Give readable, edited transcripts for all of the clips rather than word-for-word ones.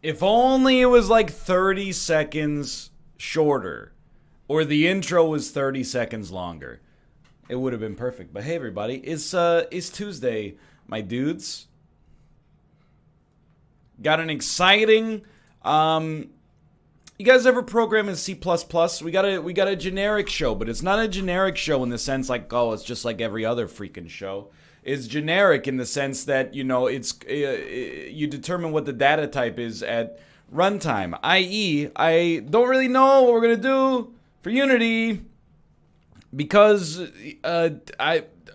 If only it was like 30 seconds shorter, or the intro was 30 seconds longer, it would have been perfect. But hey, everybody, it's Tuesday, my dudes. Got an exciting. You guys ever program in C++? We got a generic show, but it's not a generic show in the sense like, oh, it's just like every other freaking show. It's generic in the sense that, you know, it's you determine what the data type is at runtime. I.e., I don't really know what we're going to do for Unity because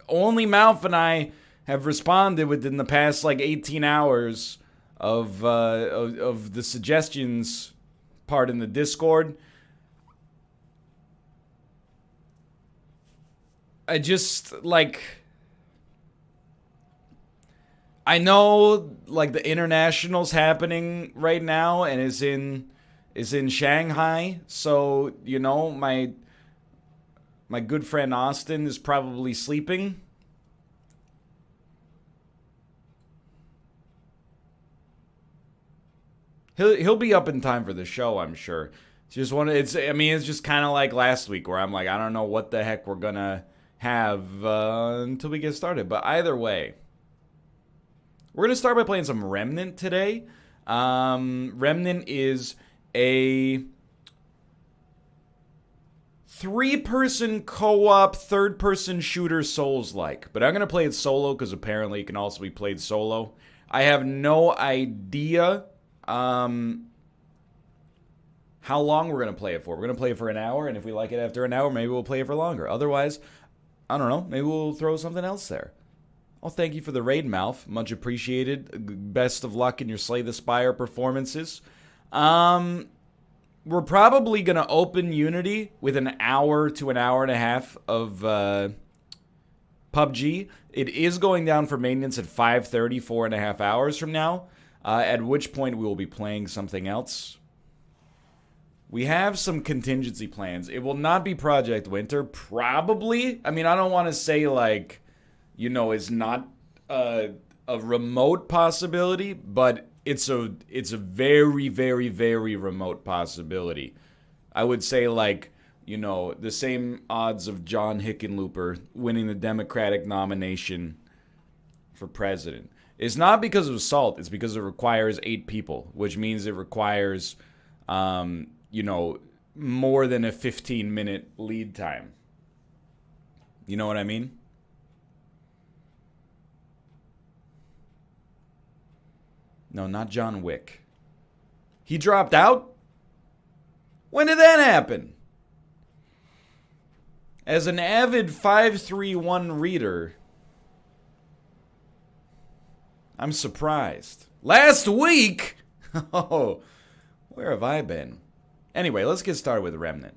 only Malf and I have responded within the past like 18 hours of the suggestions part in the Discord. I just like... I know, like, the international's happening right now and is in Shanghai. So, you know, my good friend Austin is probably sleeping. He'll be up in time for the show, I'm sure. It's just kind of like last week where I'm like, I don't know what the heck we're gonna have until we get started. But either way. We're going to start by playing some Remnant today. Remnant is a 3-person co-op, third-person shooter Souls-like. But I'm going to play it solo because apparently it can also be played solo. I have no idea how long we're going to play it for. We're going to play it for an hour, and if we like it after an hour, maybe we'll play it for longer. Otherwise, I don't know, maybe we'll throw something else there. Well, thank you for the raid, Malf. Much appreciated. Best of luck in your Slay the Spire performances. We're probably going to open Unity with an hour to an hour and a half of PUBG. It is going down for maintenance at 5:30, 4.5 hours from now, at which point we will be playing something else. We have some contingency plans. It will not be Project Winter, probably. I mean, I don't want to say, like... you know, is not a remote possibility, but it's a very, very, very remote possibility. I would say, like, you know, the same odds of John Hickenlooper winning the Democratic nomination for president. It's not because of assault. It's because it requires 8 people, which means it requires, you know, more than a 15-minute lead time. You know what I mean? No, not John Wick. He dropped out? When did that happen? As an avid 531 reader, I'm surprised. Last week? Oh, where have I been? Anyway, let's get started with Remnant.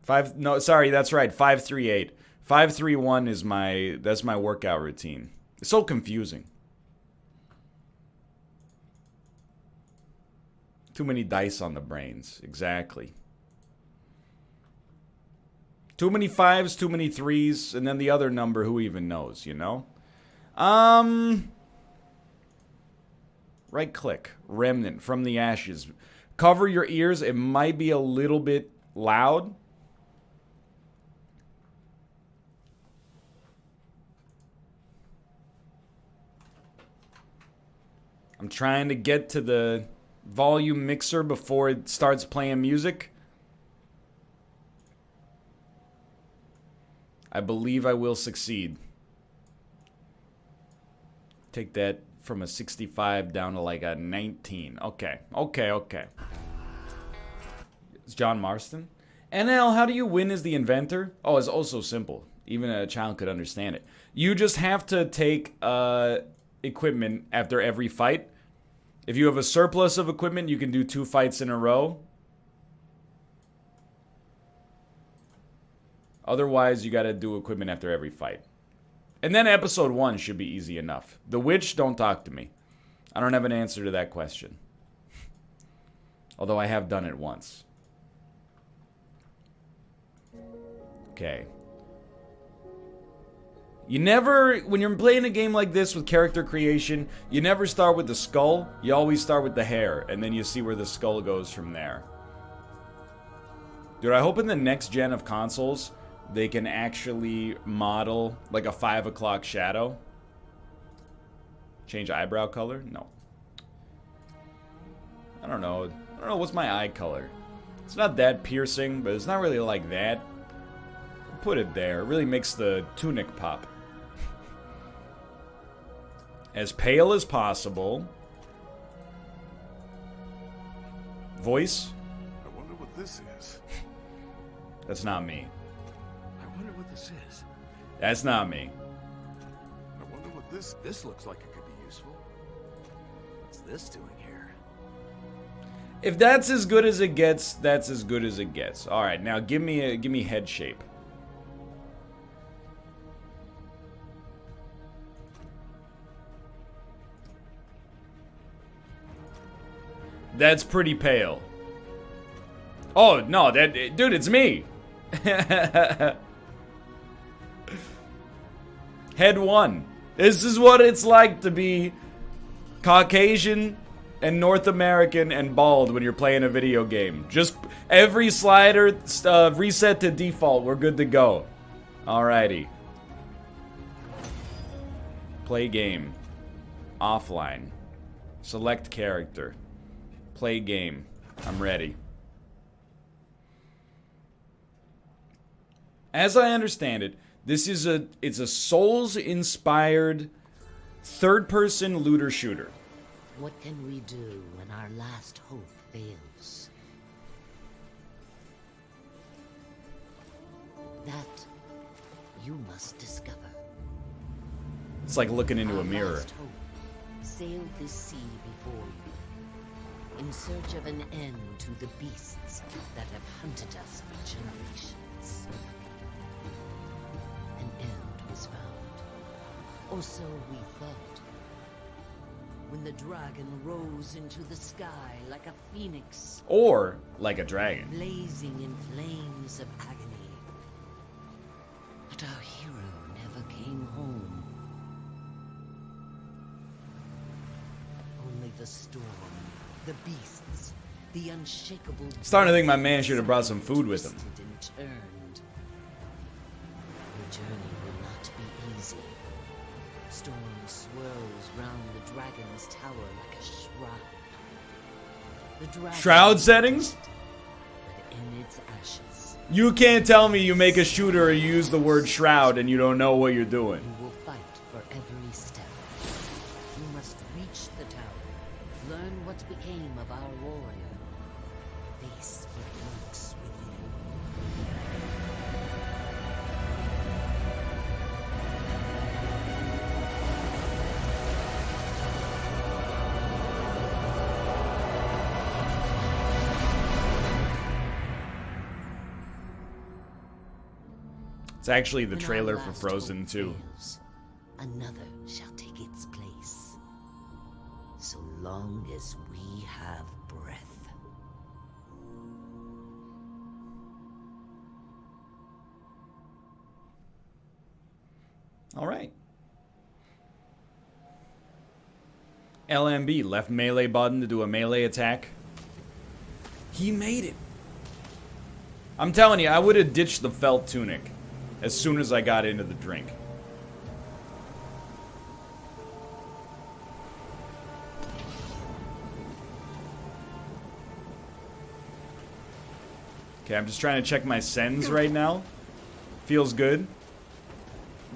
That's right, 538. 531 is that's my workout routine. It's so confusing. Too many dice on the brains. Exactly. Too many 5s, too many 3s, and then the other number, who even knows, you know? Right click. Remnant from the ashes. Cover your ears. It might be a little bit loud. I'm trying to get to the volume mixer before it starts playing music. I believe I will succeed. Take that from a 65 down to like a 19. Okay. It's John Marston. NL, how do you win as the inventor? Oh, it's also simple. Even a child could understand it. You just have to take equipment after every fight. If you have a surplus of equipment, you can do 2 fights in a row. Otherwise, you gotta do equipment after every fight. And then episode 1 should be easy enough. The Witch, don't talk to me. I don't have an answer to that question. Although I have done it once. Okay. You never, when you're playing a game like this with character creation, you never start with the skull. You always start with the hair, and then you see where the skull goes from there. Dude, I hope in the next gen of consoles, they can actually model like a 5 o'clock shadow. Change eyebrow color? No. I don't know. What's my eye color? It's not that piercing, but it's not really like that. Put it there. It really makes the tunic pop. As pale as possible. Voice? I wonder what this is. That's not me. I wonder what this is. That's not me. I wonder what this looks like. It could be useful. What's this doing here? If that's as good as it gets, that's as good as it gets. All right, now give me head shape. That's pretty pale. Oh, no, dude, it's me. Head 1. This is what it's like to be Caucasian and North American and bald when you're playing a video game. Just every slider reset to default. We're good to go. Alrighty. Play game. Offline. Select character. Play game. I'm ready. As I understand it, this is it's a Souls-inspired third-person looter shooter. What can we do when our last hope fails? That you must discover. It's like looking into a mirror. Last hope sailed this sea before you, in search of an end to the beasts that have hunted us for generations. An end was found, or so we thought. When the dragon rose into the sky like a phoenix, Or like a dragon. blazing in flames of agony. But our hero never came home. Only the storm, the beasts, the unshakable... Starting to think my man should have brought some food with him. twisted and turned. The journey will not be easy. Storm swirls round the dragon's tower like a shroud. The dragon Shroud settings? but in its ashes, You can't tell me you make a shooter or you use the word shroud and you don't know what you're doing. you will fight for every step. You must reach the tower, learn what became of our warrior, face what lurks within. It's actually the When our trailer for last Frozen hope 2. fails, another shall take its place. So long as we have breath. All right. LMB, left melee button to do a melee attack. He made it. I'm telling you, I would have ditched the felt tunic as soon as I got into the drink. Okay, I'm just trying to check my sends right now. Feels good.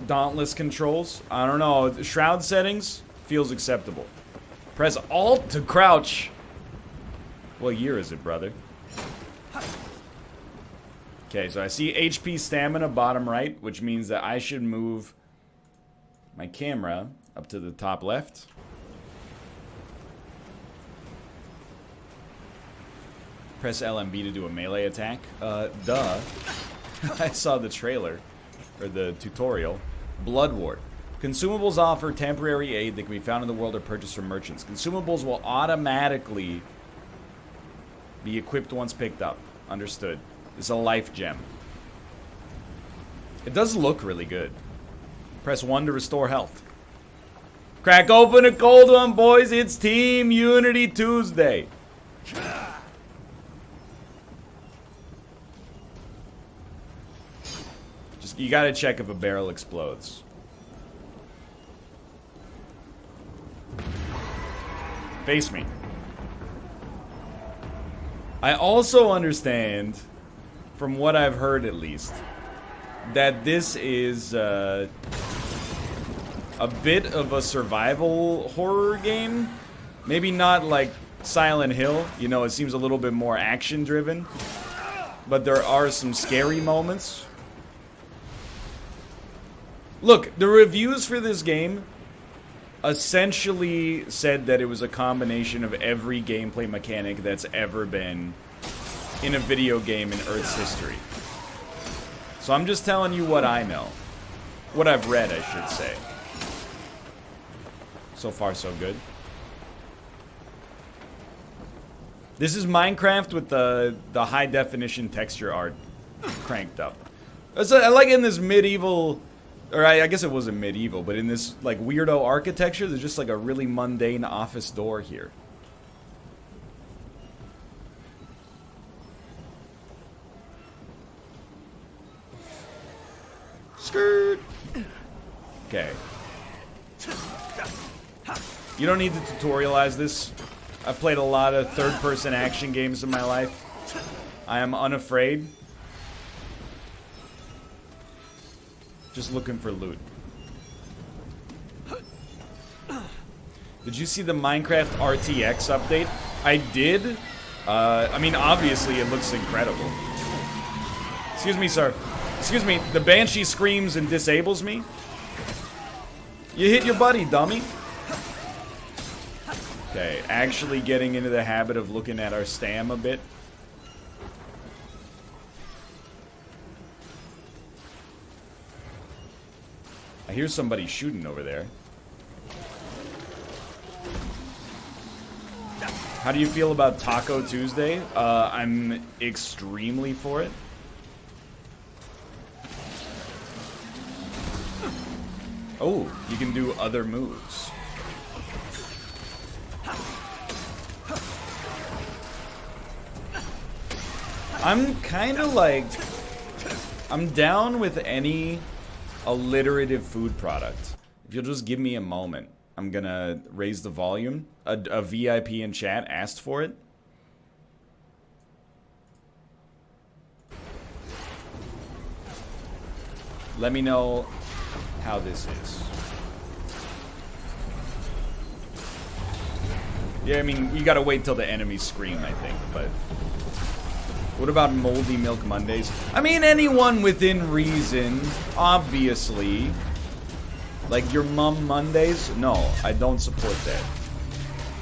Dauntless controls. I don't know. Shroud settings feels acceptable. Press Alt to crouch. What year is it, brother? Okay, so I see HP stamina bottom right, which means that I should move my camera up to the top left. Press LMB to do a melee attack. Duh. I saw the trailer, or the tutorial. Blood Ward. Consumables offer temporary aid that can be found in the world or purchased from merchants. Consumables will automatically be equipped once picked up. Understood. It's a life gem. It does look really good. Press 1 to restore health. Crack open a cold one, boys. It's Team Unity Tuesday. Just, you gotta check if a barrel explodes. Face me. I also understand, from what I've heard at least, that this is a bit of a survival horror game. Maybe not like Silent Hill, you know, it seems a little bit more action driven. But there are some scary moments. Look, the reviews for this game essentially said that it was a combination of every gameplay mechanic that's ever been in a video game in Earth's history. So I'm just telling you what I know. What I've read, I should say. So far, so good. This is Minecraft with the high definition texture art cranked up. I like in this medieval... Or I guess it wasn't medieval, but in this like weirdo architecture, there's just like a really mundane office door here. Skirt. Okay. You don't need to tutorialize this. I've played a lot of third-person action games in my life. I am unafraid. Just looking for loot. Did you see the Minecraft RTX update? I did. I mean, obviously it looks incredible. Excuse me, sir. Excuse me, the Banshee screams and disables me? You hit your buddy, dummy. Okay, actually getting into the habit of looking at our stam a bit. I hear somebody shooting over there. How do you feel about Taco Tuesday? I'm extremely for it. Oh, you can do other moves. I'm kind of like... I'm down with any alliterative food product. If you'll just give me a moment, I'm gonna raise the volume. A VIP in chat asked for it. Let me know how this is. Yeah, I mean, you gotta wait till the enemies scream, I think, but... What about Moldy Milk Mondays? I mean, anyone within reason, obviously. Like your mum Mondays? No, I don't support that.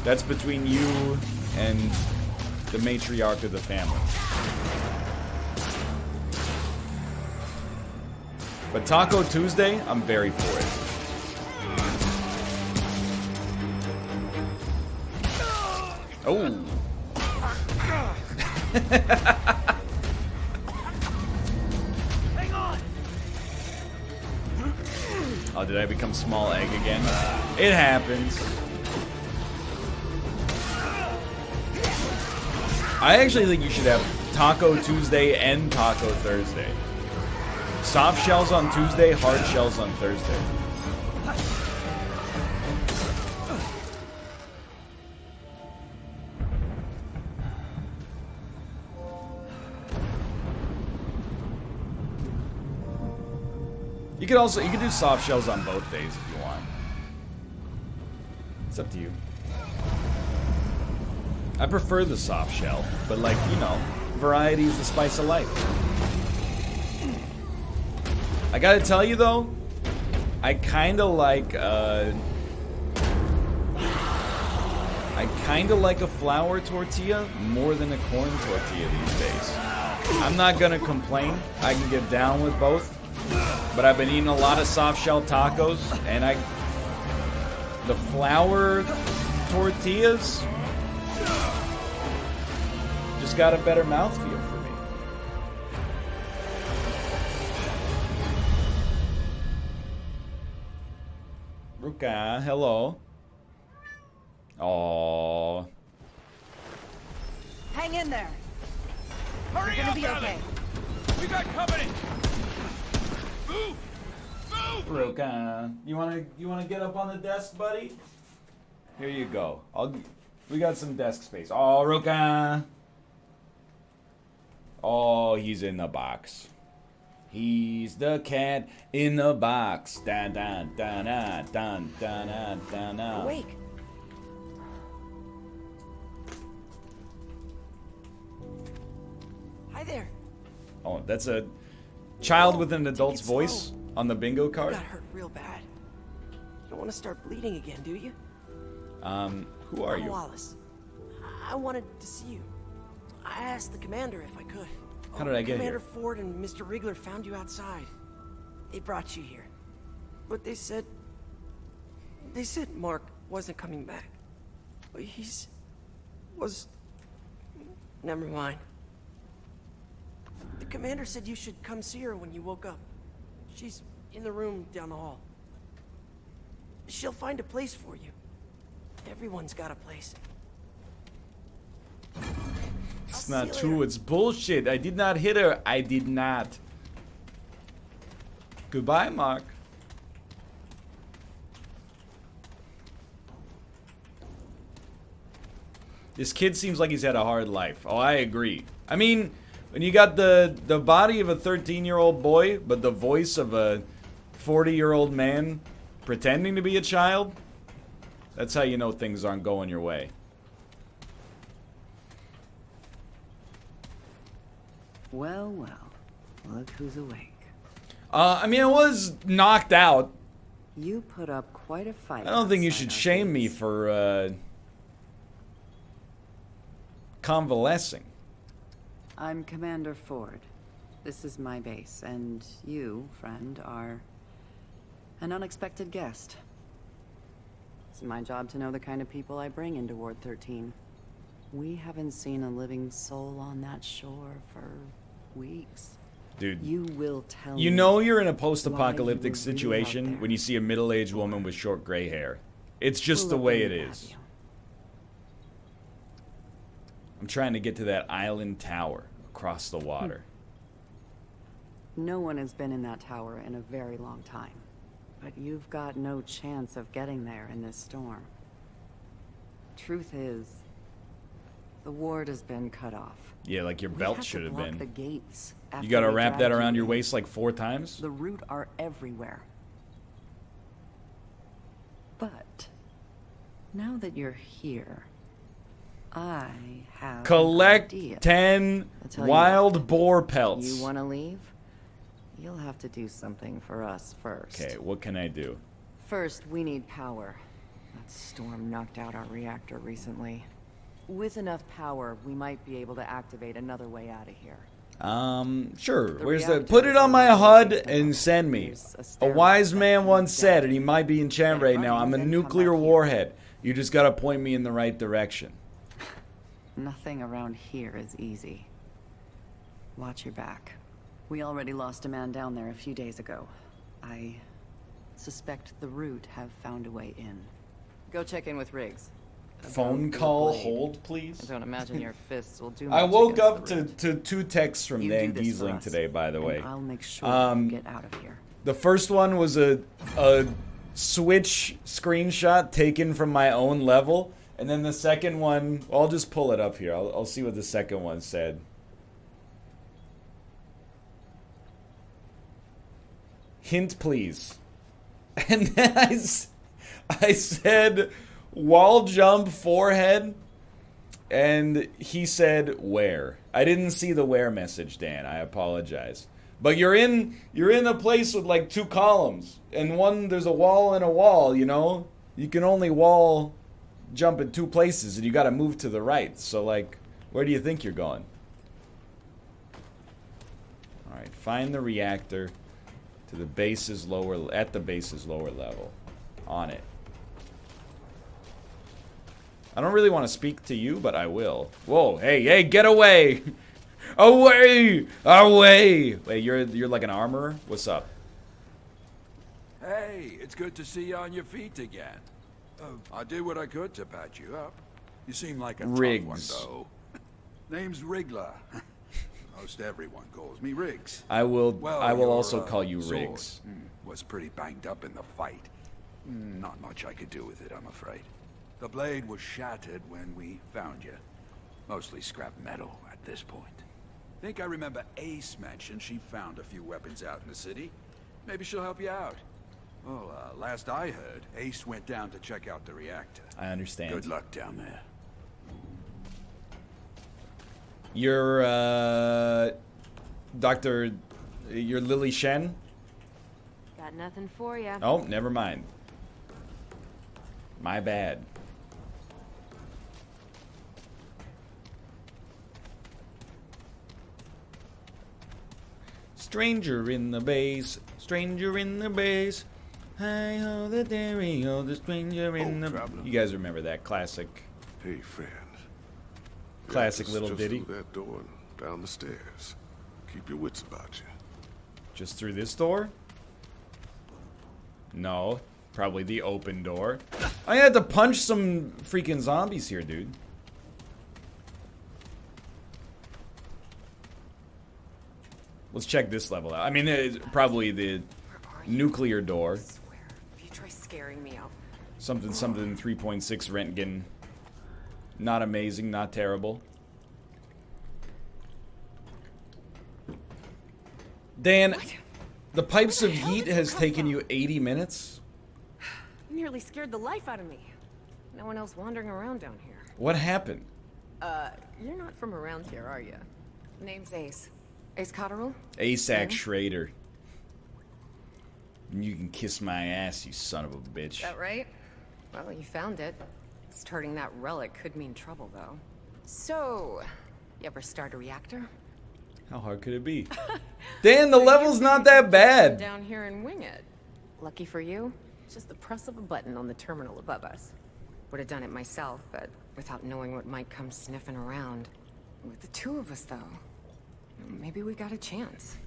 That's between you and the matriarch of the family. But Taco Tuesday, I'm very for it. Oh. Hang on. Oh, did I become small egg again? It happens. I actually think you should have Taco Tuesday and Taco Thursday. Soft shells on Tuesday, hard shells on Thursday. You could do soft shells on both days if you want. It's up to you. I prefer the soft shell, but like, you know, variety is the spice of life. I gotta tell you though, I kinda like a flour tortilla more than a corn tortilla these days. I'm not gonna complain. I can get down with both. But I've been eating a lot of soft shell tacos, and the flour tortillas just got a better mouthfeel for me. Ruka, hello. Aww. Hang in there. Hurry You're up, gonna be Ellie. okay. We got company. Move! Move! Ruka, you wanna get up on the desk, buddy? Here you go. We got some desk space. Oh, Ruka. Oh, he's in the box. He's the cat in the box. Dun dun dun dun dun dun dun dun. Awake. Hi there. Oh, that's a child with an adult's it voice slow. on the bingo You card. got hurt real bad. You don't want to start bleeding again, do you? Who are I'm you? Wallace. I wanted to see you. I asked the commander if I could. How did I get Commander here? Ford and Mr. Wriggler found you outside. They brought you here. But they said Mark wasn't coming back. But never mind. The commander said you should come see her when you woke up. She's in the room down the hall. She'll find a place for you. Everyone's got a place. It's I'll not see you true. later. It's bullshit. I did not hit her. I did not. Goodbye, Mark. This kid seems like he's had a hard life. Oh, I agree. I mean, when you got the body of a 13-year-old boy, but the voice of a 40-year-old man pretending to be a child, that's how you know things aren't going your way. Well, well. Look who's awake. I mean, I was knocked out. You put up quite a fight. I don't think you outside should our shame me gates. for convalescing. I'm Commander Ford. This is my base, and you, friend, are an unexpected guest. It's my job to know the kind of people I bring into Ward 13. We haven't seen a living soul on that shore for weeks. Dude, You will tell you me know you're in a why post-apocalyptic you were really out situation there. when you see a middle-aged woman with short gray hair. It's just We'll the let way them it have is. you. I'm trying to get to that island tower across the water. No one has been in that tower in a very long time. But you've got no chance of getting there in this storm. Truth is, the ward has been cut off. Yeah, like your We belt had to should have block been. the gates You after gotta we wrap that dragged around you your in. waist like 4 times? The root are everywhere. But now that you're here, I have an Collect idea. 10 I'll tell you wild what. boar pelts. You want to leave? You'll have to do something for us first. Okay, what can I do? First, we need power. That storm knocked out our reactor recently. With enough power, we might be able to activate another way out of here. Sure. The Where's the... reactor Put is it on my only HUD located and there. send me. There's a A stairwell wise that man leads once said, down. and he might be in chat Get it right now, running, I'm a then come nuclear back here. warhead. You just gotta point me in the right direction. Nothing around here is easy. Watch your back. We already lost a man down there a few days ago. I suspect the Root have found a way in. Go check in with Riggs. Phone About the call, blade. hold, please. I don't imagine your fists will do I much woke against up the Root. to 2 texts from You Dan do this for Giesling us, today, by the and way. I'll make sure Um, you get out of here. The first one was a Switch screenshot taken from my own level. And then the second one, I'll just pull it up here. I'll see what the second one said. Hint, please. And then I said, wall jump, forehead. And he said, where? I didn't see the where message, Dan. I apologize. But you're in a place with like 2 columns. And there's a wall and a wall, you know? You can only wall jump in 2 places, and you gotta move to the right. So, like, where do you think you're going? Alright, find the reactor at the base's lower level. On it. I don't really want to speak to you, but I will. Whoa, hey, get away! Away! Away! Wait, you're like an armorer? What's up? Hey, it's good to see you on your feet again. I did what I could to patch you up. You seem like a tough one, Riggs. though. Name's Wriggler. Most everyone calls me Riggs. I will your, also call you sword, Riggs. was pretty banged up in the fight. Not much I could do with it, I'm afraid. The blade was shattered when we found you. Mostly scrap metal at this point. Think I remember Ace mentioned she found a few weapons out in the city. Maybe she'll help you out. Well, last I heard, Ace went down to check out the reactor. I understand. Good luck down there. You're you're Lily Shen? Got nothing for you. Oh, never mind. My bad. Stranger in the base, stranger in the base. Hi ho, the dairy ho, the stranger in the. traveler. You guys remember that classic Hey, friend. Classic little just ditty. through that door and down the stairs. Keep your wits about you. Just through this door? No. Probably the open door. I had to punch some freaking zombies here, dude. Let's check this level out. I mean, it's probably the nuclear door. Swear, if you try scaring me, I'll... Something 3.6 Rentgen. Not amazing, not terrible. Dan, the pipes of heat has taken you 80 minutes? You nearly scared the life out of me. No one else wandering around down here. What happened? You're not from around here, are you? Name's Ace. Ace Cotterill? ASAC Schrader. You can kiss my ass, you son of a bitch. That right? Well, you found it. Starting that relic could mean trouble, though. So, you ever start a reactor? How hard could it be? Dan, the level's not that bad. Down here and wing it. Lucky for you, just the press of a button on the terminal above us. Would have done it myself, but without knowing what might come sniffing around. With the 2 of us, though, maybe we got a chance.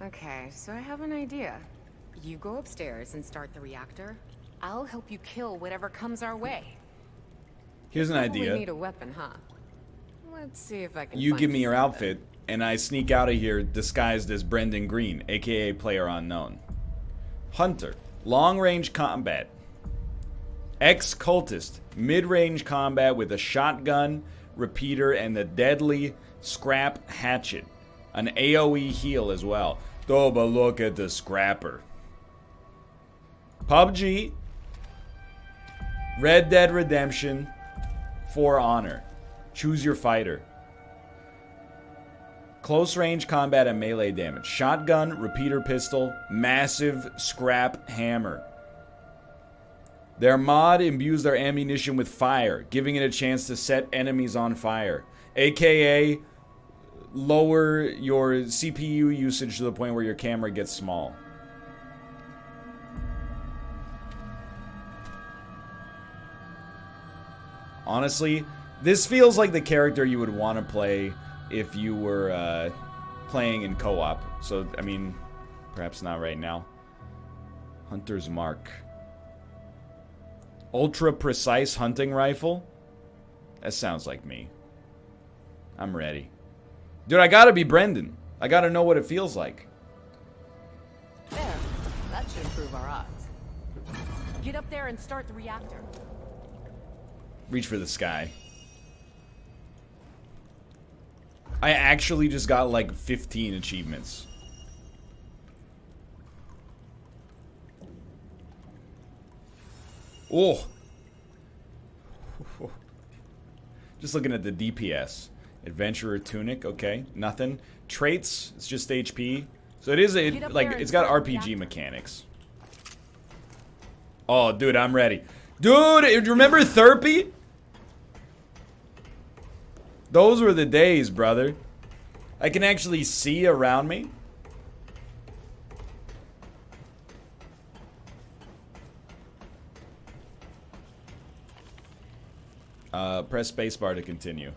Okay, so I have an idea. You go upstairs and start the reactor. I'll help you kill whatever comes our way. Here's an Probably idea. need a weapon, huh? Let's see if I can. You find give me your something. outfit, and I sneak out of here disguised as Brendan Green, aka Player Unknown. Hunter, long-range combat. Ex-cultist, mid-range combat with a shotgun, repeater, and the deadly scrap hatchet. An AoE heal as well. Oh, but look at the scrapper. PUBG, Red Dead Redemption, For Honor. Choose your fighter. Close range combat and melee damage. Shotgun, repeater pistol, massive scrap hammer. Their mod imbues their ammunition with fire, giving it a chance to set enemies on fire. AKA lower your CPU usage to the point where your camera gets small. Honestly, this feels like the character you would want to play if you were playing in co-op. So, I mean, perhaps not right now. Hunter's Mark. Ultra precise hunting rifle? That sounds like me. I'm ready. Dude, I gotta be Brendan. I gotta know what it feels like. There. That should improve our odds. Get up there and start the reactor. Reach for the sky. I actually just got like 15 achievements. Oh. Just looking at the DPS. Adventurer tunic, okay. Nothing. Traits, it's just HP. So it is like it's got RPG mechanics. Oh, dude, I'm ready. Dude, remember Therapy? Those were the days, brother. I can actually see around me. Press spacebar to continue.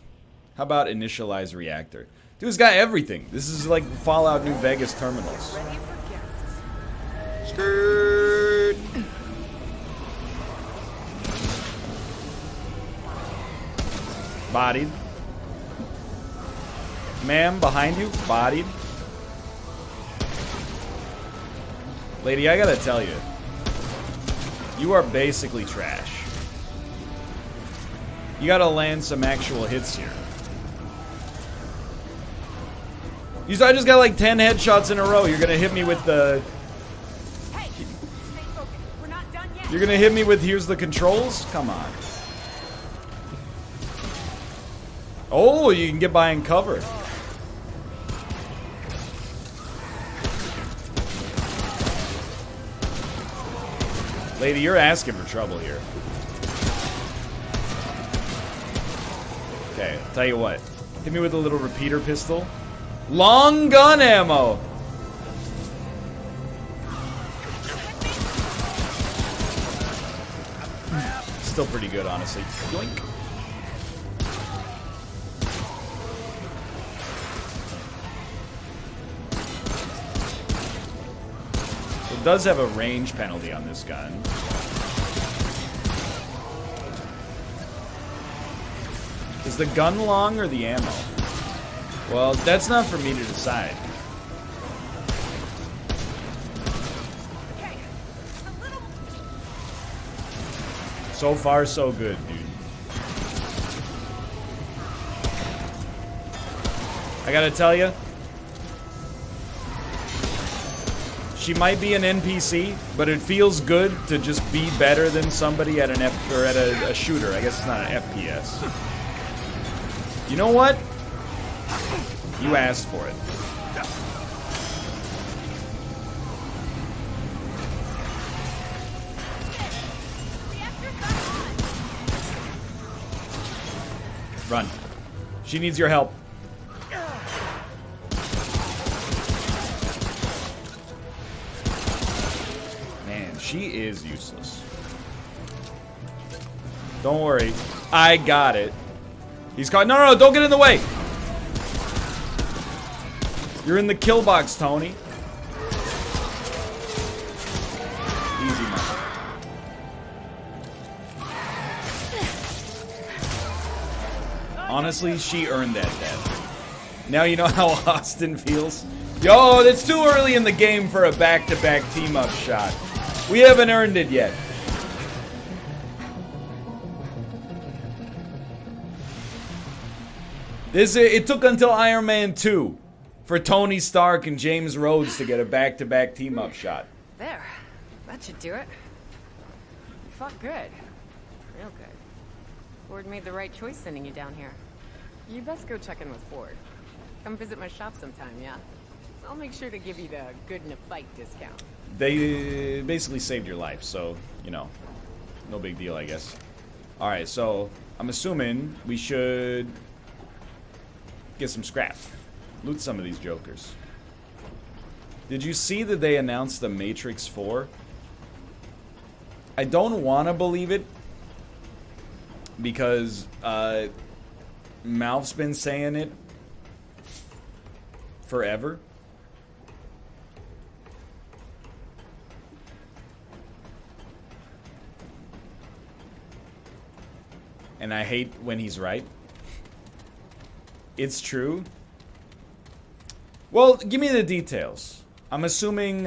How about initialize reactor? Dude, it's got everything. This is like Fallout New Vegas terminals. Ready for guests. Skirt. Bodied. Ma'am, behind you. Bodied. Lady, I gotta tell you. You are basically trash. You gotta land some actual hits here. I just got like 10 headshots in a row. You're gonna hit me with the... Hey, stay focused. We're not done yet. You're gonna hit me with here's the controls? Come on. Oh, you can get by and cover. Lady, you're asking for trouble here. Okay, I'll tell you what. Hit me with a little repeater pistol. Long gun ammo! Still pretty good, honestly. Yoink. It does have a range penalty on this gun. Is the gun long or the ammo? Well, that's not for me to decide. Okay. A little... So far, so good, dude. I gotta tell you, she might be an NPC, but it feels good to just be better than somebody at an a shooter. I guess it's not an FPS. You know what? You asked for it. Run. She needs your help. Man, she is useless. Don't worry. I got it. He's caught. No, no, no, don't get in the way. You're in the kill box, Tony. Easy, man. Honestly, she earned that death. Now you know how Austin feels? Yo, it's too early in the game for a back-to-back team-up shot. We haven't earned it yet. It took until Iron Man 2 for Tony Stark and James Rhodes to get a back-to-back team-up shot. There. That should do it. You fought good. Real good. Ford made the right choice sending you down here. You best go check in with Ford. Come visit my shop sometime, yeah? I'll make sure to give you the good in a fight discount. They basically saved your life, so, you know, no big deal, I guess. Alright, so I'm assuming we should get some scrap. Loot some of these jokers. Did you see that they announced the Matrix 4? I don't want to believe it because Malf's been saying it forever. And I hate when he's right. It's true. Well, give me the details. I'm assuming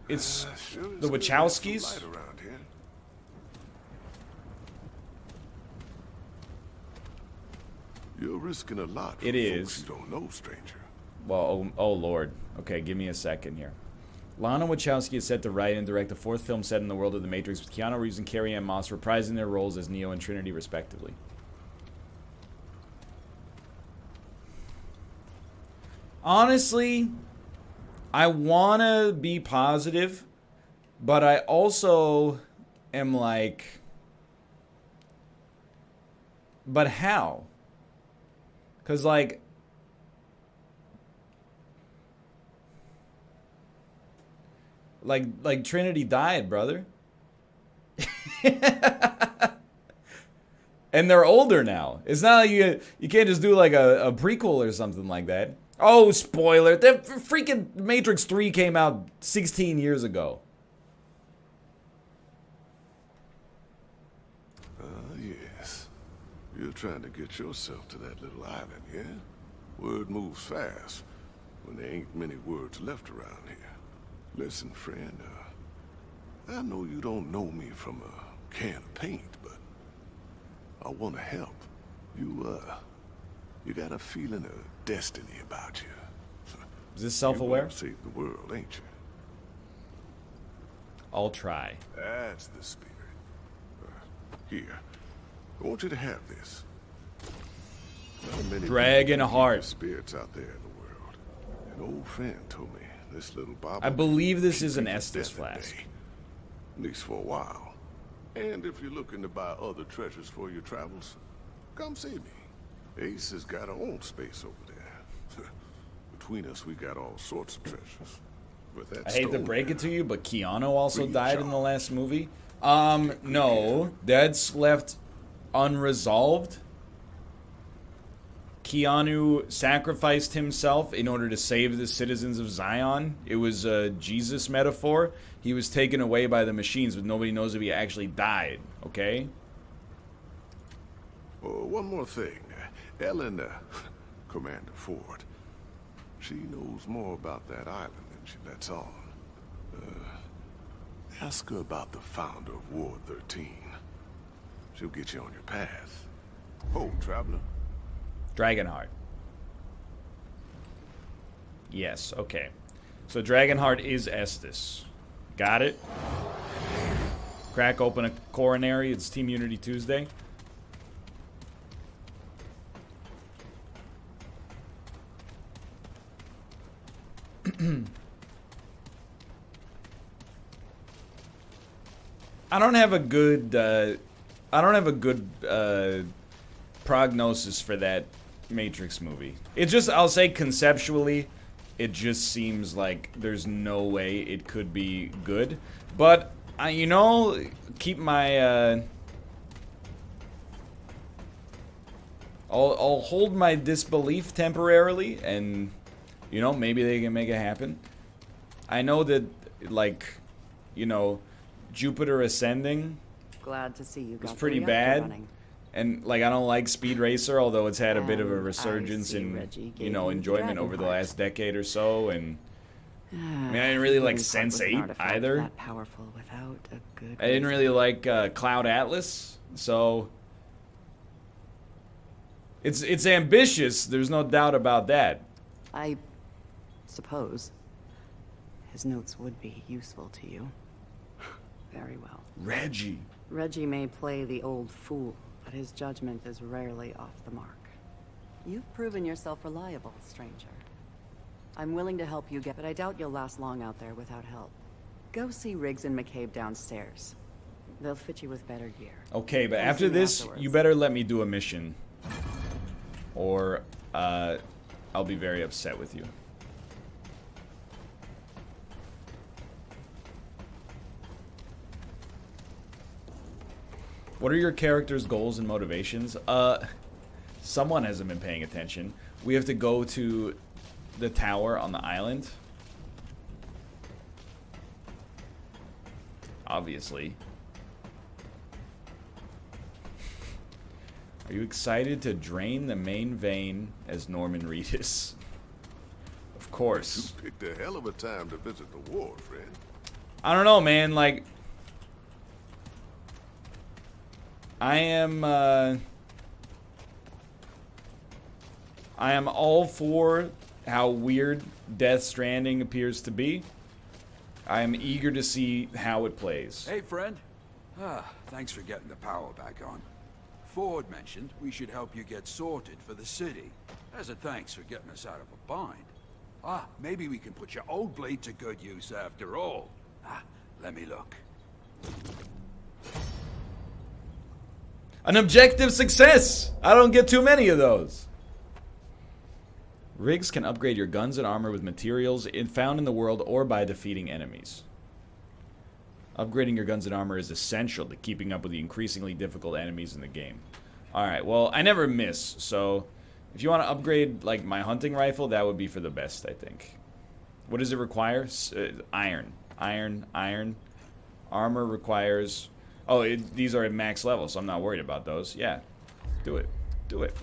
it's Sure the is good to have some Wachowskis. light around here. You're risking a lot for It folks is. you don't know, stranger. Well, oh Lord. Okay, give me a second here. Lana Wachowski is set to write and direct the fourth film set in the world of The Matrix, with Keanu Reeves and Carrie-Anne Moss reprising their roles as Neo and Trinity, respectively. Honestly, I want to be positive, but I also am like, but how? Because, like, Trinity died, brother. And they're older now. It's not like you can't just do like a prequel or something like that. Oh, spoiler. The freaking Matrix 3 came out 16 years ago. Yes. You're trying to get yourself to that little island, yeah? Word moves fast when there ain't many words left around here. Listen, friend, I know you don't know me from a can of paint, but I want to help. You got a feeling of destiny about you. Is this You self-aware? wanna save the world, ain't you? I'll try. That's the spirit. Here, I want you to have this. Not many Dragon people heart. have spirits out there in the world. An old friend told me this little Bible. I believe this is an keeps Estus death at flask. bay, at least for a while. And if you're looking to buy other treasures for your travels, come see me. Ace has got her own space over there. Between us, we got all sorts of treasures. But that I hate to stone break it there, to you, but Keanu also Free died in the job. last movie. No. That's left unresolved. Keanu sacrificed himself in order to save the citizens of Zion. It was a Jesus metaphor. He was taken away by the machines, but nobody knows if he actually died, okay? Oh, one more thing. Ellen, Commander Ford, she knows more about that island than she lets on. Ask her about the founder of Ward 13. She'll get you on your path. Oh, traveler. Dragonheart. Yes, okay. So Dragonheart is Estus. Got it? Crack open a coronary. It's Team Unity Tuesday. I don't have a good prognosis for that Matrix movie. It just, I'll say conceptually, it just seems like there's no way it could be good. But you know, keep my I'll hold my disbelief temporarily, and you know, maybe they can make it happen. I know that, like, you know, Jupiter Ascending Glad to see you got was the pretty reactor bad. running. And, like, I don't like Speed Racer, although it's had a bit of a And I resurgence see in, Reggie you gave know, you the enjoyment dragon over the heart. last decade or so. And I mean, I didn't really You like wouldn't part with an Sense8 artifact either. That powerful without a good I didn't reason. really like Cloud Atlas. So it's ambitious. There's no doubt about that. I suppose his notes would be useful to you. Very well. Reggie. Reggie may play the old fool, but his judgment is rarely off the mark. You've proven yourself reliable, stranger. I'm willing to help you but I doubt you'll last long out there without help. Go see Riggs and McCabe downstairs. They'll fit you with better gear. Okay, but Come after see me this, afterwards. you better let me do a mission. Or, I'll be very upset with you. What are your character's goals and motivations? Someone hasn't been paying attention. We have to go to the tower on the island. Obviously. Are you excited to drain the main vein as Norman Reedus? Of course. You picked a hell of a time to visit the ward, friend. I don't know, man. Like, I am all for how weird Death Stranding appears to be. I am eager to see how it plays. Hey, friend. Thanks for getting the power back on. Ford mentioned we should help you get sorted for the city. As a thanks for getting us out of a bind. Maybe we can put your old blade to good use after all. Let me look. An objective success! I don't get too many of those. Rigs can upgrade your guns and armor with materials found in the world or by defeating enemies. Upgrading your guns and armor is essential to keeping up with the increasingly difficult enemies in the game. Alright, well, I never miss, so if you want to upgrade, like, my hunting rifle, that would be for the best, I think. What does it require? Iron. Iron. Armor requires... Oh, these are at max level, so I'm not worried about those. Yeah, do it. Do it.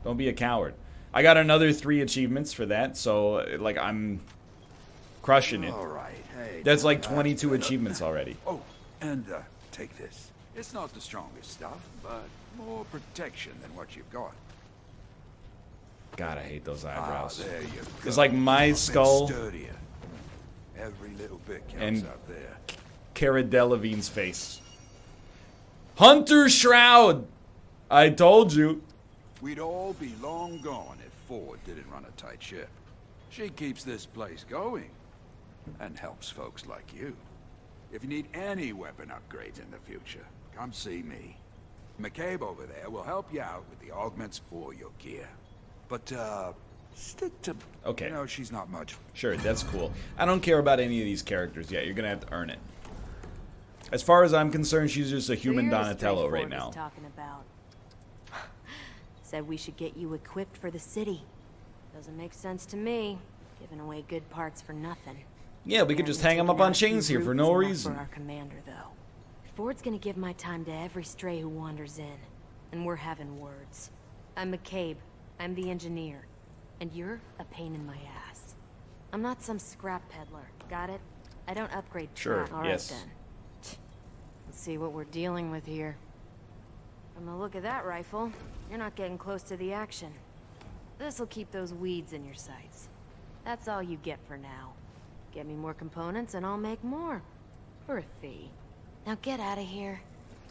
Don't be a coward. I got another 3 achievements for that, so, like, I'm crushing it. All right, hey. That's like 22 achievements already. Oh, and take this. It's not the strongest stuff, but more protection than what you've got. God, I hate those eyebrows. There you go. It's like my A bit skull sturdier. Every little bit counts and out there. Cara Delevingne's face. Hunter Shroud! I told you. We'd all be long gone if Ford didn't run a tight ship. She keeps this place going and helps folks like you. If you need any weapon upgrades in the future, come see me. McCabe over there will help you out with the augments for your gear. But, stick to... Okay. You know, she's not much... Sure, that's cool. I don't care about any of these characters yet. You're gonna have to earn it. As far as I'm concerned, she's just a human Clear as Donatello right Ford was now. talking about. Said we should get you equipped for the city. Doesn't make sense to me, giving away good parts for nothing. Yeah, we could just hang them up on chains here for no reason. For our commander, though. Ford's gonna give my time to every stray who wanders in, and we're having words. I'm McCabe. I'm the engineer, and you're a pain in my ass. I'm not some scrap peddler. Got it? I don't upgrade Sure, trucks. All yes. right, then. Let's see what we're dealing with here. From the look of that rifle, you're not getting close to the action. This'll keep those weeds in your sights. That's all you get for now. Get me more components and I'll make more. For a fee. Now get out of here.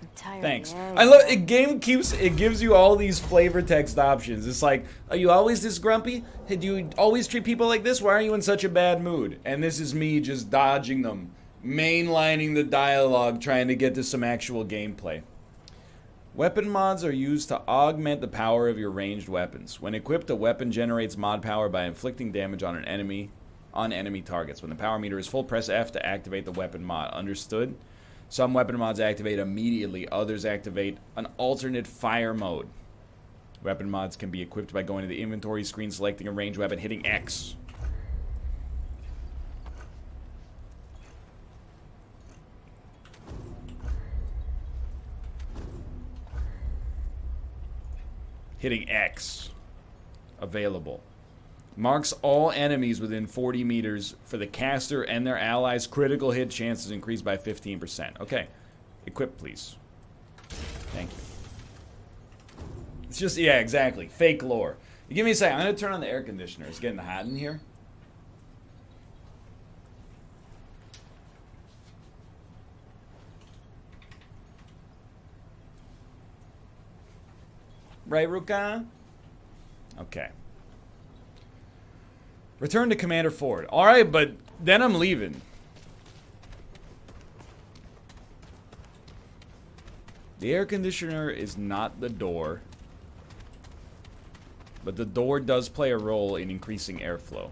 I'm tired. Thanks. of I love it. It gives you all these flavor text options. It's like, are you always this grumpy? Hey, do you always treat people like this? Why are you in such a bad mood? And this is me just dodging them, mainlining the dialogue, trying to get to some actual gameplay. Weapon mods are used to augment the power of your ranged weapons. When equipped, a weapon generates mod power by inflicting damage on enemy targets. When the power meter is full, press F to activate the weapon mod. Understood? Some weapon mods activate immediately. Others activate an alternate fire mode. Weapon mods can be equipped by going to the inventory screen, selecting a ranged weapon, hitting X. Hitting X. Available. Marks all enemies within 40 meters. For the caster and their allies, critical hit chances increased by 15%. Okay. Equip, please. Thank you. It's just, yeah, exactly. Fake lore. You give me a second. I'm going to turn on the air conditioner. It's getting hot in here. Right, Ruka? Okay. Return to Commander Ford. Alright, but then I'm leaving. The air conditioner is not the door. But the door does play a role in increasing airflow.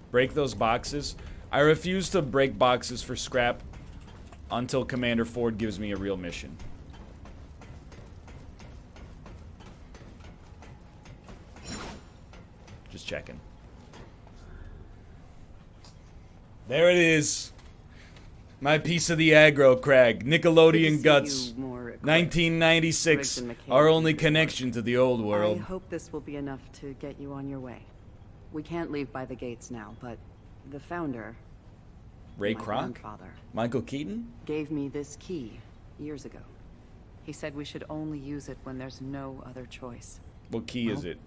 Break those boxes. I refuse to break boxes for scrap until Commander Ford gives me a real mission. Just checking. There it is. My piece of the aggro, Crag. Nickelodeon guts. 1996. Our only connection to the old world. I hope this will be enough to get you on your way. We can't leave by the gates now, but the founder, Ray my Kroc? grandfather, Michael Keaton? gave me this key years ago. He said we should only use it when there's no other choice. What key is it?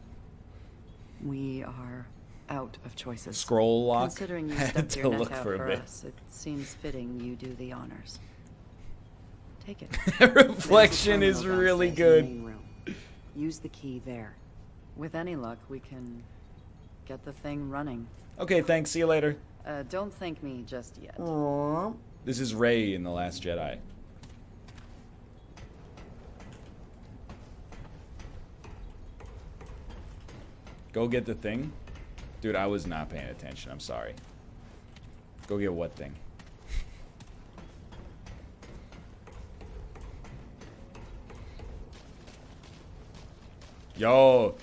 We are out of choices. Scroll lock? Considering you Had stepped to your neck look out for a for bit. us, it seems fitting you do the honors. Take it. Reflection There's a is terminal really downstairs in good. the main room. Use the key there. With any luck, we can get the thing running. Okay, thanks. See you later. Don't thank me just yet. This is Rey in The Last Jedi. Go get the thing? Dude, I was not paying attention. I'm sorry. Go get what thing? Yo.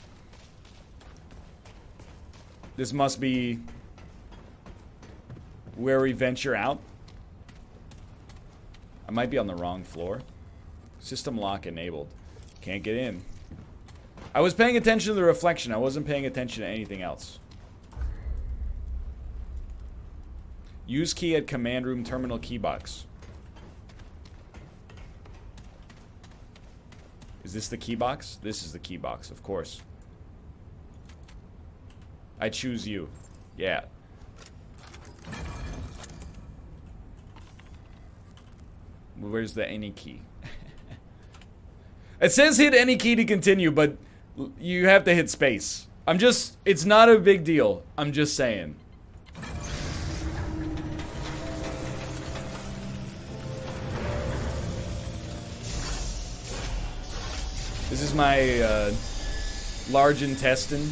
This must be where we venture out. I might be on the wrong floor. System lock enabled. Can't get in. I was paying attention to the reflection. I wasn't paying attention to anything else. Use key at command room terminal key box. Is this the key box? This is the key box, of course. I choose you. Yeah. Where's the any key? It says hit any key to continue, but you have to hit space. It's not a big deal. I'm just saying. This is my large intestine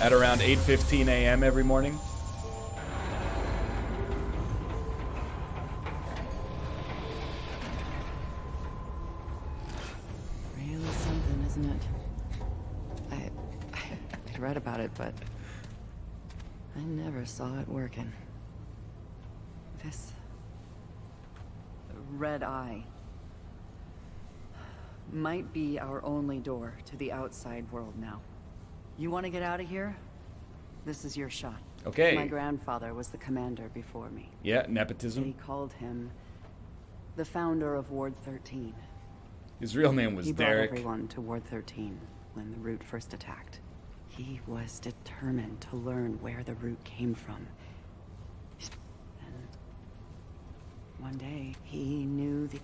at around 8:15 a.m. every morning. Really something, isn't it? I read about it, but I never saw it working. This red eye might be our only door to the outside world now. You want to get out of here? This is your shot. Okay. My grandfather was the commander before me. Yeah, They nepotism. called him the founder of Ward 13. His real name was He brought Derek. everyone to Ward 13 when the Root first attacked. He was determined to learn where the Root came from. And one day, he knew the...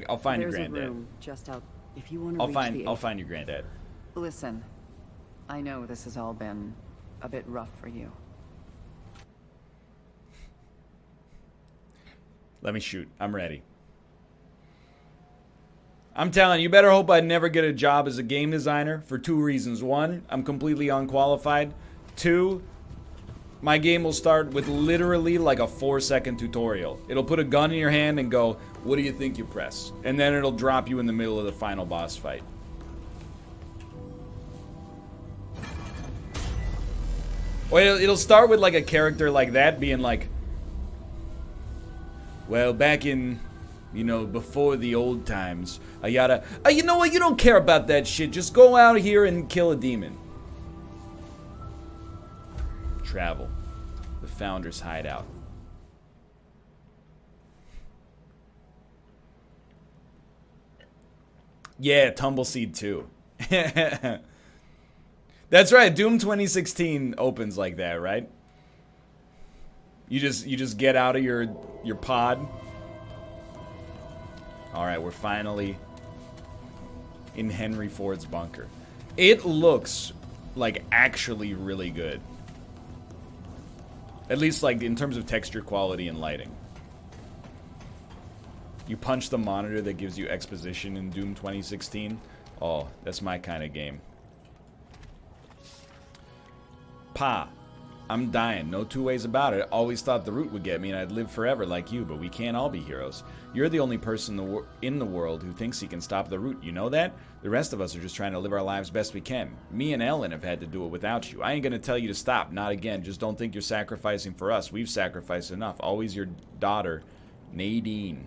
I'll find your There's a granddad. room just out... If you want to reach the... I'll find your granddad. Listen, I know this has all been a bit rough for you. Let me shoot. I'm ready. I'm telling you, you better hope I never get a job as a game designer for two reasons. One, I'm completely unqualified. Two, my game will start with literally like a 4-second tutorial. It'll put a gun in your hand and go, what do you think you press? And then it'll drop you in the middle of the final boss fight. Or it'll start with like a character like that being like, well, back in, you know, before the old times, yada. You know what? You don't care about that shit. Just go out here and kill a demon. Travel. The Founder's hideout. Yeah, Tumbleseed 2. That's right. Doom 2016 opens like that, right? You just get out of your pod. All right, we're finally in Henry Ford's bunker. It looks like actually really good. At least, like, in terms of texture quality and lighting. You punch the monitor that gives you exposition in Doom 2016. Oh, that's my kind of game. Pa, I'm dying. No two ways about it. Always thought the root would get me and I'd live forever like you, but we can't all be heroes. You're the only person in the world who thinks he can stop the root. You know that? The rest of us are just trying to live our lives best we can. Me and Ellen have had to do it without you. I ain't gonna tell you to stop. Not again. Just don't think you're sacrificing for us. We've sacrificed enough. Always your daughter, Nadine.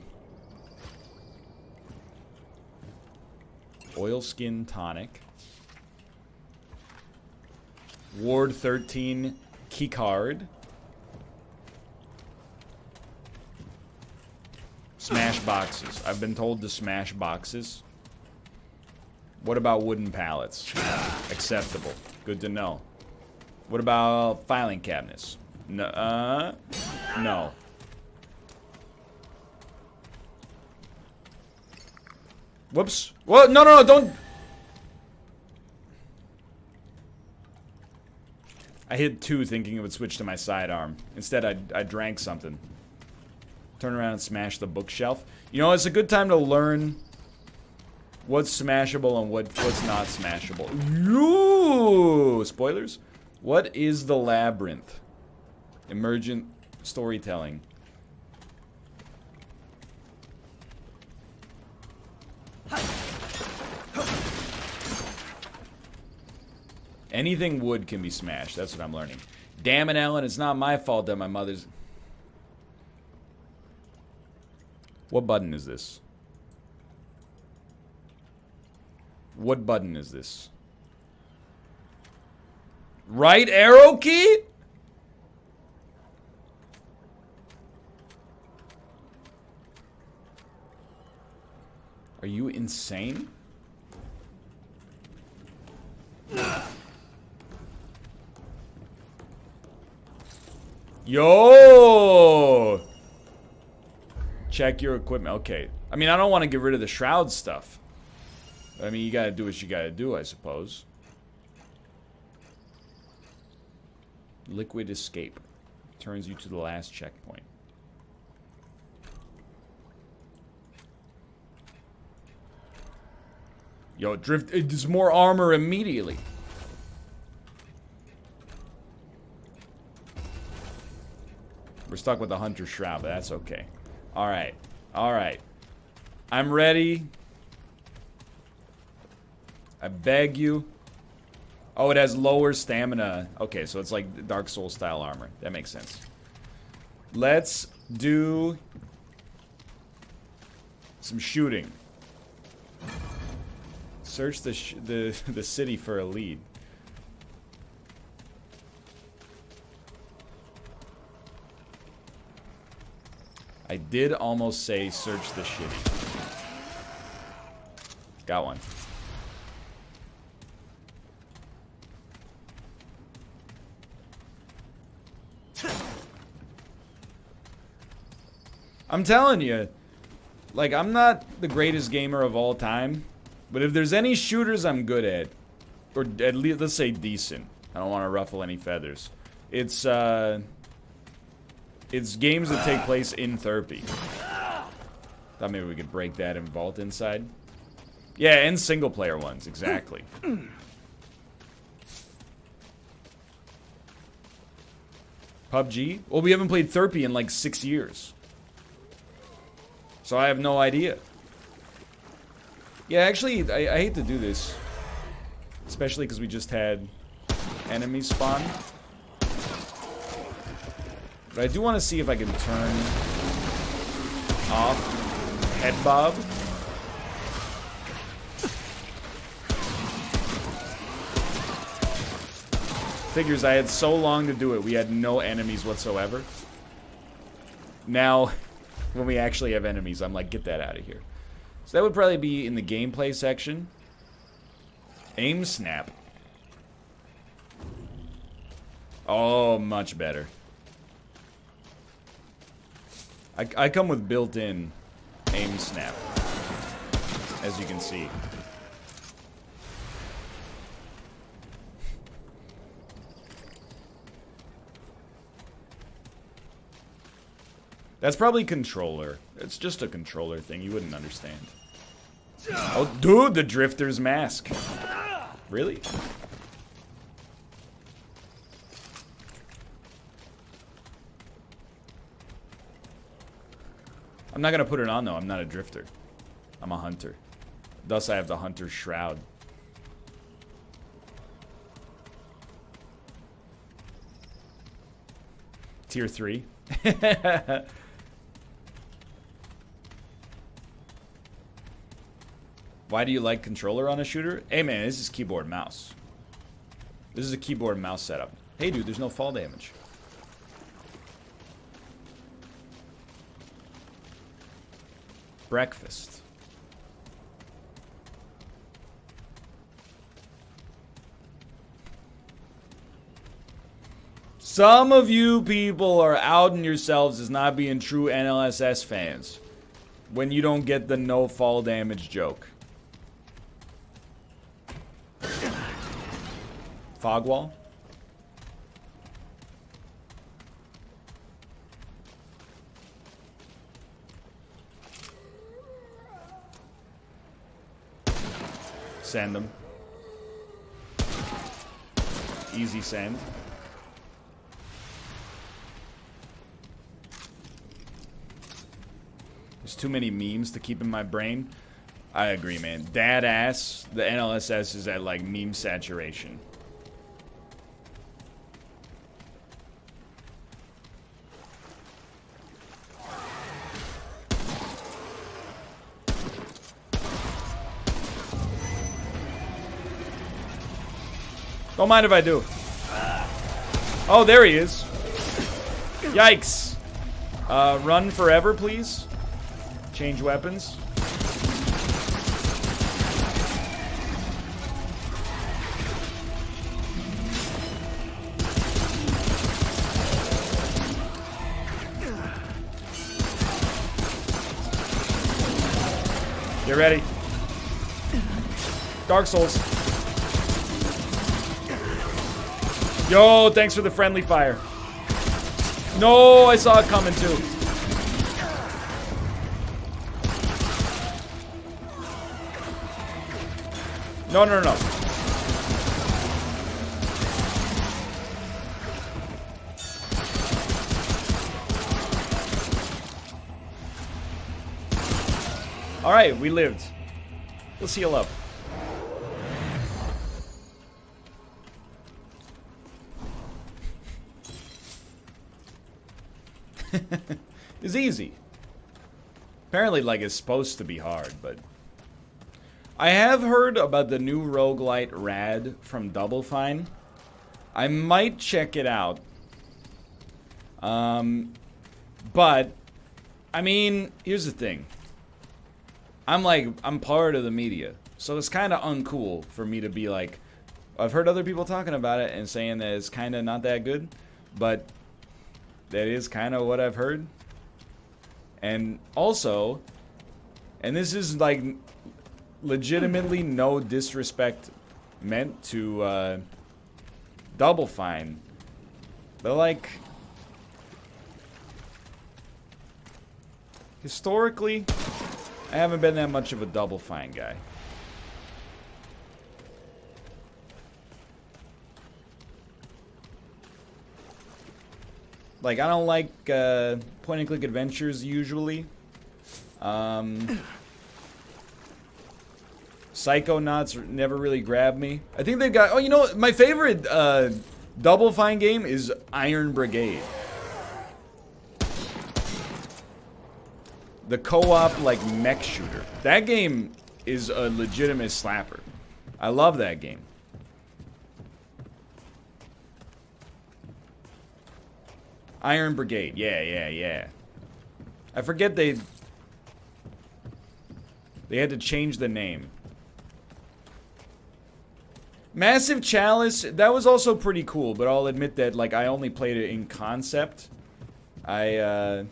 Oilskin tonic. Ward 13 keycard. Smash boxes. I've been told to smash boxes. What about wooden pallets? Acceptable. Good to know. What about filing cabinets? No. No. Whoops. What? No, no, no, don't. I hit 2 thinking it would switch to my sidearm. Instead, I drank something. Turn around and smash the bookshelf. You know, it's a good time to learn what's smashable and what's not smashable. Ooh, spoilers? What is the labyrinth? Emergent storytelling. Anything wood can be smashed. That's what I'm learning. Damn it, Ellen. It's not my fault that my mother's... What button is this? What button is this? Right arrow key? Are you insane? Yo! Check your equipment. Okay. I mean, I don't want to get rid of the shroud stuff. I mean, you gotta do what you gotta do, I suppose. Liquid escape. Turns you to the last checkpoint. Yo, drift. There's more armor immediately. We're stuck with the Hunter Shroud, but that's okay. Alright. Alright. I'm ready. I beg you. Oh, it has lower stamina. Okay, so it's like Dark Souls style armor. That makes sense. Let's do some shooting. Search the city for a lead. I did almost say search the shitty. Got one. I'm telling you, like, I'm not the greatest gamer of all time, but if there's any shooters I'm good at, or at least, let's say decent, I don't want to ruffle any feathers, it's games that take place in therapy. Thought maybe we could break that and vault inside. Yeah, and single player ones, exactly. PUBG? Well, we haven't played therapy in like 6 years. So I have no idea. Yeah, actually, I hate to do this. Especially because we just had enemies spawn. But I do want to see if I can turn off head bob. Figures I had so long to do it, we had no enemies whatsoever. Now, when we actually have enemies, I'm like, get that out of here. So that would probably be in the gameplay section. Aim snap. Oh, much better. I come with built-in aim snap, as you can see. That's probably controller. It's just a controller thing. You wouldn't understand. Oh, dude, the Drifter's mask. Really? I'm not gonna put it on though. I'm not a drifter. I'm a hunter. Thus, I have the hunter's shroud. Tier 3. Why do you like controller on a shooter? Hey man, this is keyboard mouse. This is a keyboard mouse setup. Hey dude, there's no fall damage. Breakfast. Some of you people are outing yourselves as not being true NLSS fans when you don't get the no fall damage joke. Fog wall? Send them. Easy send. There's too many memes to keep in my brain. I agree, man. Dad ass, the NLSS is at like meme saturation. Don't mind if I do. Oh, there he is. Yikes. Run forever, please. Change weapons. Get ready. Dark Souls. Yo, thanks for the friendly fire. No, I saw it coming too. No, no, no. All right, we lived. Let's heal up. It's easy. Apparently, like, it's supposed to be hard, but... I have heard about the new roguelite Rad from Double Fine. I might check it out. But, I mean, here's the thing. I'm part of the media. So it's kind of uncool for me to be like... I've heard other people talking about it and saying that it's kind of not that good. But that is kind of what I've heard. And also, and this is like legitimately no disrespect meant to Double Fine, but like historically, I haven't been that much of a Double Fine guy. Like, I don't like point-and-click adventures usually. Psychonauts never really grabbed me. I think they've got... Oh, you know what? My favorite Double Fine game is Iron Brigade. The co-op, like, mech shooter. That game is a legitimate slapper. I love that game. Iron Brigade. Yeah. I forget they had to change the name. Massive Chalice, that was also pretty cool, but I'll admit that, like, I only played it in concept. I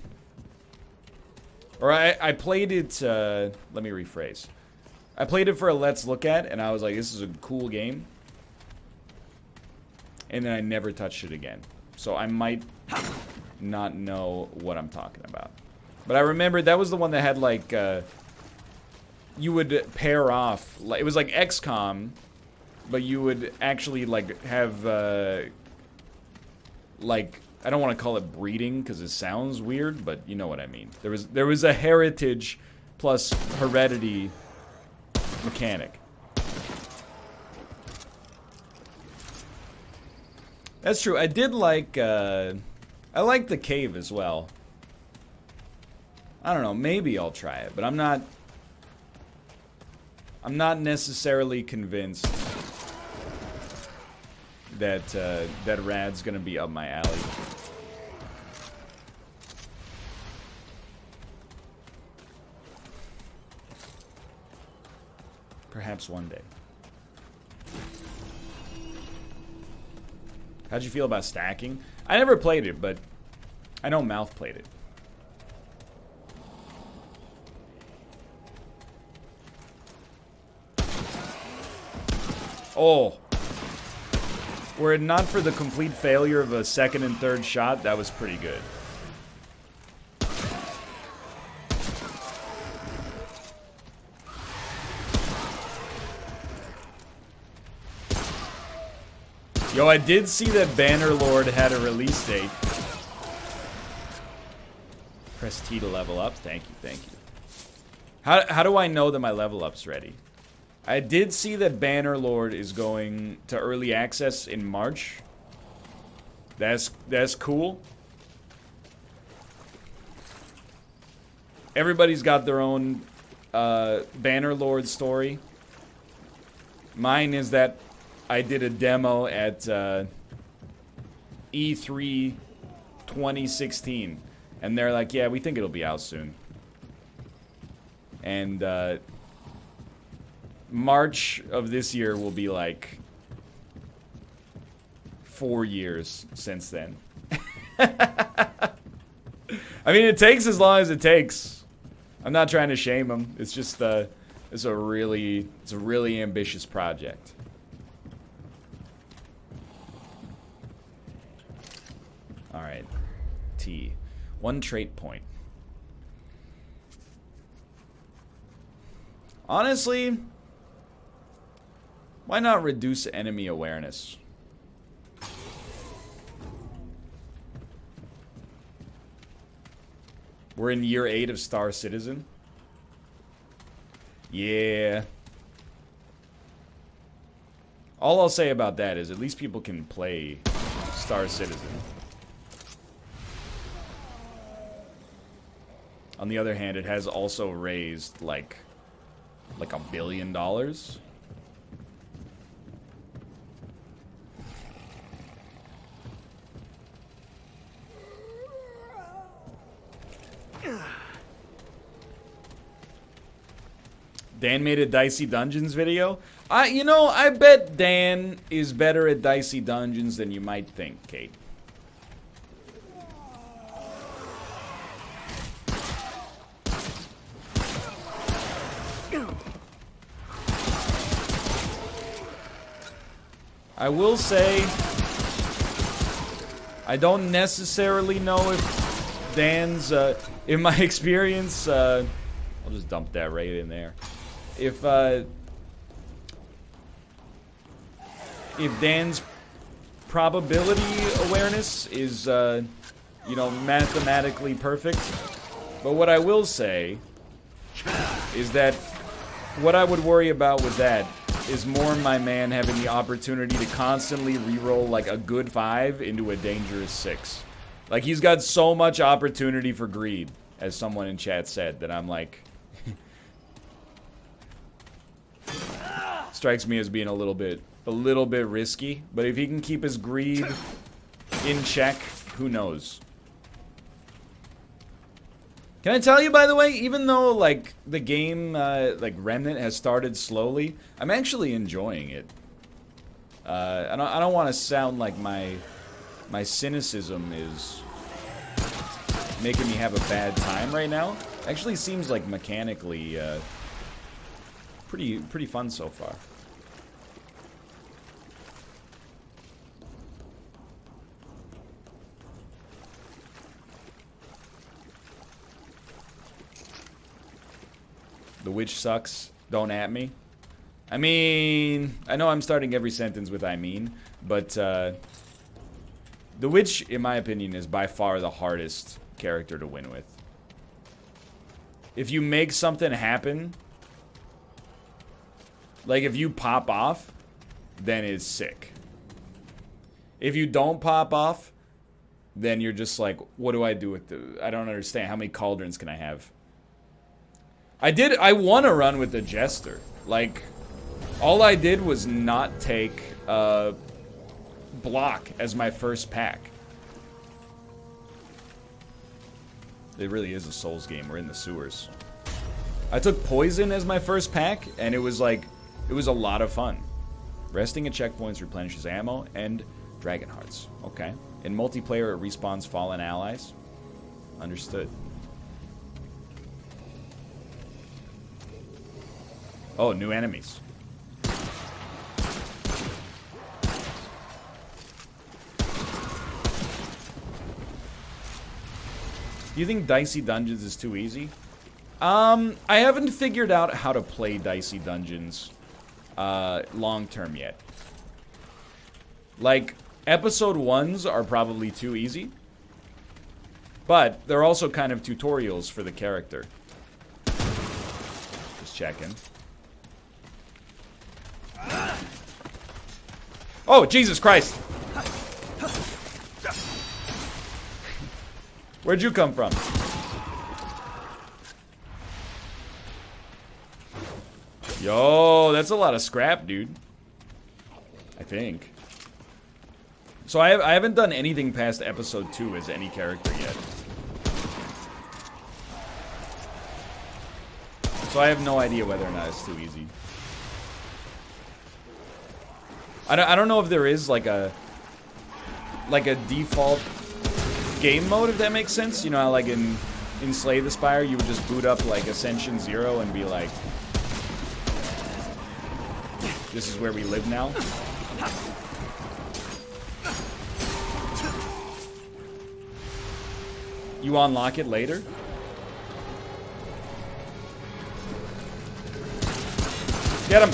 played it, let me rephrase. I played it for a Let's Look At, and I was like, this is a cool game. And then I never touched it again. So I might not know what I'm talking about. But I remember that was the one that had, like, you would pair off. It was like XCOM, but you would actually, like, have, like, I don't want to call it breeding because it sounds weird, but you know what I mean. There was a heritage plus heredity mechanic. That's true. I did like, I like the cave as well. I don't know, maybe I'll try it, but I'm not necessarily convinced that, that Rad's gonna be up my alley. Perhaps one day. How'd you feel about stacking? I never played it, but I know Mouth played it. Oh. Were it not for the complete failure of a second and third shot, that was pretty good. Yo, I did see that Bannerlord had a release date. Press T to level up. Thank you, thank you. How do I know that my level up's ready? I did see that Bannerlord is going to early access in March. That's cool. Everybody's got their own Bannerlord story. Mine is that I did a demo at E3 2016, and they're like, yeah, we think it'll be out soon. And March of this year will be like 4 years since then. I mean, it takes as long as it takes. I'm not trying to shame them. It's just it's a really ambitious project. All right, T. 1 trait point. Honestly, why not reduce enemy awareness? We're in year 8 of Star Citizen. Yeah. All I'll say about that is at least people can play Star Citizen. On the other hand, it has also raised like $1 billion. Dan made a Dicey Dungeons video. I bet Dan is better at Dicey Dungeons than you might think, Kate. I will say, I don't necessarily know if Dan's, in my experience, I'll just dump that right in there. If Dan's probability awareness is, mathematically perfect. But what I will say is that what I would worry about with that is more my man having the opportunity to constantly reroll like a good 5 into a dangerous 6. Like, he's got so much opportunity for greed, as someone in chat said, that I'm like... strikes me as being a little bit risky. But if he can keep his greed in check, who knows? Can I tell you, by the way, even though, like, the game, like, Remnant has started slowly, I'm actually enjoying it. I don't want to sound like my cynicism is making me have a bad time right now. Actually seems like mechanically, pretty fun so far. The witch sucks. Don't at me. I mean, I know I'm starting every sentence with I mean, but the witch, in my opinion, is by far the hardest character to win with. If you make something happen, like if you pop off, then it's sick. If you don't pop off, then you're just like, what do I do with I don't understand. How many cauldrons can I have? I won a run with the Jester. Like, all I did was not take block as my first pack. It really is a Souls game. We're in the sewers. I took poison as my first pack, and it was like, it was a lot of fun. Resting at checkpoints replenishes ammo and dragon hearts. Okay. In multiplayer, it respawns fallen allies. Understood. Oh, new enemies. Do you think Dicey Dungeons is too easy? I haven't figured out how to play Dicey Dungeons long term yet. Like, episode 1s are probably too easy. But they're also kind of tutorials for the character. Just checking. Oh, Jesus Christ! Where'd you come from? Yo, that's a lot of scrap, dude. I think. So I haven't done anything past episode 2 as any character yet. So I have no idea whether or not it's too easy. I don't know if there is like a default game mode, if that makes sense. You know how like in Slay the Spire you would just boot up like Ascension 0 and be like, this is where we live now. You unlock it later? Get him!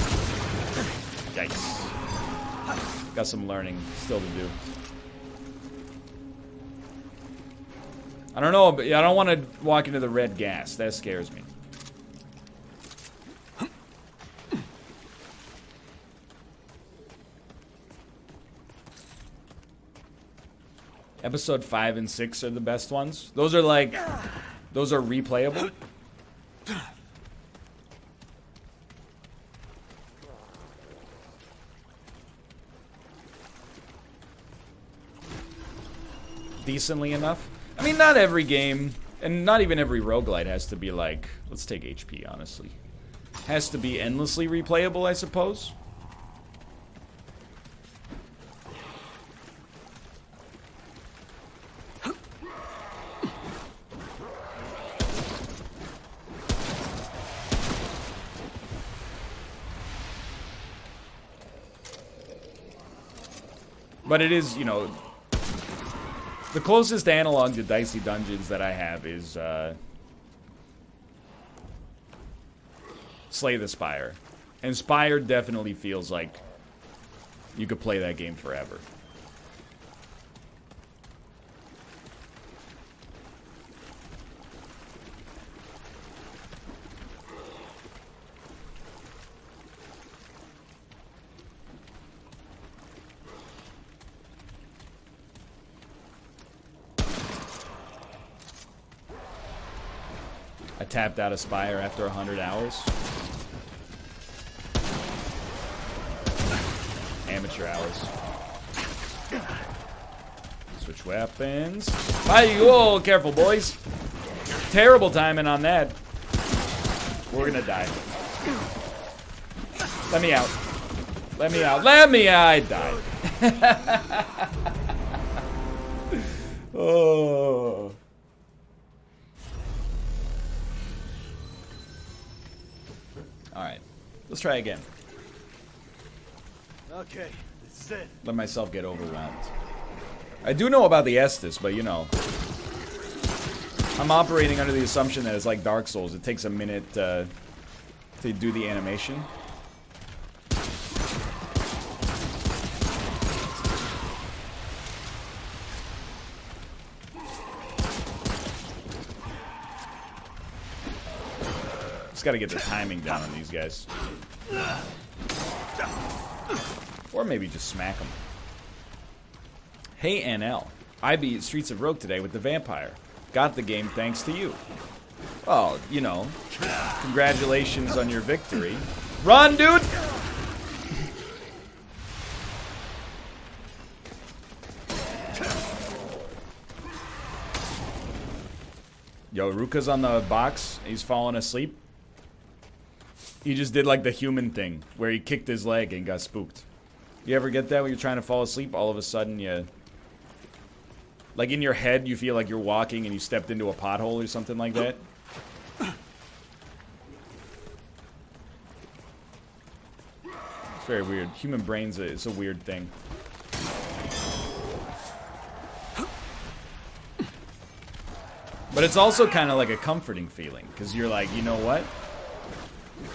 Yikes. Got some learning still to do. I don't know, but I don't want to walk into the red gas. That scares me. Episode 5 and 6 are the best ones. Those are like, those are replayable. Decently enough. I mean, not every game, and not even every roguelite has to be like, let's take HP, honestly. Has to be endlessly replayable, I suppose. But it is, you know, the closest analog to Dicey Dungeons that I have is Slay the Spire. And Spire definitely feels like you could play that game forever. I tapped out of Spire after 100 hours. Amateur hours. Switch weapons. Whoa, careful, boys. Terrible timing on that. We're gonna die. Let me out. Let me out. Let me out. I died. Oh. Alright. Let's try again. Okay, this is it. Let myself get overwhelmed. I do know about the Estus, but you know, I'm operating under the assumption that it's like Dark Souls. It takes a minute to to do the animation. Just gotta get the timing down on these guys. Or maybe just smack them. Hey NL, I beat Streets of Rogue today with the vampire. Got the game thanks to you. Well, you know, congratulations on your victory. Run, dude! Yo, Ruka's on the box. He's falling asleep. He just did like the human thing where he kicked his leg and got spooked. You ever get that when you're trying to fall asleep? All of a sudden you... Like in your head, you feel like you're walking and you stepped into a pothole or something like that. It's very weird. Human brains is a weird thing. But it's also kind of like a comforting feeling, because you're like, you know what?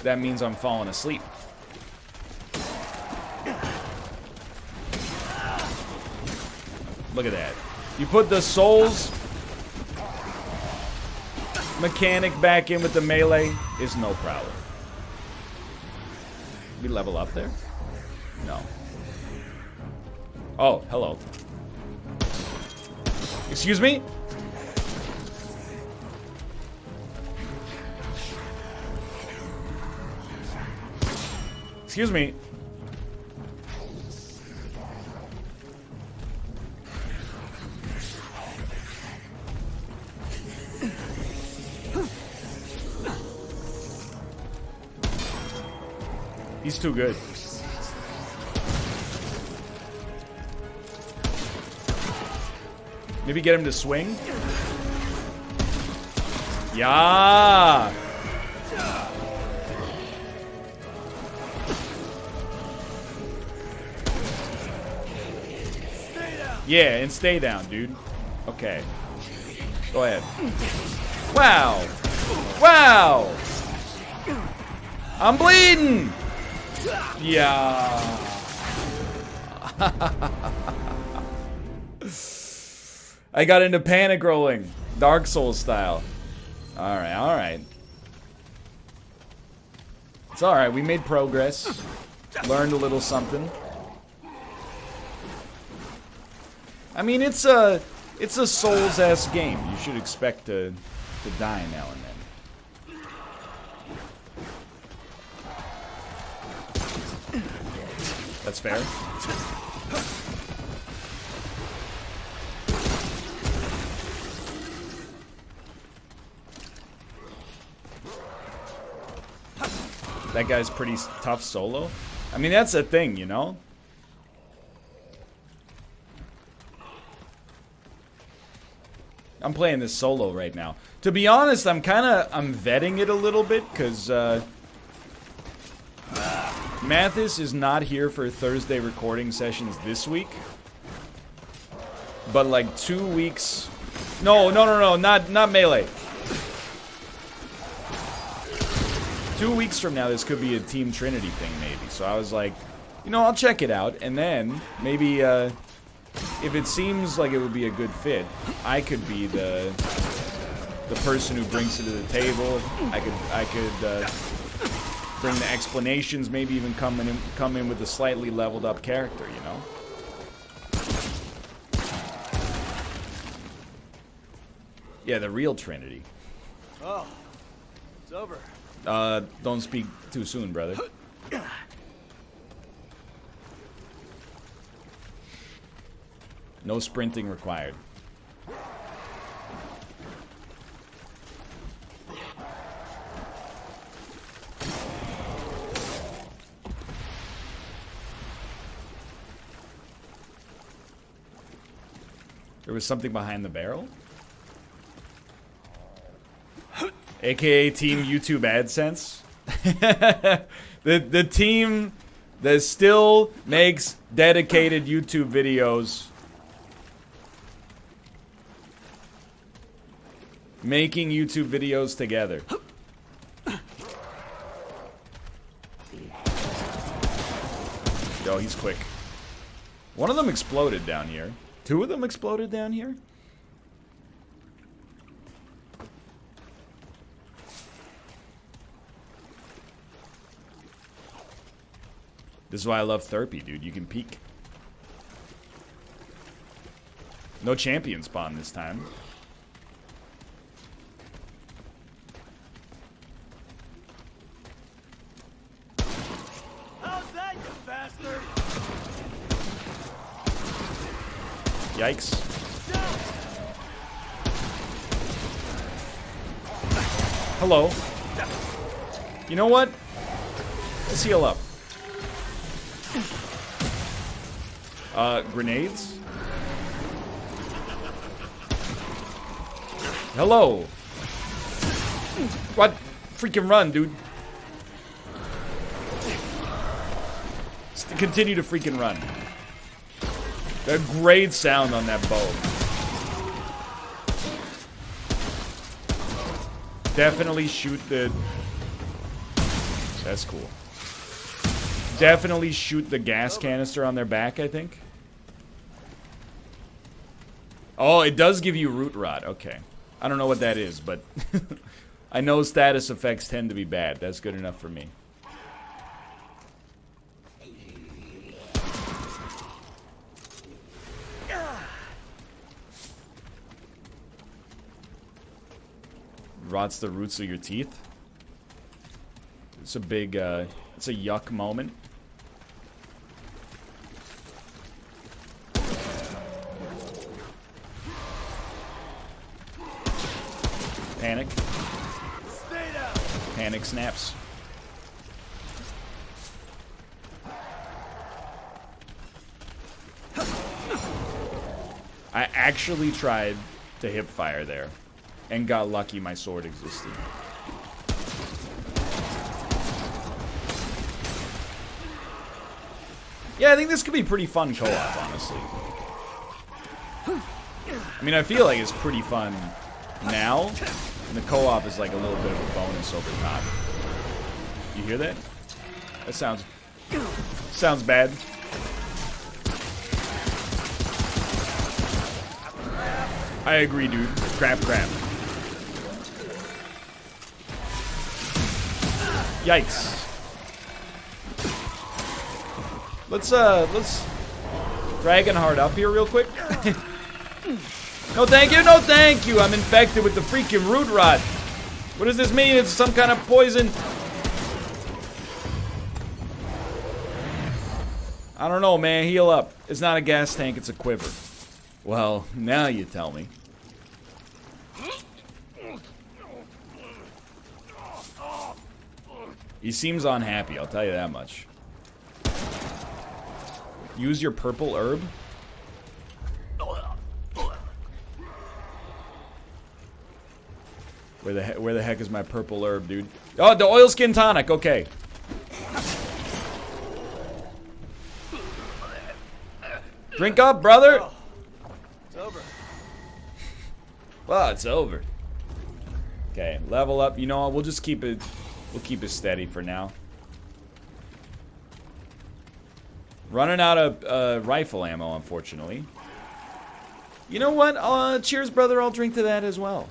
That means I'm falling asleep. Look at that. You put the Souls mechanic back in with the melee, is no problem. We level up there? No. Oh, hello. Excuse me? Excuse me. He's too good. Maybe get him to swing? Yeah. Yeah, and stay down, dude. Okay. Go ahead. Wow. Wow. I'm bleeding. Yeah. I got into panic rolling. Dark Souls style. Alright, alright. It's alright, we made progress. Learned a little something. I mean, it's a Souls-esque game. You should expect to die now and then. That's fair. That guy's pretty tough solo. I mean, that's the thing, you know? I'm playing this solo right now. To be honest, I'm vetting it a little bit, because Mathis is not here for Thursday recording sessions this week. But like 2 weeks... No, not Melee. 2 weeks from now, this could be a Team Trinity thing, maybe. So I was like, you know, I'll check it out, and then maybe, if it seems like it would be a good fit, I could be the person who brings it to the table. I could bring the explanations, maybe even come in with a slightly leveled up character, you know? Yeah, the real Trinity. Oh, it's over. Don't speak too soon, brother. No sprinting required. There was something behind the barrel? AKA Team YouTube AdSense? the team that still makes dedicated YouTube videos. Making YouTube videos together. he's quick. One of them exploded down here. Two of them exploded down here? This is why I love Therapy, dude. You can peek. No champion spawn this time. How's that, you bastard? Yikes. Hello. You know what? Let's heal up. Grenades? Hello. What? Freaking run, dude. Just continue to freaking run. A great sound on that bow. Definitely shoot the... That's cool. Definitely shoot the gas canister on their back, I think. Oh, it does give you root rot. Okay. I don't know what that is, but I know status effects tend to be bad. That's good enough for me. Rots the roots of your teeth. It's a big, it's a yuck moment. Panic. Panic snaps. I actually tried to hip fire there and got lucky my sword existed. Yeah, I think this could be pretty fun co-op, honestly. I mean, I feel like it's pretty fun now, and the co-op is like a little bit of a bonus over top. You hear that? That sounds bad. I agree, dude. Crap, crap. Yikes. Let's Dragonheart up here real quick. No thank you, no thank you. I'm infected with the freaking root rot. What does this mean? It's some kind of poison. I don't know, man. Heal up. It's not a gas tank, it's a quiver. Well, now you tell me. He seems unhappy, I'll tell you that much. Use your purple herb? Where the heck is my purple herb, dude? Oh, the oilskin tonic, okay. Drink up, brother! Oh, it's over. Well, it's over. Okay, level up. You know what? We'll just keep it. We'll keep it steady for now. Running out of rifle ammo, unfortunately. You know what? Cheers, brother. I'll drink to that as well.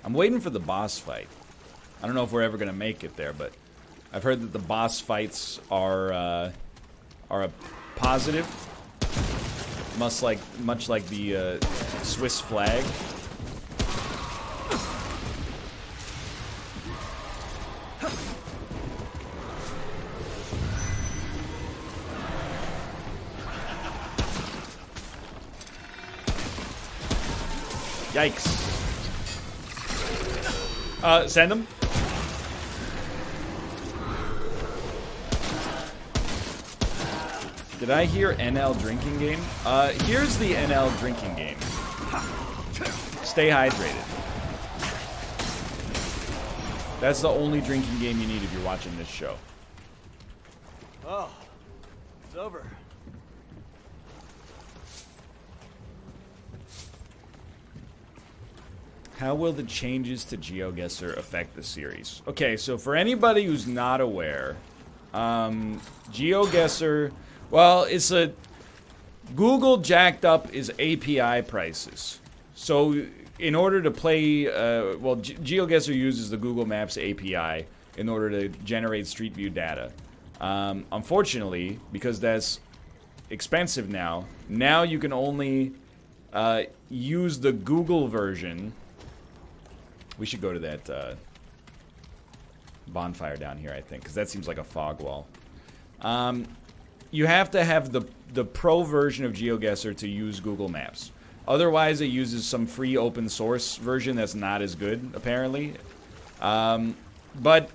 I'm waiting for the boss fight. I don't know if we're ever gonna make it there, but I've heard that the boss fights are a positive, much like the Swiss flag. Yikes. Send them. Did I hear NL drinking game? Here's the NL drinking game. Stay hydrated. That's the only drinking game you need if you're watching this show. Oh, it's over. How will the changes to GeoGuessr affect the series? Okay, so for anybody who's not aware, GeoGuessr, well, it's a... Google jacked up its API prices. So in order to play... GeoGuessr uses the Google Maps API in order to generate Street View data. Unfortunately, because that's expensive now you can only use the Google version. We should go to that bonfire down here, I think, because that seems like a fog wall. You have to have the pro version of GeoGuessr to use Google Maps. Otherwise, it uses some free open source version that's not as good, apparently. But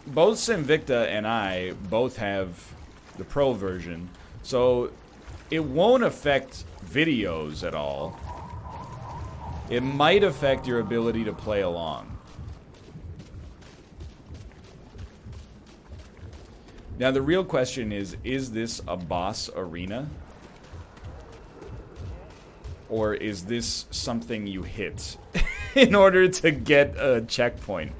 both Sinvicta and I both have the pro version, so it won't affect videos at all. It might affect your ability to play along. Now the real question is this a boss arena? Or is this something you hit in order to get a checkpoint?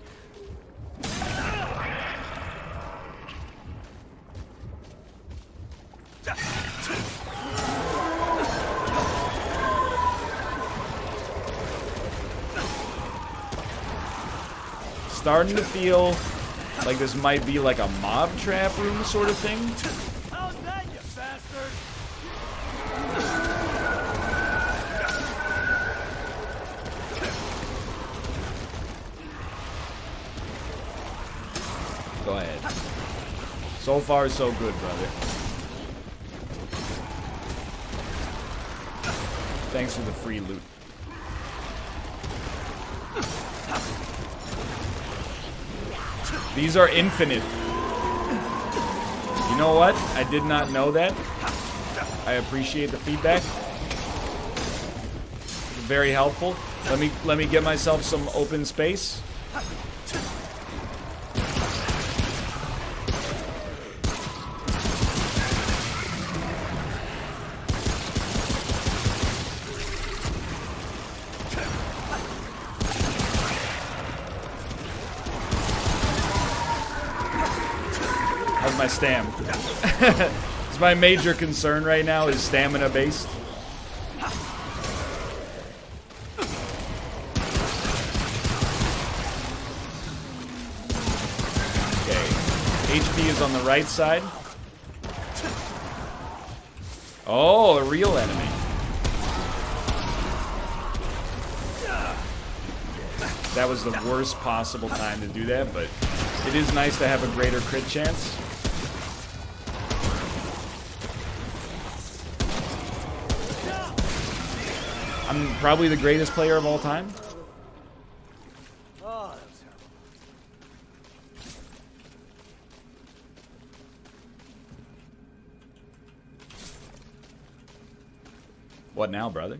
Starting to feel like this might be like a mob trap room sort of thing. How's that, you bastard? Go ahead. So far, so good, brother. Thanks for the free loot. These are infinite. You know what? I did not know that. I appreciate the feedback. Very helpful. Let me get myself some open space. My stam. It's my major concern right now is stamina based. Okay. HP is on the right side. Oh, a real enemy. That was the worst possible time to do that, but it is nice to have a greater crit chance. I'm probably the greatest player of all time. Oh, that was terrible. What now, brother?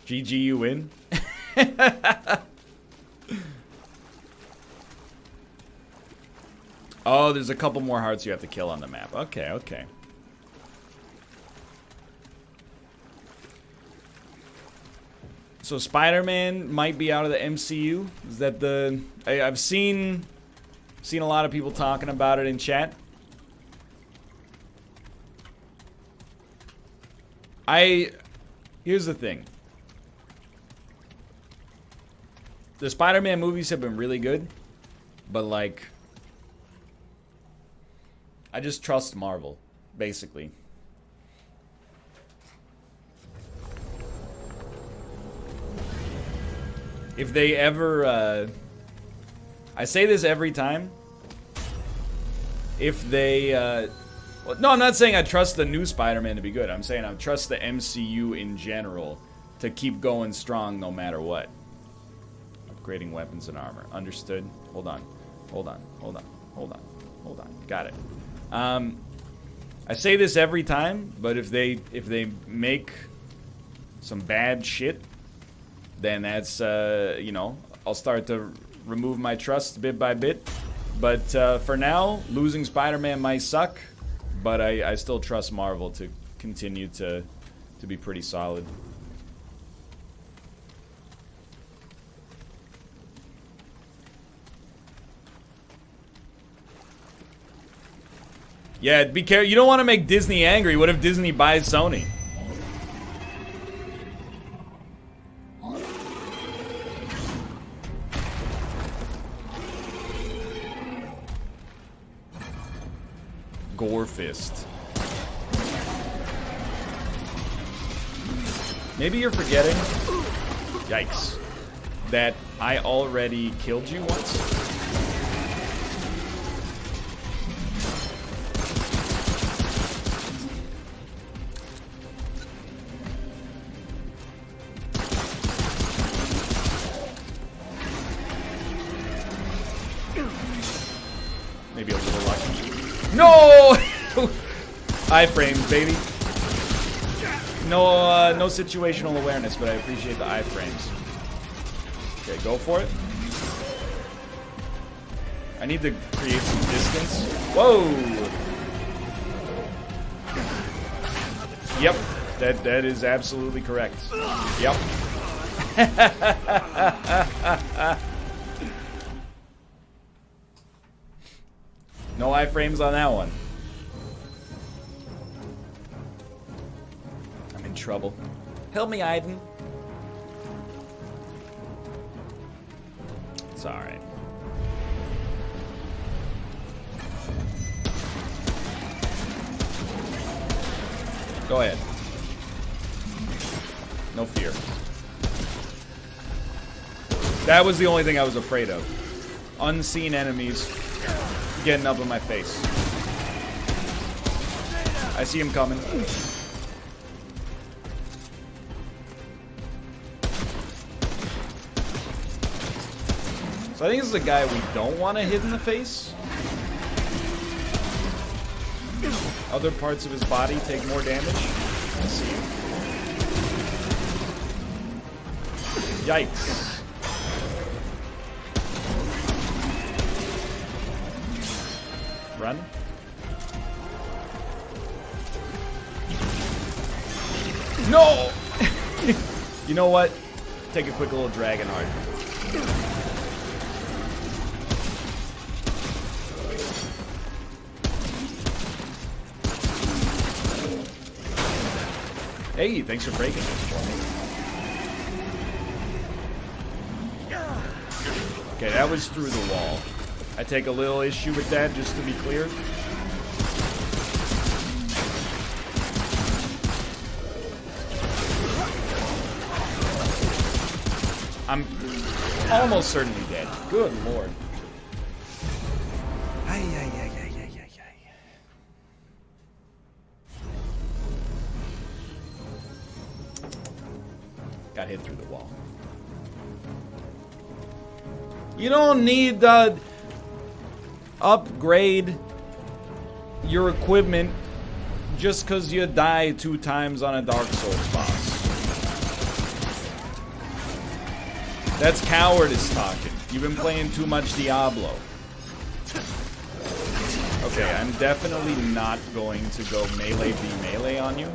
GG, you win. Oh, there's a couple more hearts you have to kill on the map. Okay, okay. So Spider-Man might be out of the MCU. Is that the... I've seen a lot of people talking about it in chat. Here's the thing. The Spider-Man movies have been really good, but like... I just trust Marvel, basically. If they ever, I say this every time. If they, well, no, I'm not saying I trust the new Spider-Man to be good. I'm saying I trust the MCU in general to keep going strong no matter what. Upgrading weapons and armor. Understood? Hold on. Hold on. Hold on. Hold on. Hold on. Got it. I say this every time, but if they make some bad shit, then that's, you know, I'll start to remove my trust bit by bit. But for now, losing Spider-Man might suck, but I still trust Marvel to continue to be pretty solid. Yeah, be careful. You don't want to make Disney angry. What if Disney buys Sony? Gore fist. Maybe you're forgetting, yikes, that I already killed you once. Maybe a little lucky. No! Iframes, baby. No situational awareness, but I appreciate the iframes. Okay, go for it. I need to create some distance. Whoa! Yep, that is absolutely correct. Yep. No iframes on that one. I'm in trouble. Help me, Aiden. It's alright. Go ahead. No fear. That was the only thing I was afraid of. Unseen enemies getting up in my face. I see him coming. So I think this is a guy we don't want to hit in the face. Other parts of his body take more damage. I see him. Yikes. Run. No! You know what? Take a quick little dragon heart. Hey, thanks for breaking this for me. Okay, that was through the wall. I take a little issue with that, just to be clear. I'm almost certainly dead. Good lord. Got hit through the wall. You don't need to upgrade your equipment just because you die 2 times on a Dark Souls boss. That's cowardice talking. You've been playing too much Diablo. Okay, I'm definitely not going to go melee v melee on you.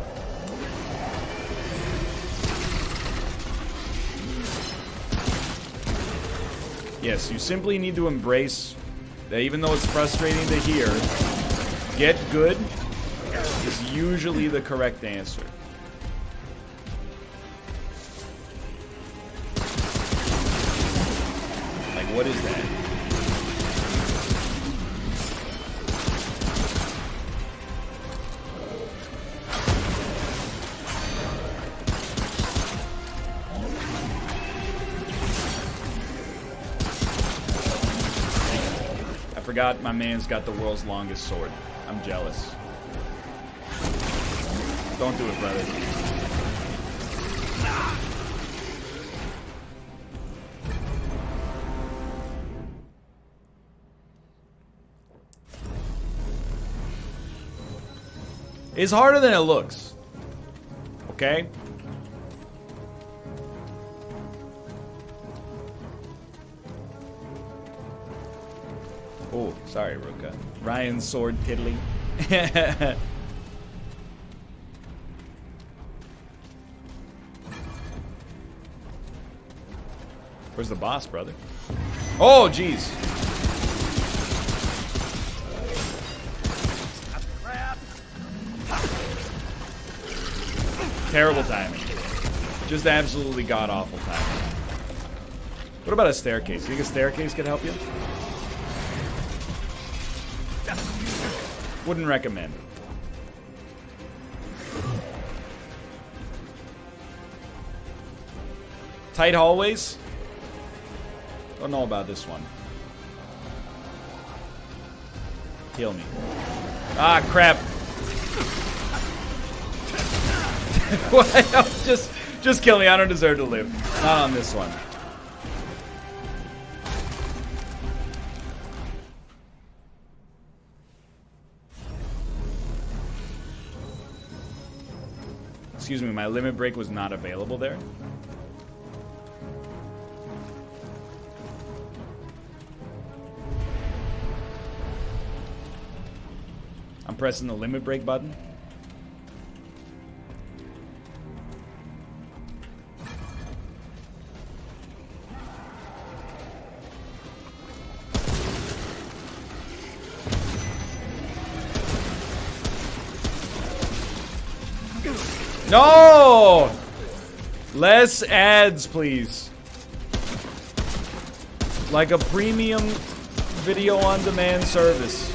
Yes, you simply need to embrace that even though it's frustrating to hear, get good is usually the correct answer. Like, what is that? I forgot my man's got the world's longest sword. I'm jealous. Don't do it, brother. It's harder than it looks. Okay? Oh. Sorry, Ruka. Ryan's sword tiddly. Where's the boss, brother? Oh, jeez. Terrible timing. Just absolutely god-awful timing. What about a staircase? You think a staircase could help you? Wouldn't recommend. Tight hallways? Don't know about this one. Heal me. Ah, crap. just kill me. I don't deserve to live. Not on this one. Excuse me, my limit break was not available there. I'm pressing the limit break button. No! Less ads, please. Like a premium video on demand service.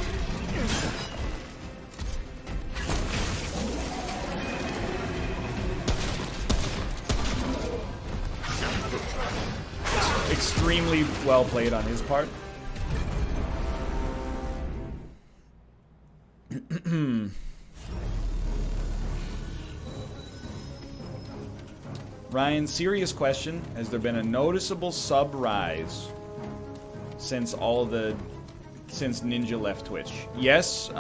Extremely well played on his part. Ryan, serious question. Has there been a noticeable sub rise since Ninja left Twitch? Yes.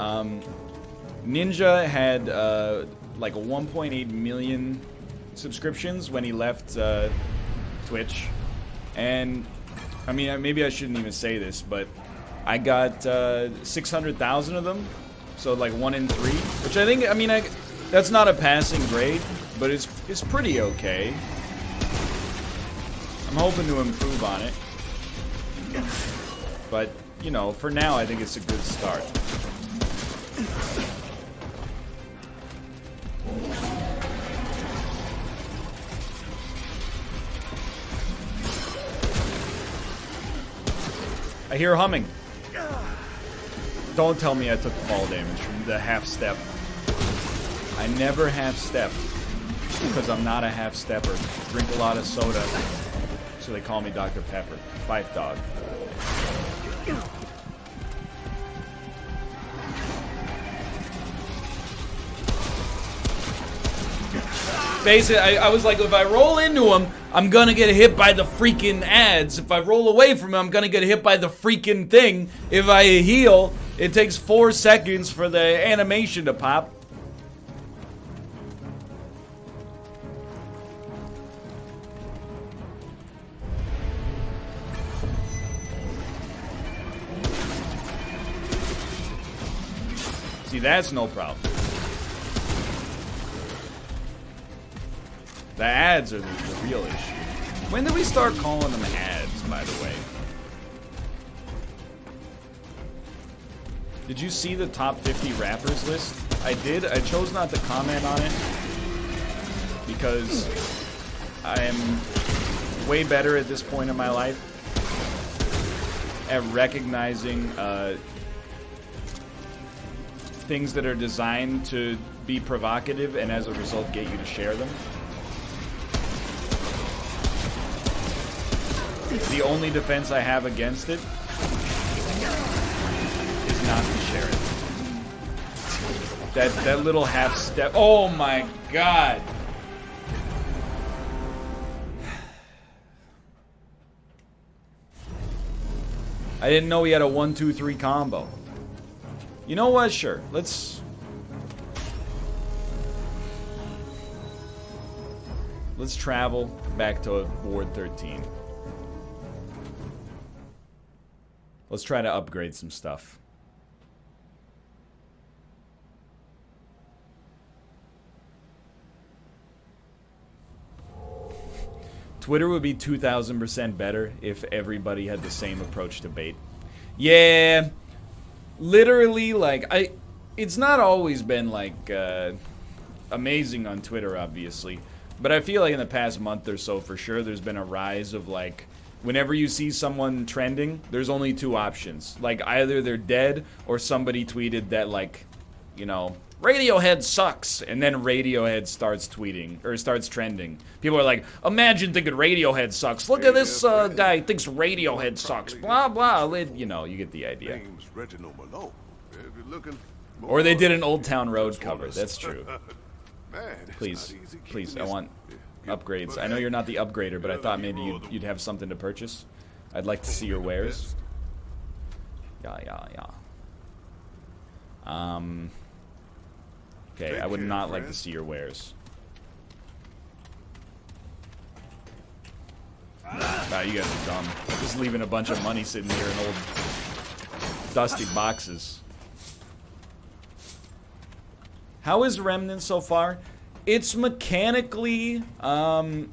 Ninja had like 1.8 million subscriptions when he left Twitch. And I mean, maybe I shouldn't even say this, but I got 600,000 of them. So like 1 in 3, which I think, I mean, that's not a passing grade, but it's pretty okay. I'm hoping to improve on it. But, you know, for now, I think it's a good start. I hear humming. Don't tell me I took fall damage from the half step. I never half step because I'm not a half stepper. Drink a lot of soda, so they call me Dr. Pepper. Fife dog. Basically, I was like, if I roll into him, I'm gonna get hit by the freaking ads. If I roll away from him, I'm gonna get hit by the freaking thing. If I heal, it takes 4 seconds for the animation to pop. See, that's no problem. The ads are the real issue. When did we start calling them ads, by the way? Did you see the top 50 rappers list? I did. I chose not to comment on it because I am way better at this point in my life at recognizing things that are designed to be provocative and as a result get you to share them. The only defense I have against it is not to share it. That little half step. Oh my god. I didn't know he had a 1-2-3 combo. You know what? Sure. Let's travel back to Ward 13. Let's try to upgrade some stuff. Twitter would be 2,000% better if everybody had the same approach to bait. Yeah, literally, like, it's not always been, like, amazing on Twitter, obviously. But I feel like in the past month or so, for sure, there's been a rise of, like, whenever you see someone trending, there's only two options. Like, either they're dead or somebody tweeted that, like, you know, Radiohead sucks, and then Radiohead starts tweeting, or starts trending. People are like, imagine thinking Radiohead sucks. Look at this guy thinks Radiohead sucks. Blah, blah. You know, you get the idea. Or they did an Old Town Road cover. That's true. Please, please, I want upgrades. I know you're not the upgrader, but I thought maybe you'd have something to purchase. I'd like to see your wares. Yeah. Okay, I would not like to see your wares. Nah, you guys are dumb. Just leaving a bunch of money sitting here in old dusty boxes. How is Remnant so far? It's mechanically good.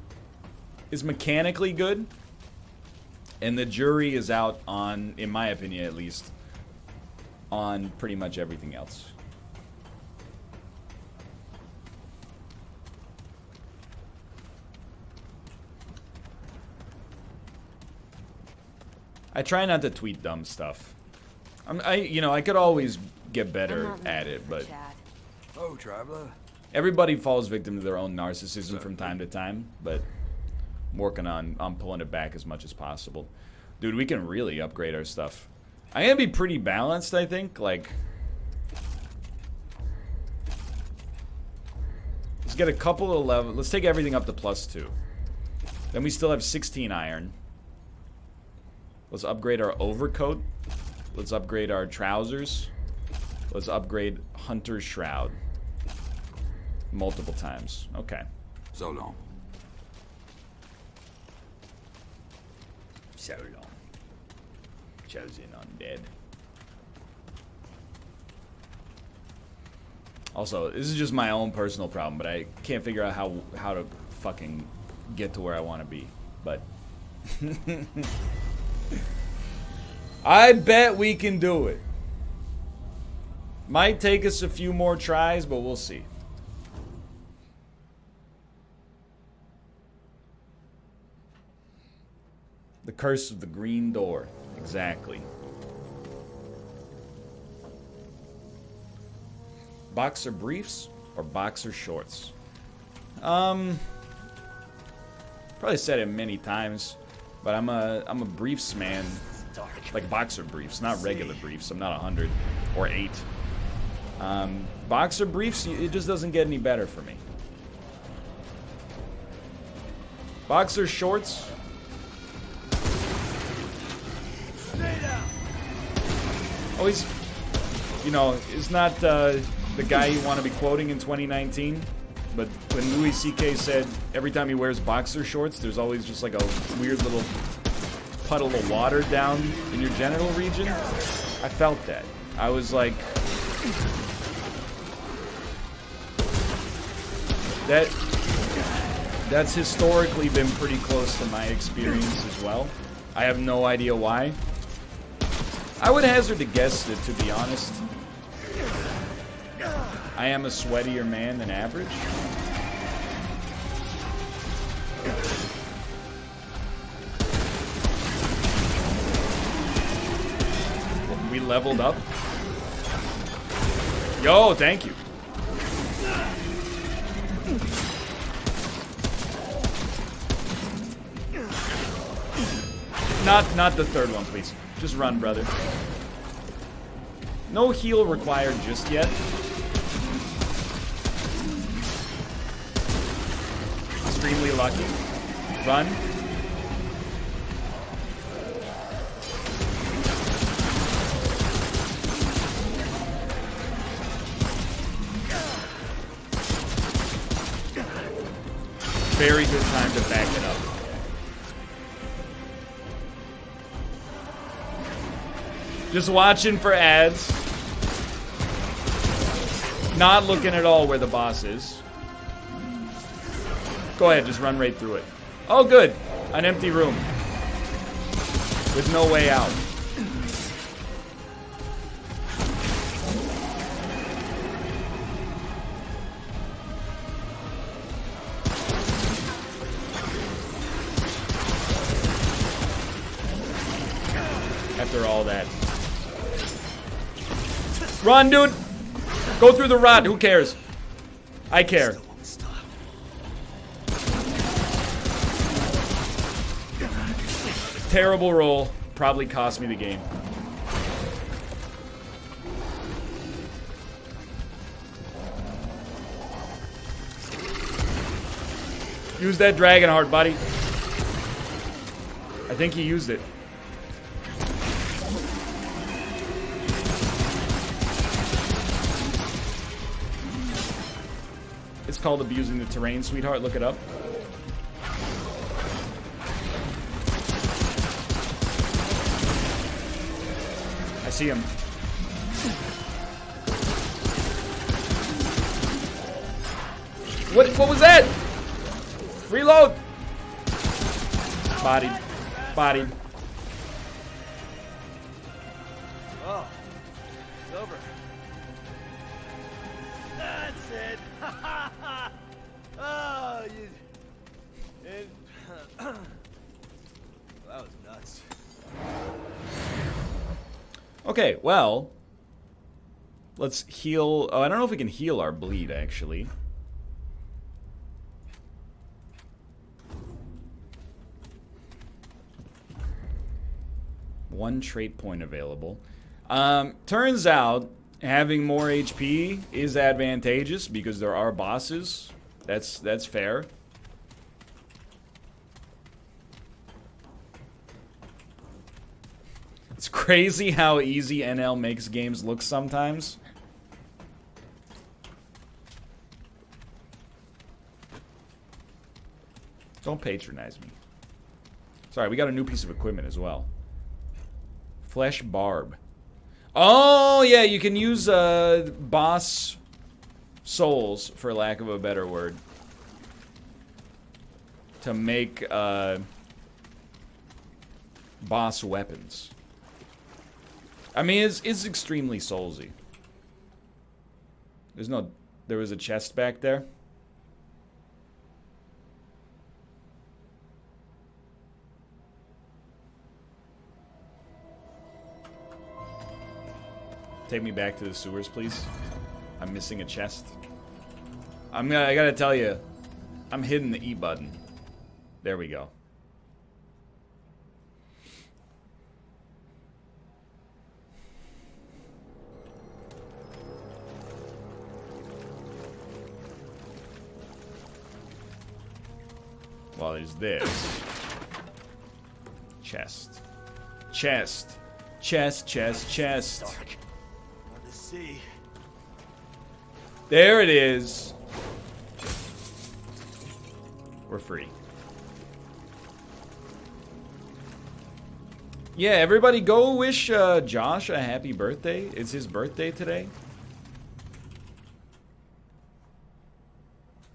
And the jury is out on, in my opinion at least, on pretty much everything else. I try not to tweet dumb stuff. I could always get better at it, but Oh, traveler. everybody falls victim to their own narcissism from time to time. But I'm working on pulling it back as much as possible. Dude, we can really upgrade our stuff. I'm gonna be pretty balanced, I think. Like, let's get a couple of levels. Let's take everything up to +2. Then we still have 16 iron. Let's upgrade our overcoat. Let's upgrade our trousers. Let's upgrade Hunter's Shroud. Multiple times. Okay. So long. So long. Chosen undead. Also, this is just my own personal problem, but I can't figure out how to fucking get to where I want to be. But I bet we can do it. Might take us a few more tries, but we'll see. The Curse of the Green Door. Exactly. Boxer briefs or boxer shorts? Probably said it many times, but I'm a briefs man. Like boxer briefs, not regular briefs. I'm not 100 or 8. Boxer briefs, it just doesn't get any better for me. Boxer shorts. Always, you know, is not the guy you want to be quoting in 2019. But when Louis C.K. said every time he wears boxer shorts, there's always just like a weird little puddle of water down in your genital region, I felt that. I was like, that's historically been pretty close to my experience as well. I have no idea why. I would hazard to guess that, to be honest, I am a sweatier man than average. We leveled up. Yo, thank you. Not the third one, please. Just run, brother. No heal required just yet. Extremely lucky. Run. Very good time to back it up. Just watching for ads. Not looking at all where the boss is. Go ahead, just run right through it. Oh, good. An empty room. With no way out. After all that. Run, dude! Go through the rot. Who cares? I care. Terrible roll. Probably cost me the game. Use that dragon heart, buddy. I think he used it. It's called abusing the terrain, sweetheart. Look it up. I see him. What was that? Reload! Bodied. Bodied. Oh, it's over. That's it. Oh, that was nuts. Okay, well, let's heal. Oh, I don't know if we can heal our bleed, actually. One trait point available. Turns out having more HP is advantageous because there are bosses. That's fair. It's crazy how easy NL makes games look sometimes. Don't patronize me. Sorry, we got a new piece of equipment as well. Flesh barb. Oh, yeah, you can use boss souls, for lack of a better word, to make boss weapons. I mean, it's extremely soulsy. There was a chest back there. Take me back to the sewers, please. I'm missing a chest. I gotta tell you, I'm hitting the E button. There we go. Well, there's this. Chest. Chest. Chest, chest, chest. Dark. Hard to see. There it is. We're free. Yeah, everybody go wish Josh a happy birthday. It's his birthday today.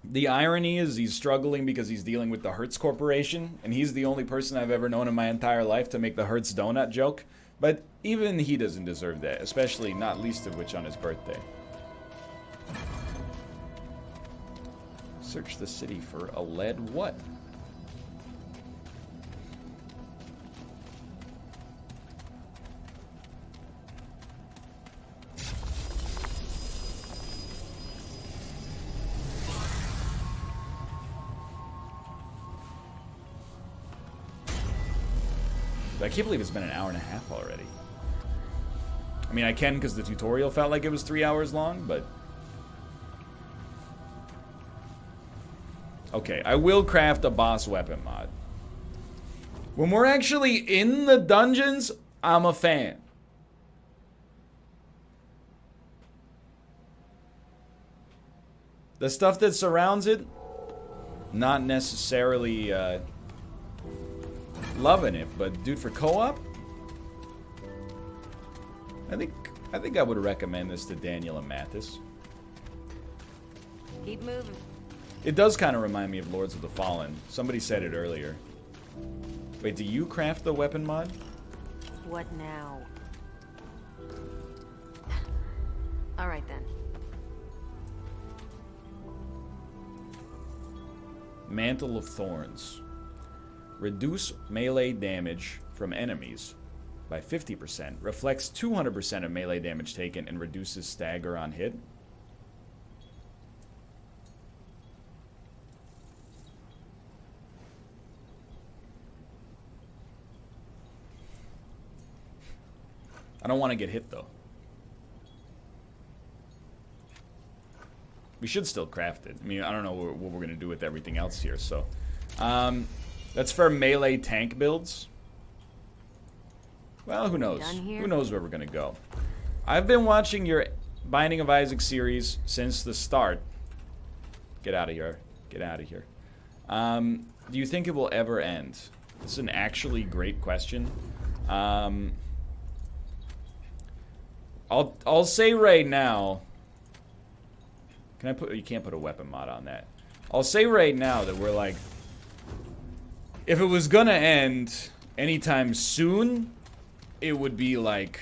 The irony is he's struggling because he's dealing with the Hertz Corporation, and he's the only person I've ever known in my entire life to make the Hertz donut joke. But even he doesn't deserve that, especially not least of which on his birthday. Search the city for a lead what? I can't believe it's been an hour and a half already. I mean, I can because the tutorial felt like it was 3 hours long, but... Okay, I will craft a boss weapon mod. When we're actually in the dungeons, I'm a fan. The stuff that surrounds it, not necessarily loving it, but dude, for co-op, I think I would recommend this to Daniel and Mathis. Keep moving. It does kind of remind me of Lords of the Fallen. Somebody said it earlier. Wait, do you craft the weapon mod? What now? All right then. Mantle of Thorns. Reduce melee damage from enemies by 50%. Reflects 200% of melee damage taken and reduces stagger on hit. I don't want to get hit, though. We should still craft it. I mean, I don't know what we're going to do with everything else here, so. That's for melee tank builds. Well, who knows? Who knows where we're going to go. I've been watching your Binding of Isaac series since the start. Get out of here. Get out of here. Do you think it will ever end? This is an actually great question. I'll say right now. Can I put? You can't put a weapon mod on that. I'll say right now that we're like, if it was gonna end anytime soon, it would be like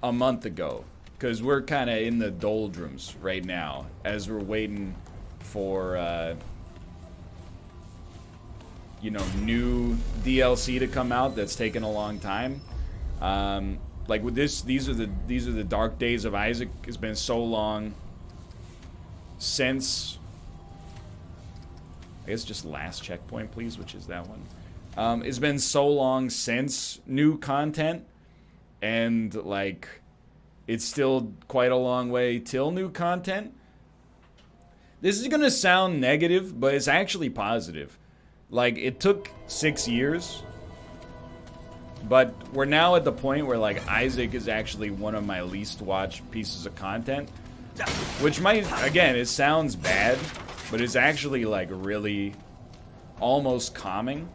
a month ago, because we're kind of in the doldrums right now as we're waiting for you know, new DLC to come out that's taken a long time. Like with this, these are the dark days of Isaac. It's been so long since, I guess just last checkpoint, please, which is that one. It's been so long since new content, and like it's still quite a long way till new content. This is gonna sound negative, but it's actually positive. Like, it took 6 years, but we're now at the point where, like, Isaac is actually one of my least watched pieces of content. Which might, again, it sounds bad, but it's actually, like, really almost calming.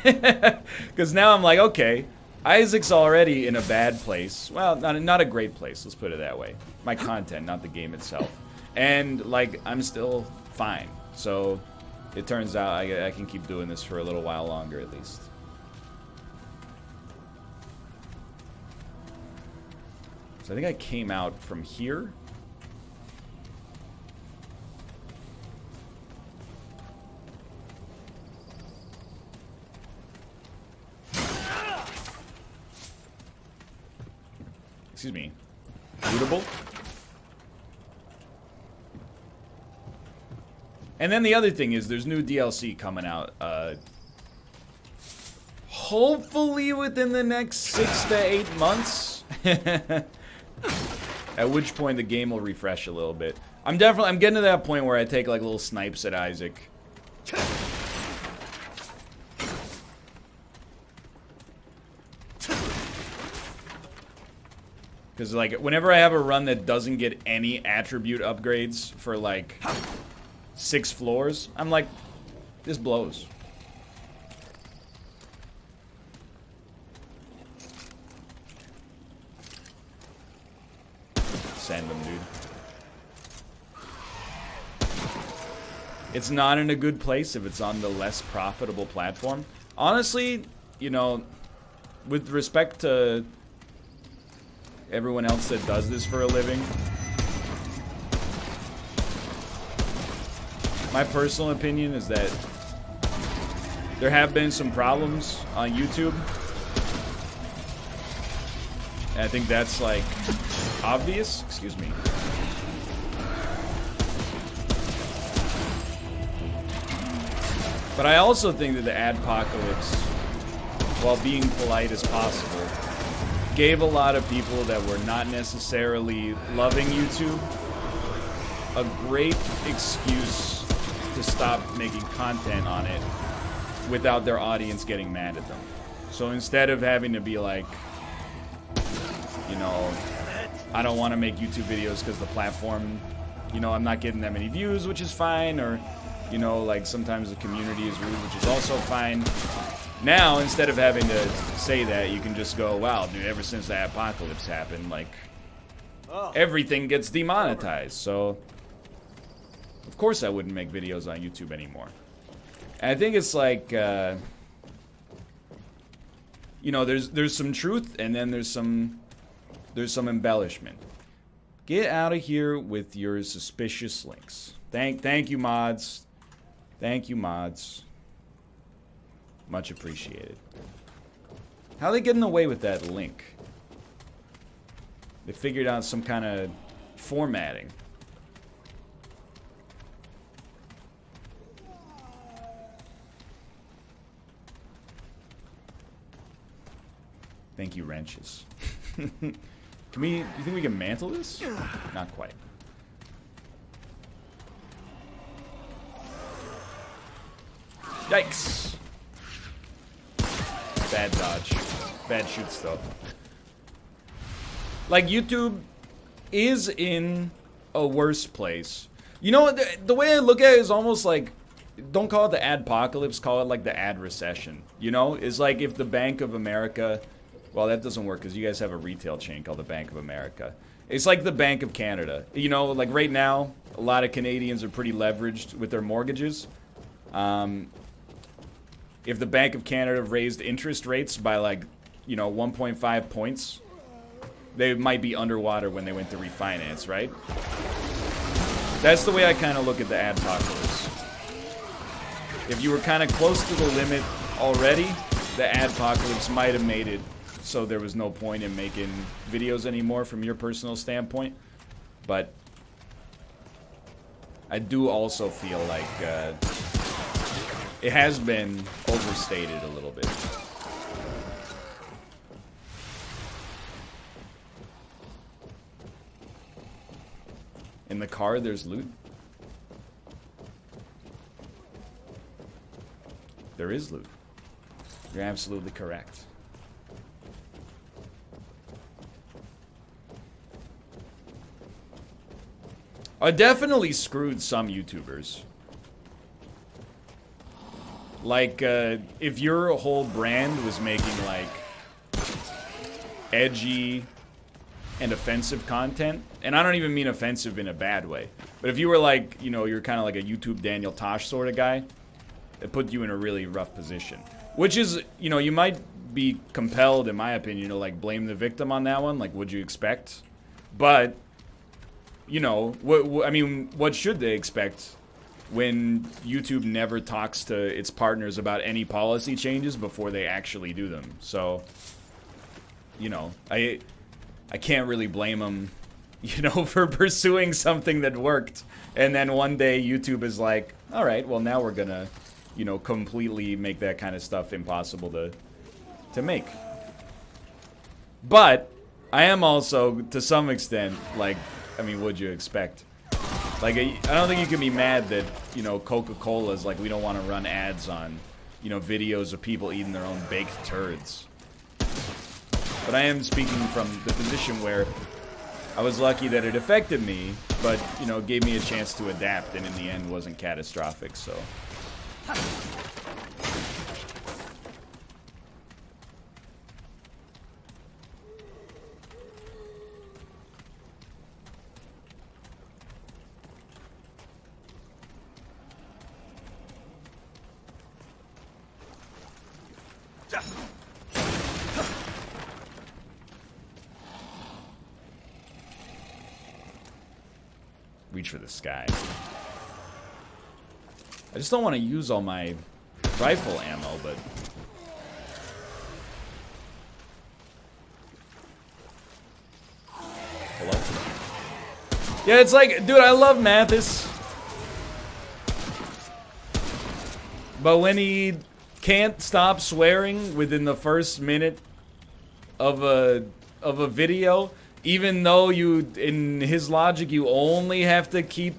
Because now I'm like, okay, Isaac's already in a bad place. Well, not a great place, let's put it that way. My content, not the game itself. And, like, I'm still fine. So it turns out I can keep doing this for a little while longer, at least. So I think I came out from here. Excuse me. Bootable. And then the other thing is there's new DLC coming out. Hopefully within the next 6 to 8 months. At which point the game will refresh a little bit. I'm getting to that point where I take like little snipes at Isaac. Because like whenever I have a run that doesn't get any attribute upgrades for like 6 floors, I'm like, this blows. Send them, dude. It's not in a good place if it's on the less profitable platform. Honestly, you know, with respect to everyone else that does this for a living, my personal opinion is that there have been some problems on YouTube. And I think that's like obvious. Excuse me. But I also think that the adpocalypse, while being polite as possible, gave a lot of people that were not necessarily loving YouTube a great excuse to stop making content on it without their audience getting mad at them. So instead of having to be like, you know, I don't want to make YouTube videos because the platform, you know, I'm not getting that many views, which is fine, or, you know, like sometimes the community is rude, which is also fine. Now, instead of having to say that, you can just go, wow, dude, ever since the apocalypse happened, like, everything gets demonetized, so Of course I wouldn't make videos on YouTube anymore. And I think it's like, you know, there's some truth, and then there's some embellishment. Get out of here with your suspicious links. Thank you, mods. Thank you, mods. Much appreciated. How are they getting away with that link? They figured out some kind of formatting. Thank you, wrenches. Do you think we can mantle this? Not quite. Yikes. Bad dodge. Bad shoot stuff. Like, YouTube is in a worse place. You know, the way I look at it is almost like, don't call it the adpocalypse, call it like the ad recession. You know? It's like if the Bank of America... Well, that doesn't work because you guys have a retail chain called the Bank of America. It's like the Bank of Canada. You know, like right now, a lot of Canadians are pretty leveraged with their mortgages. If the Bank of Canada raised interest rates by like, you know, 1.5 points, they might be underwater when they went to refinance, right? That's the way I kind of look at the adpocalypse. If you were kind of close to the limit already, the adpocalypse might have made it so there was no point in making videos anymore from your personal standpoint. But I do also feel like it has been overstated a little bit. In the car, there's loot. There is loot. You're absolutely correct. I definitely screwed some YouTubers. Like, if your whole brand was making, like, edgy and offensive content, and I don't even mean offensive in a bad way, but if you were like, you know, you're kind of like a YouTube Daniel Tosh sort of guy, it put you in a really rough position. Which is, you know, you might be compelled, in my opinion, to, like, blame the victim on that one. Like, what'd you expect? But, you know, I mean, what should they expect when YouTube never talks to its partners about any policy changes before they actually do them? So, you know, I can't really blame them, you know, for pursuing something that worked. And then one day YouTube is like, all right, well, now we're going to, you know, completely make that kind of stuff impossible to make. But I am also, to some extent, like, I mean, what'd you expect? Like, I don't think you can be mad that, you know, Coca-Cola is like, we don't want to run ads on, you know, videos of people eating their own baked turds. But I am speaking from the position where I was lucky that it affected me, but, you know, gave me a chance to adapt, and in the end wasn't catastrophic, so. Reach for the sky. I just don't want to use all my rifle ammo, but... Hello? Yeah, it's like, dude, I love Mathis. But when he can't stop swearing within the first minute of a video, even though you, in his logic, you only have to keep,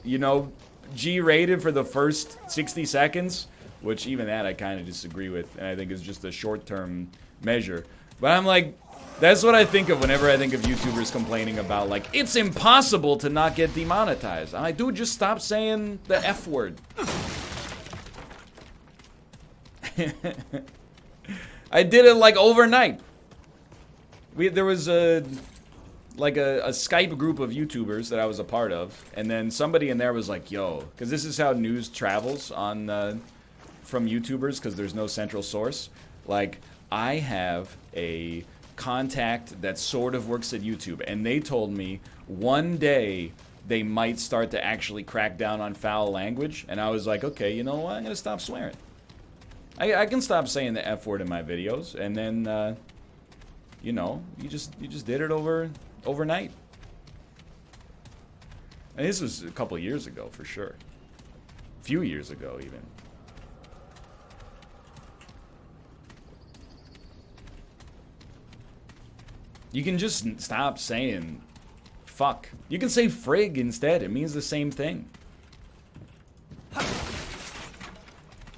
you know, G-rated for the first 60 seconds, which even that I kind of disagree with, and I think is just a short-term measure. But I'm like, that's what I think of whenever I think of YouTubers complaining about, like, it's impossible to not get demonetized. I'm like, dude, just stop saying the F word. I did it, like, overnight. There was a like a Skype group of YouTubers that I was a part of, and then somebody in there was like, yo, because this is how news travels on from YouTubers, because there's no central source. Like, I have a contact that sort of works at YouTube, and they told me one day they might start to actually crack down on foul language, and I was like, okay, you know what, I'm gonna stop swearing. I can stop saying the F word in my videos, and then you know, you just did it overnight. And this was a couple of years ago for sure, a few years ago even. You can just stop saying fuck. You can say frig instead. It means the same thing.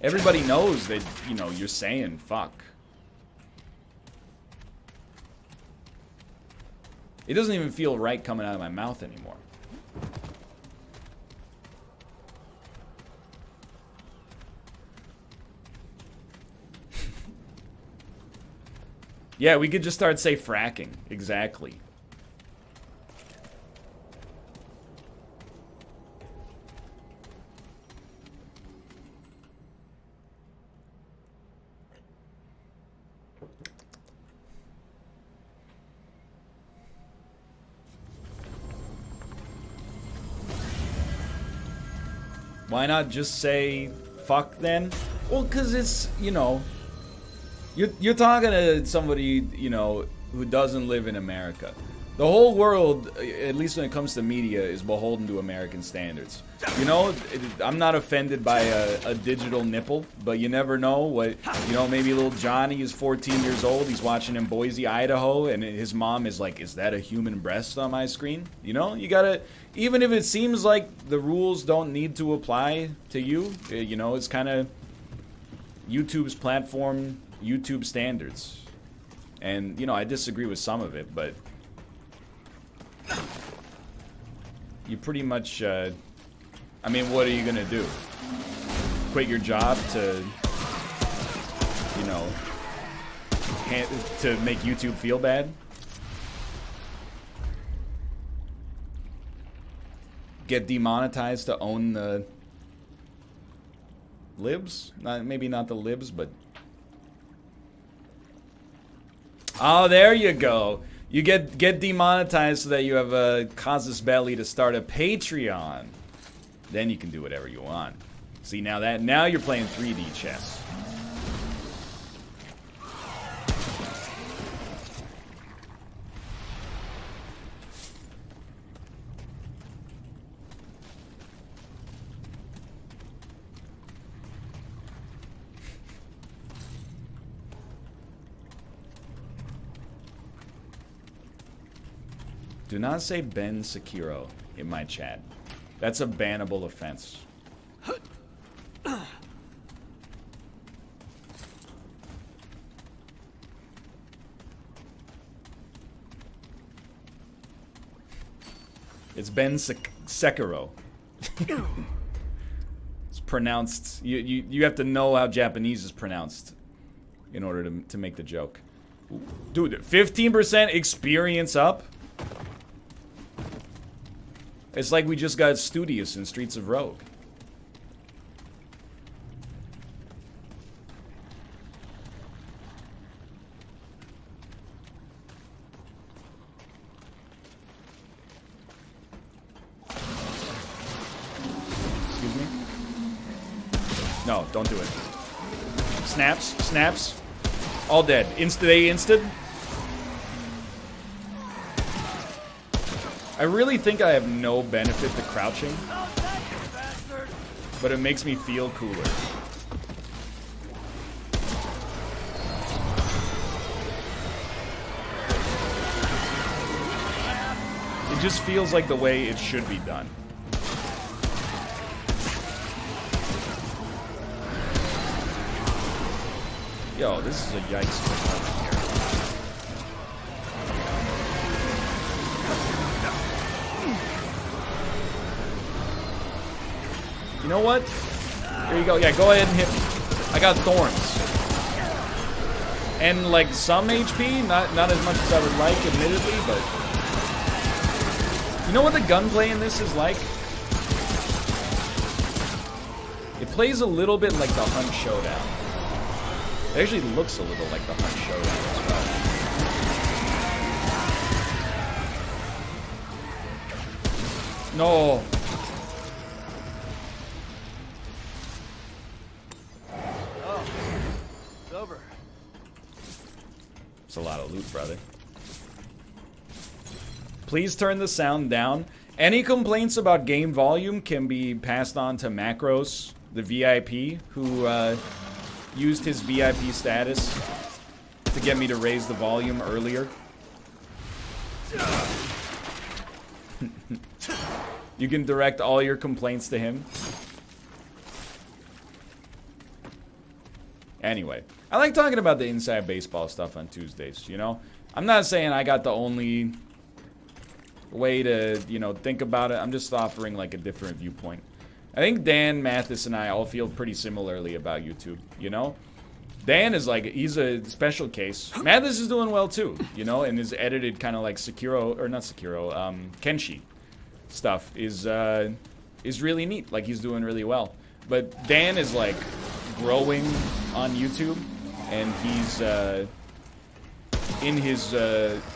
Everybody knows that, you know, you're saying fuck. It doesn't even feel right coming out of my mouth anymore. Yeah, we could just start say fracking. Exactly. Why not just say fuck then? Well, because it's, you know, you're talking to somebody, you know, who doesn't live in America. The whole world, at least when it comes to media, is beholden to American standards. You know, I'm not offended by a digital nipple, but you never know what, you know, maybe little Johnny is 14 years old, he's watching in Boise, Idaho, and his mom is like, is that a human breast on my screen? You know, you gotta, even if it seems like the rules don't need to apply to you, you know, it's kind of YouTube's platform, YouTube standards. And, you know, I disagree with some of it, but you pretty much, I mean, what are you gonna do? Quit your job to, you know, to make YouTube feel bad? Get demonetized to own the libs? Maybe not the libs, but... Oh, there you go. You get demonetized so that you have a casus belli to start a Patreon. Then you can do whatever you want. See, now you're playing 3D chess. Do not say Ben Sekiro in my chat. That's a bannable offense. It's Ben Sekiro. It's pronounced. You have to know how Japanese is pronounced in order to make the joke. Dude, 15% experience up? It's like we just got Studious in Streets of Rogue. Excuse me? No, don't do it. Snaps. All dead. They insted? I really think I have no benefit to crouching, but it makes me feel cooler. It just feels like the way it should be done. Yo, this is a yikes. You know what? Here you go. Yeah, go ahead and hit me. I got thorns. And like some HP, not as much as I would like, admittedly, but You know what the gunplay in this is like? It plays a little bit like the Hunt Showdown. It actually looks a little like the Hunt Showdown as well. No. Oh, it's over. It's a lot of loot, brother. Please turn the sound down. Any complaints about game volume can be passed on to Macros, the VIP, who used his VIP status to get me to raise the volume earlier. You can direct all your complaints to him. Anyway, I like talking about the inside baseball stuff on Tuesdays, you know? I'm not saying I got the only way to, you know, think about it. I'm just offering like a different viewpoint. I think Dan, Mathis, and I all feel pretty similarly about YouTube, you know? Dan is like, he's a special case. Mathis is doing well too, you know, and his edited kind of like Sekiro, or not Sekiro, Kenshi stuff is really neat. Like, he's doing really well. But Dan is like growing on YouTube, and he's in his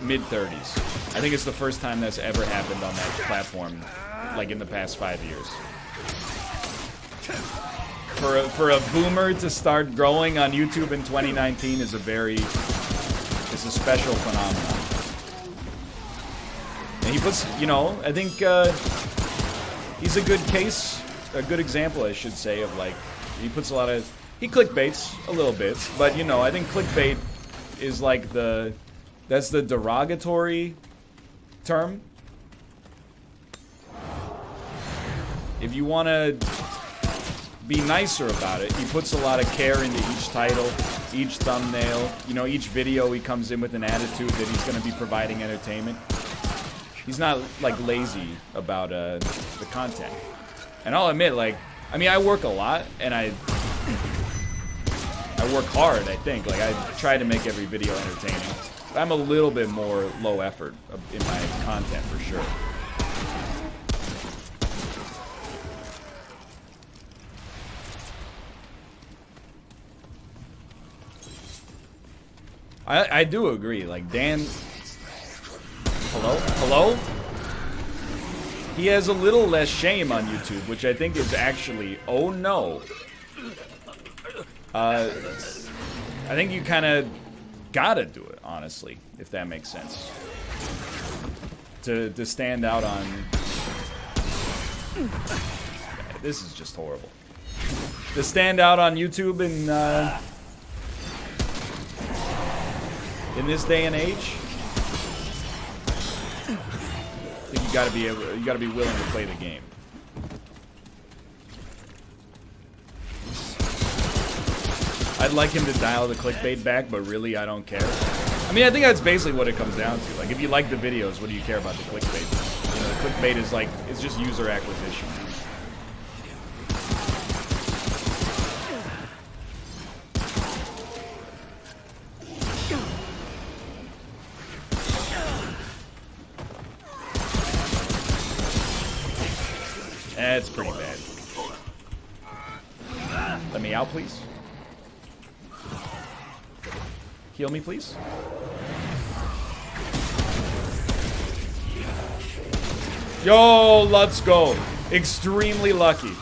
mid-30s. I think it's the first time that's ever happened on that platform, like in the past 5 years. For a boomer to start growing on YouTube in 2019 is a special phenomenon. And he puts, you know, I think he's a good case, a good example, I should say, of like, he puts a lot of, he clickbaits a little bit, but you know, I think clickbait is like that's the derogatory term. If you want to be nicer about it, he puts a lot of care into each title, each thumbnail, you know, each video. He comes in with an attitude that he's going to be providing entertainment. He's not like lazy about the content. And I'll admit, like, I mean, I work a lot, and I work hard, I think. Like, I try to make every video entertaining. But I'm a little bit more low effort in my content, for sure. I do agree. Like, Dan... Hello? Hello? He has a little less shame on YouTube, which I think is actually... Oh, no. I think you kind of gotta do it, honestly, if that makes sense. To stand out on... This is just horrible. To stand out on YouTube in this day and age, I think you gotta be willing to play the game. I'd like him to dial the clickbait back, but really, I don't care. I mean, I think that's basically what it comes down to. Like, if you like the videos, what do you care about the clickbait? You know, the clickbait is like, it's just user acquisition. That's pretty bad. Let me out, please. Heal me, please. Yo, let's go. Extremely lucky.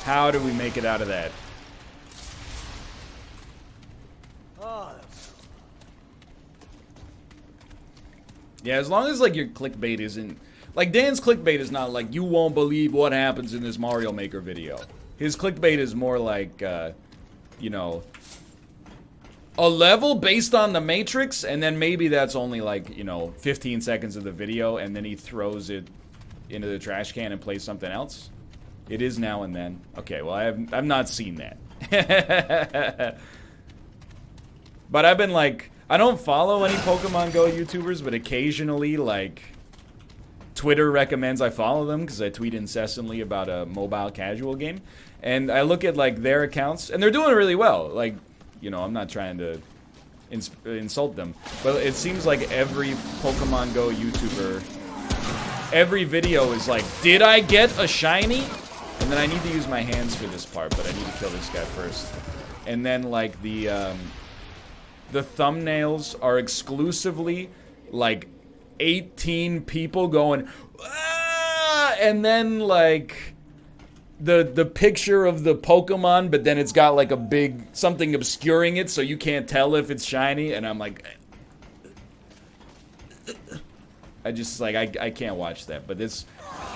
How do we make it out of that? Yeah, as long as, like, your clickbait isn't... Like, Dan's clickbait is not like, you won't believe what happens in this Mario Maker video. His clickbait is more like, you know, a level based on the Matrix, and then maybe that's only, like, you know, 15 seconds of the video, and then he throws it into the trash can and plays something else. It is now and then. Okay, well, I've not seen that. But I've been, like... I don't follow any Pokemon Go YouTubers, but occasionally, like, Twitter recommends I follow them because I tweet incessantly about a mobile casual game. And I look at, like, their accounts, and they're doing really well. Like, you know, I'm not trying to insult them. But it seems like every Pokemon Go YouTuber, every video is like, did I get a shiny? And then I need to use my hands for this part, but I need to kill this guy first. And then like the thumbnails are exclusively like 18 people going, ah! And then like the picture of the Pokemon, but then it's got like a big something obscuring it so you can't tell if it's shiny, and I'm like, I just like I can't watch that. But this,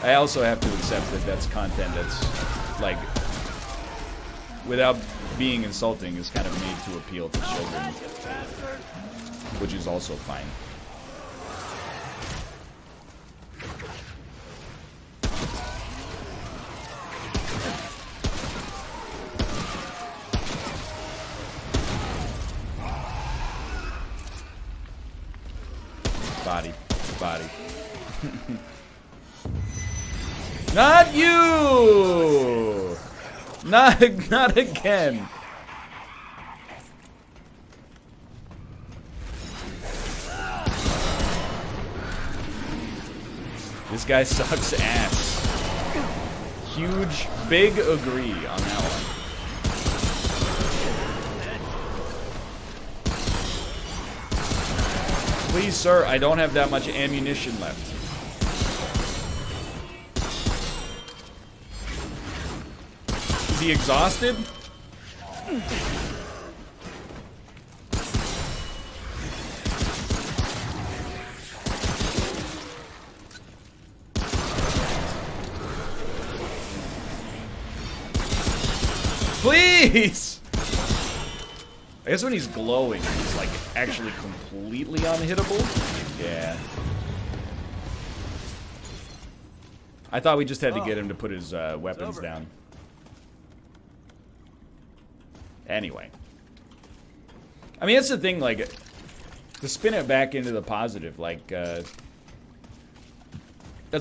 I also have to accept that that's content that's like, without being insulting, is kind of made to appeal to children, which is also fine. Body. Not you! Not again. This guy sucks ass. Huge, big agree on that one. Please, sir, I don't have that much ammunition left. Is he exhausted? Please! I guess when he's glowing, he's like actually completely unhittable. Yeah. I thought we just had to get him to put his weapons down. Anyway. I mean, that's the thing, like, to spin it back into the positive, like, that's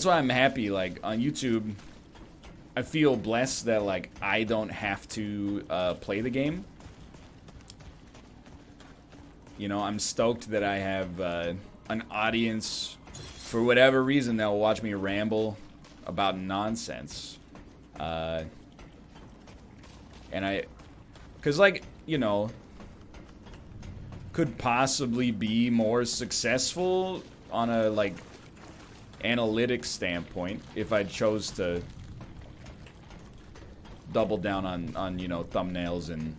why I'm happy, like, on YouTube, I feel blessed that, like, I don't have to play the game. You know, I'm stoked that I have an audience, for whatever reason, that will watch me ramble about nonsense. And because, like, you know, could possibly be more successful on a, like, analytics standpoint if I chose to double down on you know, thumbnails and,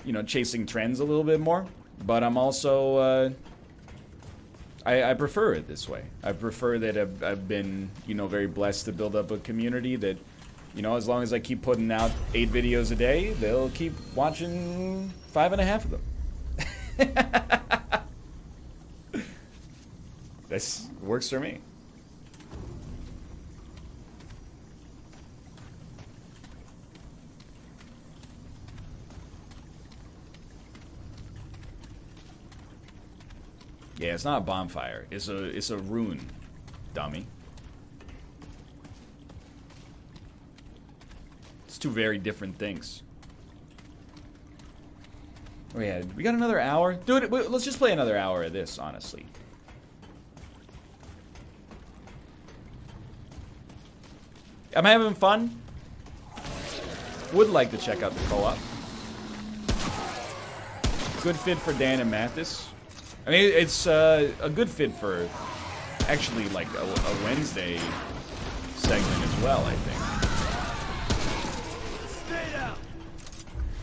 you know, chasing trends a little bit more. But I'm also, I prefer it this way. I prefer that I've been, you know, very blessed to build up a community that, you know, as long as I keep putting out 8 videos a day, they'll keep watching 5.5 of them. This works for me. Yeah, it's not a bonfire. It's a rune, dummy. It's two very different things. Oh yeah, we got another hour? Dude, let's just play another hour of this, honestly. I'm having fun. Would like to check out the co-op. Good fit for Dan and Mathis. I mean, it's a good fit for actually like a Wednesday segment as well, I think.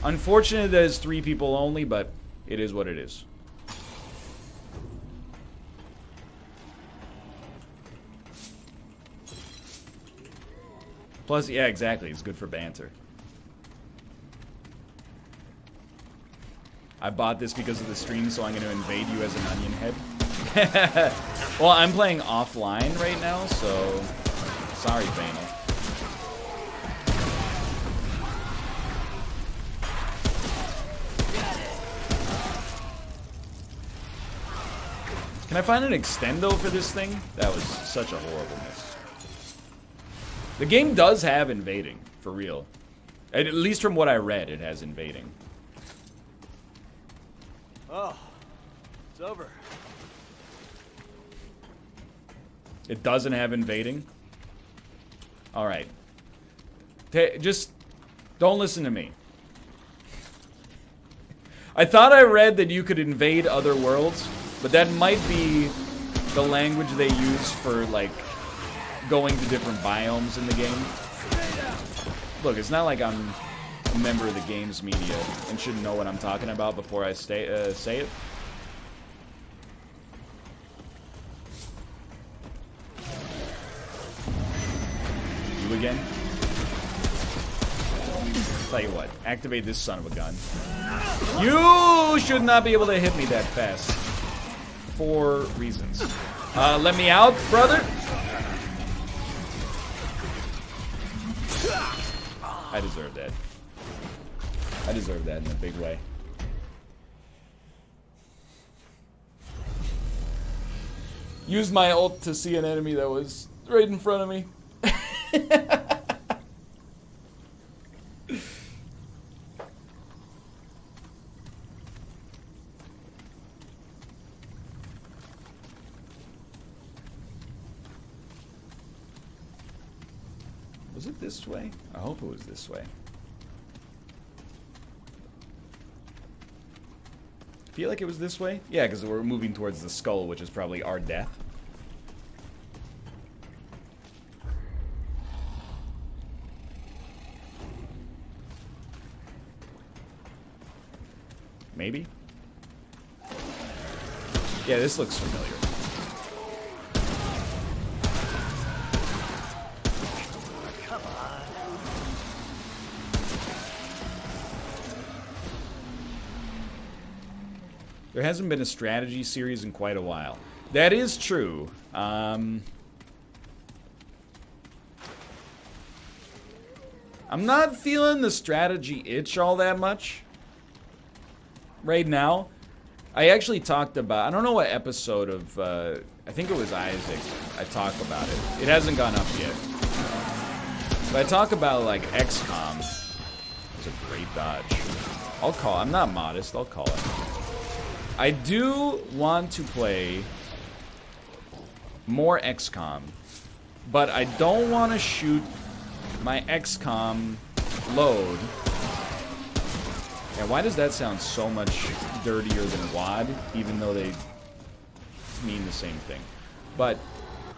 Unfortunate that it's 3 people only, but it is what it is. Plus, yeah, exactly. It's good for banter. I bought this because of the stream, so I'm going to invade you as an onion head. Well, I'm playing offline right now, so sorry, Banal. Can I find an extendo for this thing? That was such a horrible miss. The game does have invading, for real. At least from what I read, it has invading. Oh, It's over. It doesn't have invading? Alright. Just don't listen to me. I thought I read that you could invade other worlds, but that might be the language they use for, like, going to different biomes in the game. Look, it's not like I'm a member of the games media and should know what I'm talking about before I say it. You again? Tell you what, activate this son of a gun. You should not be able to hit me that fast. For reasons. Let me out, brother. I deserve that. I deserve that in a big way. Used my ult to see an enemy that was right in front of me. Was it this way? I hope it was this way. Feel like it was this way? Yeah, because we're moving towards the skull, which is probably our death. Maybe? Yeah, this looks familiar. Come on. There hasn't been a strategy series in quite a while. That is true. I'm not feeling the strategy itch all that much right now. I actually talked about, I don't know what episode of, I think it was Isaac, I talked about it. It hasn't gone up yet. But I talk about, like, XCOM. It's a great dodge. I'm not modest, I'll call it. I do want to play more XCOM, but I don't want to shoot my XCOM load. And why does that sound so much dirtier than WAD, even though they mean the same thing? But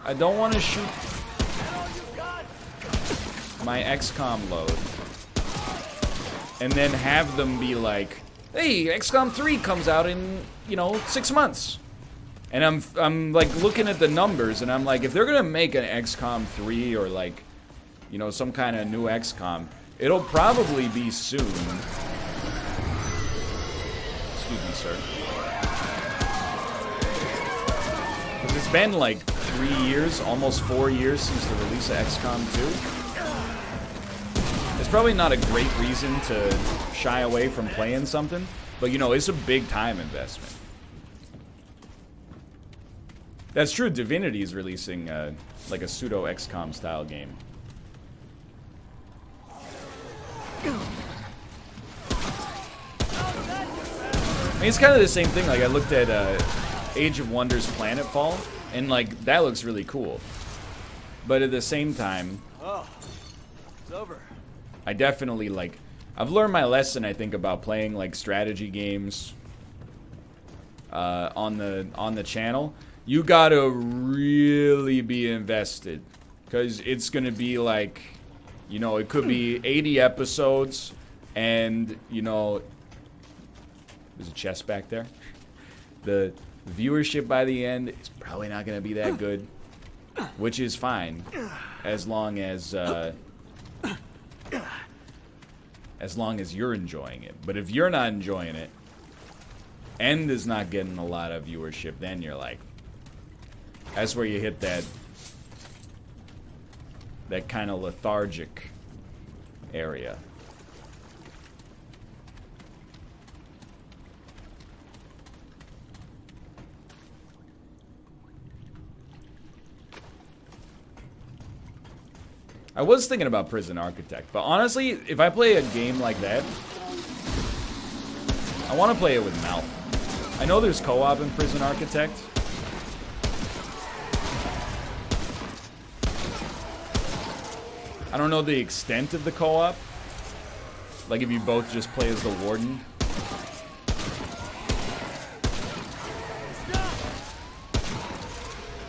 I don't want to shoot my XCOM load and then have them be like, hey, XCOM 3 comes out in, 6 months. And I'm like looking at the numbers and I'm like, if they're gonna make an XCOM 3 or like, some kind of new XCOM, it'll probably be soon. Excuse me, sir. Because it's been like 3 years, almost 4 years since the release of XCOM 2. It's probably not a great reason to shy away from playing something, but it's a big time investment. That's true, Divinity is releasing like a pseudo XCOM style game. I mean, it's kind of the same thing. Like, I looked at Age of Wonders Planetfall, and like that looks really cool. But at the same time, Oh, it's over. I definitely like. I've learned my lesson, I think, about playing like strategy games on the channel. You gotta really be invested, because it's gonna be like, it could be 80 episodes, and there's a chest back there. The viewership by the end is probably not gonna be that good, which is fine, as long as you're enjoying it. But if you're not enjoying it, and is not getting a lot of viewership, then you're like, that's where you hit that kind of lethargic area. I was thinking about Prison Architect, but honestly, if I play a game like that, I want to play it with Mouth. I know there's co-op in Prison Architect. I don't know the extent of the co-op. Like if you both just play as the warden.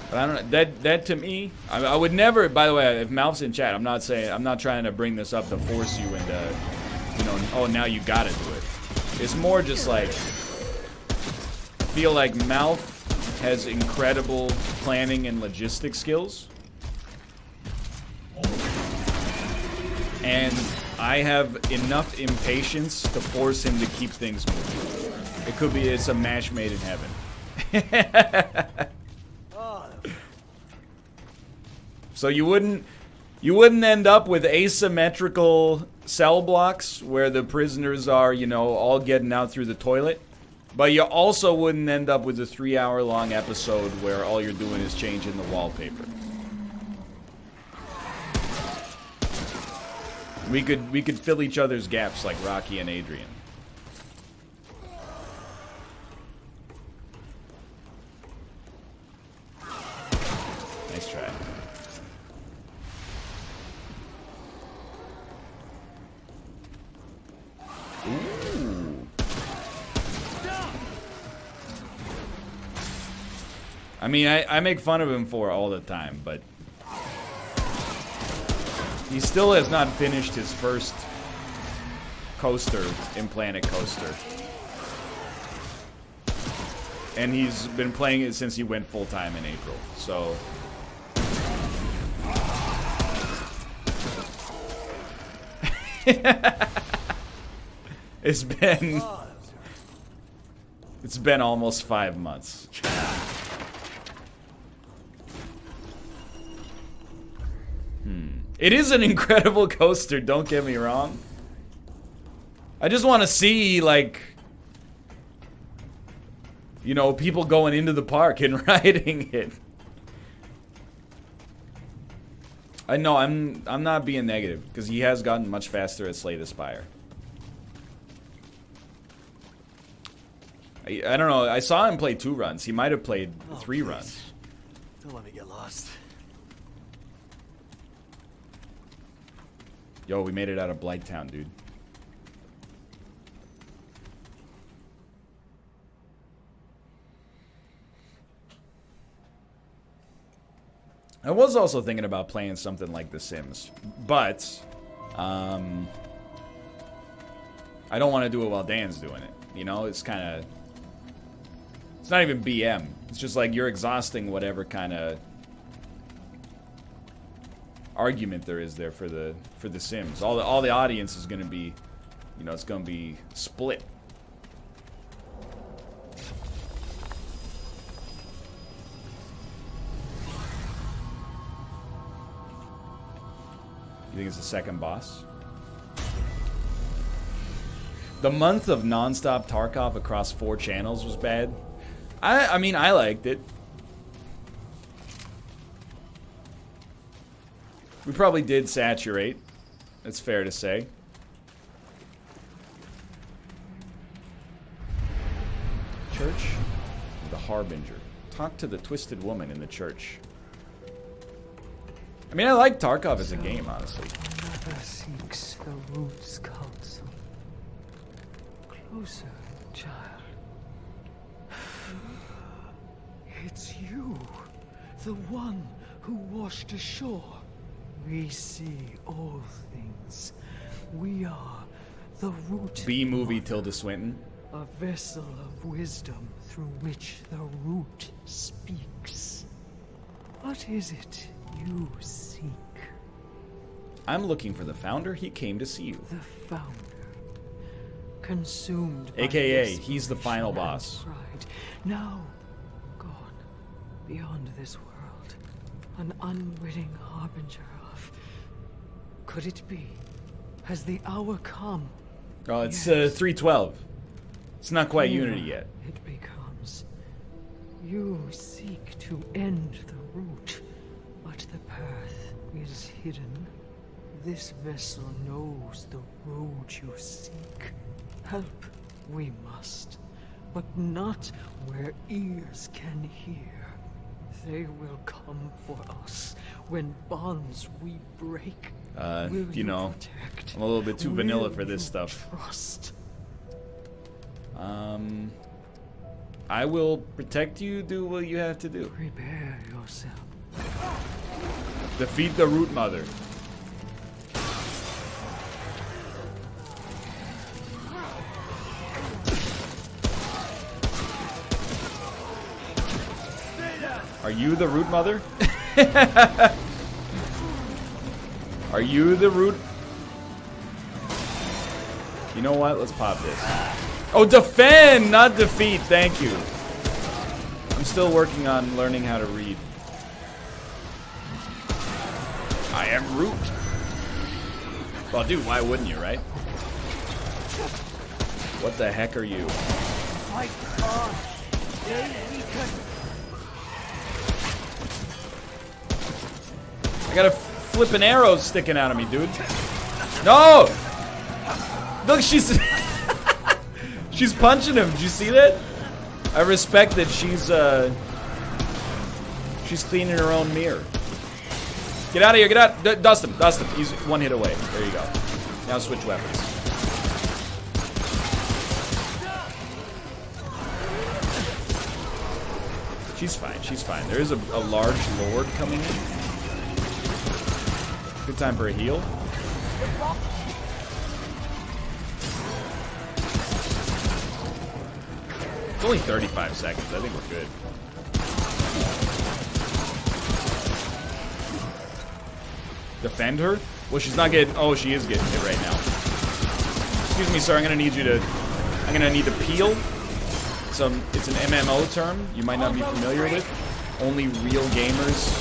But I don't know. That to me, I would never. By the way, if Malph's in chat, I'm not trying to bring this up to force you into, you know, oh now you gotta do it. It's more just like, I feel like Malph has incredible planning and logistics skills, and I have enough impatience to force him to keep things moving. It could be it's a match made in heaven. So you wouldn't end up with asymmetrical cell blocks where the prisoners are, you know, all getting out through the toilet. But you also wouldn't end up with a 3-hour-long episode where all you're doing is changing the wallpaper. We could fill each other's gaps like Rocky and Adrian. Nice try. Ooh. I mean, I make fun of him for it all the time, but he still has not finished his first coaster, implanted coaster. And he's been playing it since he went full-time in April, so... It's been almost 5 months. It is an incredible coaster, don't get me wrong. I just want to see, like, you know, people going into the park and riding it. I know I'm not being negative because he has gotten much faster at Slay the Spire. I don't know. I saw him play 2 runs. He might have played 3 runs. Don't let me get lost. Yo, we made it out of Blighttown, dude. I was also thinking about playing something like The Sims, but I don't want to do it while Dan's doing it. You know, it's kind of... It's not even BM. It's just like you're exhausting whatever kind of argument there is there for the Sims. All the audience is going to be, you know, it's going to be split. You think it's the second boss? The month of non-stop Tarkov across 4 channels was bad. I mean, I liked it. We probably did saturate. That's fair to say. Church? The Harbinger. Talk to the twisted woman in the church. I mean, I like Tarkov as a game, honestly. Another seeks the root's counsel. Closer, child. It's you, the one who washed ashore. We see all things. We are the root. B-movie Tilda Swinton. A vessel of wisdom through which the root speaks. What is it you seek? I'm looking for the founder. He came to see you. The founder. Consumed by AKA, he's the final desperation boss. and pride. Now, gone beyond this world. An unwitting harbinger of... Could it be? Has the hour come? Oh, it's Yes. 312. It's not quite Here Unity yet. It becomes. You seek to end the root, but the path is hidden. This vessel knows the road you seek. Help we must. but not where ears can hear. They will come for us when bonds we break. Will you know, protect? I'm a little bit too vanilla Will for this you stuff. Trust. I will protect you. Do what you have to do. Prepare yourself. Defeat the Root Mother. Are you the Root Mother? Are you the Root? You know what? Let's pop this. Oh, defend, not defeat. Thank you. I'm still working on learning how to read. I am Root. Well, dude, why wouldn't you, right? What the heck are you? Fight on. They weaken. I got a flippin' arrow sticking out of me, dude. No! Look, she's she's punching him. Did you see that? I respect that she's cleaning her own mirror. Get out of here, get out. Dust him, dust him. He's one hit away. There you go. Now switch weapons. She's fine, she's fine. There is a large lord coming in. Good time for a heal. It's only 35 seconds. I think we're good. Defend her? Well, she's not getting... Oh, she is getting hit right now. Excuse me, sir. I'm going to need you to... I'm going to need to peel. It's an MMO term you might not be familiar with. Only real gamers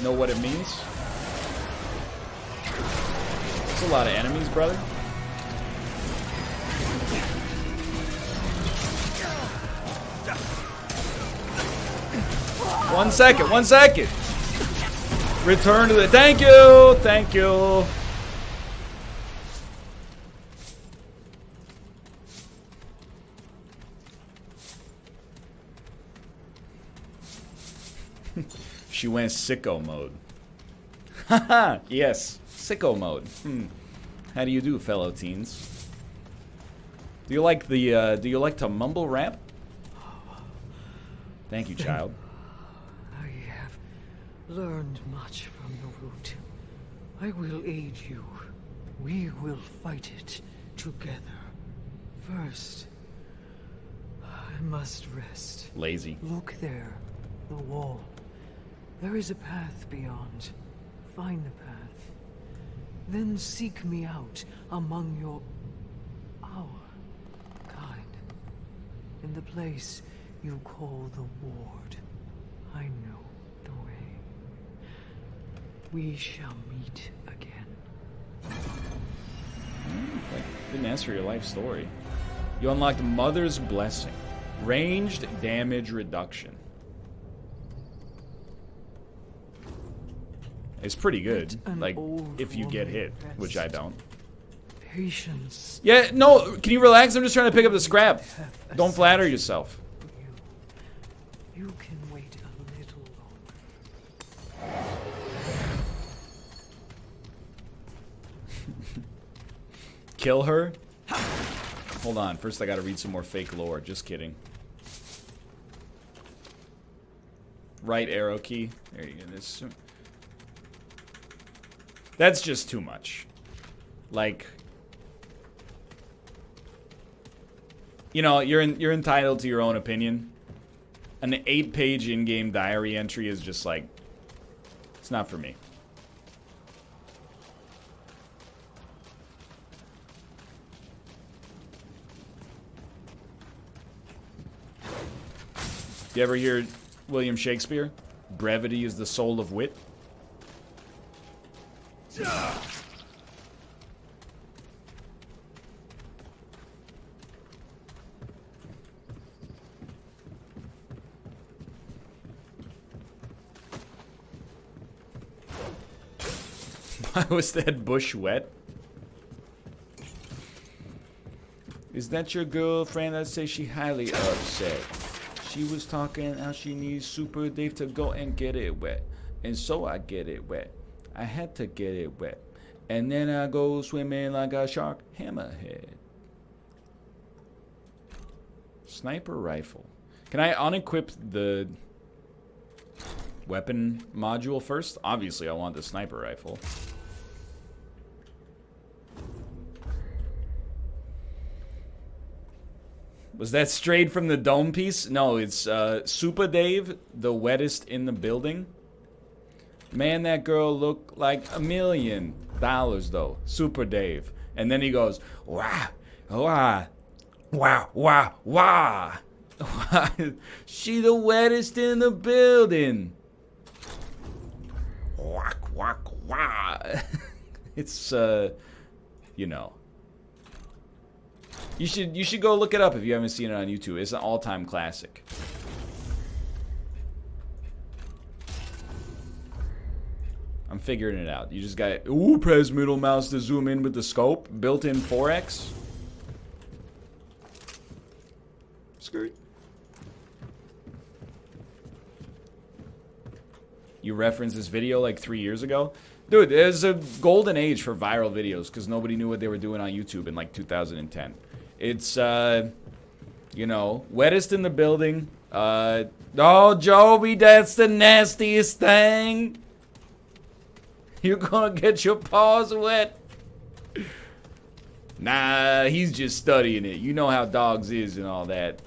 know what it means. That's a lot of enemies, brother. One second, 1 second. Return to the... Thank you, thank you. She went sicko mode. Haha, yes, sicko mode. How do you do, fellow teens? Do you like the, do you like to mumble rap? Thank you, child. I have learned much from the root. I will aid you. We will fight it together. First, I must rest. Lazy. Look there, the wall. There is a path beyond. Find the path. Then seek me out among our kind. In the place you call the ward. I know the way. We shall meet again. Didn't ask for your life story. You unlocked Mother's Blessing. Ranged damage reduction. It's pretty good. Like, if you get hit, which I don't. Patience. Yeah, no, can you relax? I'm just trying to pick up the scrap. Don't flatter yourself. You can wait a little longer. Kill her? Hold on, first I gotta read some more fake lore. Just kidding. Right arrow key. There you go. This. That's just too much. Like, you know, you're entitled to your own opinion. An 8-page in-game diary entry is just like, it's not for me. You ever hear William Shakespeare? Brevity is the soul of wit. Why was that bush wet? Is that your girlfriend? I'd say she highly upset. She was talking how she needs Super Dave to go and get it wet. And so I get it wet. I had to get it wet. And then I go swimming like a shark. Hammerhead. Sniper rifle. Can I unequip the weapon module first? Obviously, I want the sniper rifle. Was that straight from the dome piece? No, it's Super Dave, the wettest in the building. Man, that girl looked like $1 million though. Super Dave. And then he goes, wah, wah, wah, wah, wah. She the wettest in the building. Wah, wah, wah. It's, you know. You should go look it up if you haven't seen it on YouTube. It's an all-time classic. I'm figuring it out. You just got press middle mouse to zoom in with the scope. Built-in 4X. Skirt. You referenced this video like 3 years ago? Dude, there's a golden age for viral videos because nobody knew what they were doing on YouTube in like 2010. It's, you know, wettest in the building. Oh, Joby, that's the nastiest thing. You're gonna get your paws wet. Nah, he's just studying it. You know how dogs is and all that.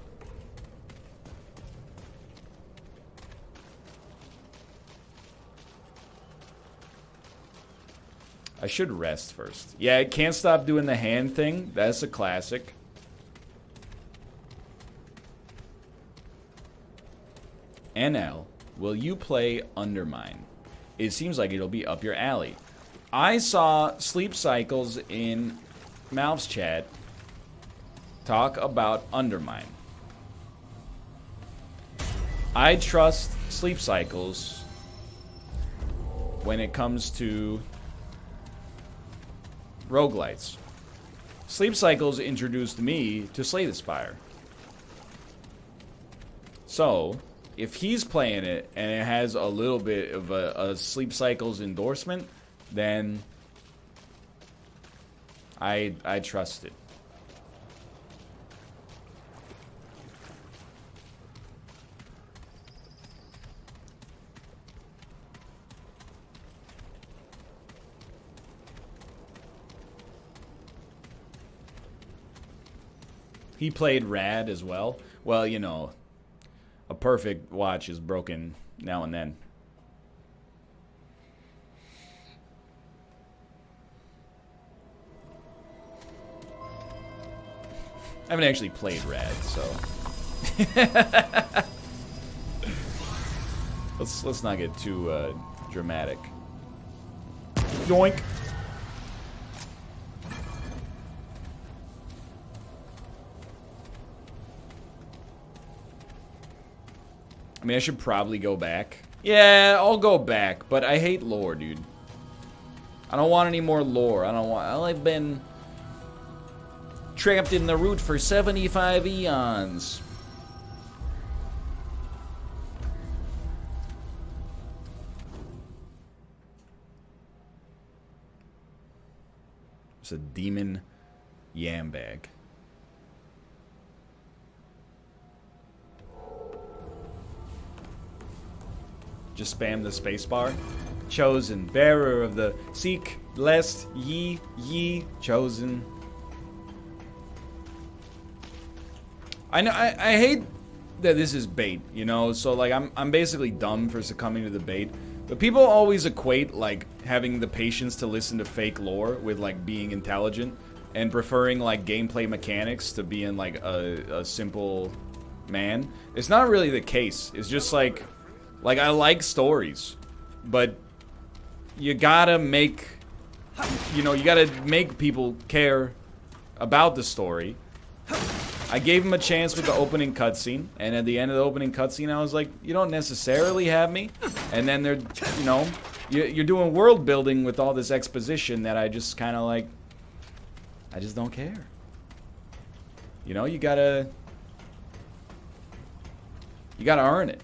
I should rest first. Yeah, I can't stop doing the hand thing. That's a classic. NL, will you play Undermine? It seems like it'll be up your alley. I saw Sleep Cycles in Malf's chat talk about Undermine. I trust Sleep Cycles when it comes to roguelites. Sleep Cycles introduced me to Slay the Spire. So, if he's playing it and it has a little bit of a Sleep Cycles endorsement, then I trust it. He played Rad as well. Well, you know, a perfect watch is broken now and then. I haven't actually played Rad, so let's not get too dramatic. Yoink. I mean, I should probably go back. Yeah, I'll go back, but I hate lore, dude. I don't want any more lore. I've been trapped in the root for 75 eons. It's a demon yam bag. Just spam the spacebar. Chosen, bearer of the seek, blessed, ye, chosen. I know. I hate that this is bait. You know, so like I'm basically dumb for succumbing to the bait. But people always equate like having the patience to listen to fake lore with like being intelligent and preferring like gameplay mechanics to being like a simple man. It's not really the case. It's just like I like stories, but you gotta make, you know, you gotta make people care about the story. I gave him a chance with the opening cutscene, and at the end of the opening cutscene, I was like, you don't necessarily have me. And then they're, you know, you're doing world building with all this exposition that I just kind of like, I just don't care. You know, you gotta earn it.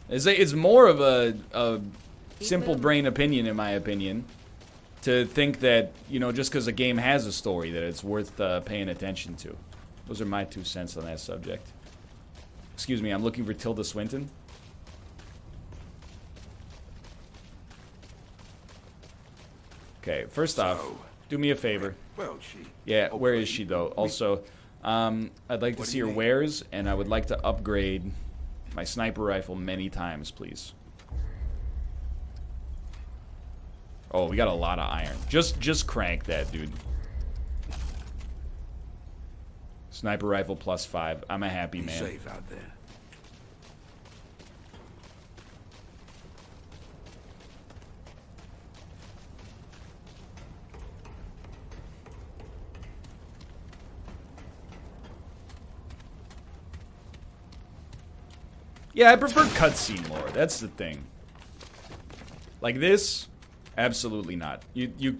It's more of a simple brain opinion, in my opinion, to think that, you know, just because a game has a story, that it's worth paying attention to. Those are my 2 cents on that subject. Excuse me, I'm looking for Tilda Swinton. Okay, first off, do me a favor. Well, Yeah, where is she, though? Also, I'd like to see her wares, and I would like to upgrade my sniper rifle many times, please. Oh, we got a lot of iron. Just crank that, dude. Sniper rifle +5. I'm a happy man. Safe out there. Yeah, I prefer cutscene lore. That's the thing. Like this, absolutely not. You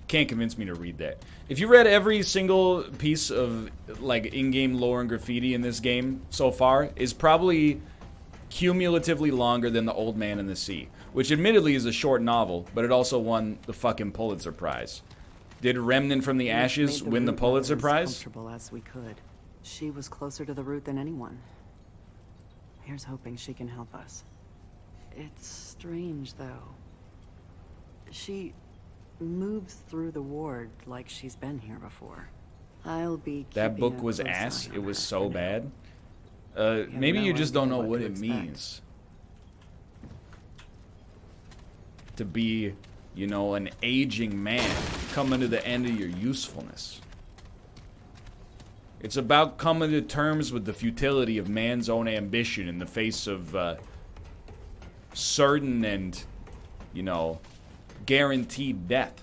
can't convince me to read that. If you read every single piece of like in-game lore and graffiti in this game so far, is probably cumulatively longer than The Old Man and the Sea, which admittedly is a short novel, but it also won the fucking Pulitzer Prize. Did Remnant from the Ashes win the Pulitzer Prize? Comfortable as we could. She was closer to the root than anyone. Here's hoping she can help us. It's strange, though. She moves through the ward like she's been here before. I'll be That keeping book a was close ass. eye It on was her so for now. bad. Maybe no you just don't idea know what what to it expect. means to be, you know, an aging man coming to the end of your usefulness. It's about coming to terms with the futility of man's own ambition in the face of certain and, you know, guaranteed death.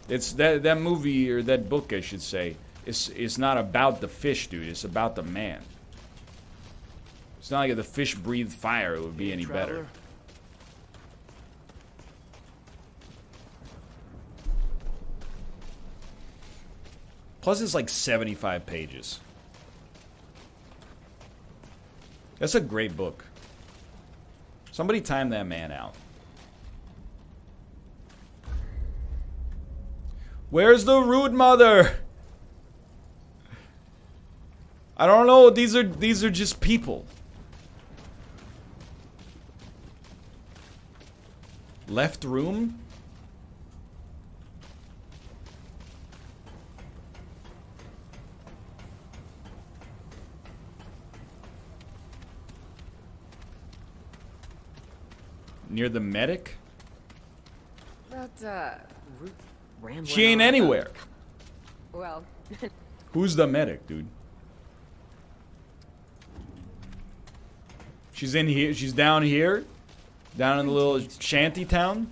It's that movie, or that book, I should say. It's not about the fish, dude. It's about the man. It's not like if the fish breathed fire, it would be any better. Plus, it's like 75 pages. That's a great book. Somebody time that man out. Where's the rude mother? I don't know. These are just people. Left room? Near the medic? That, rambling She ain't on anywhere. Well, Who's the medic, dude? She's in here. She's down here. Down in the little shanty town.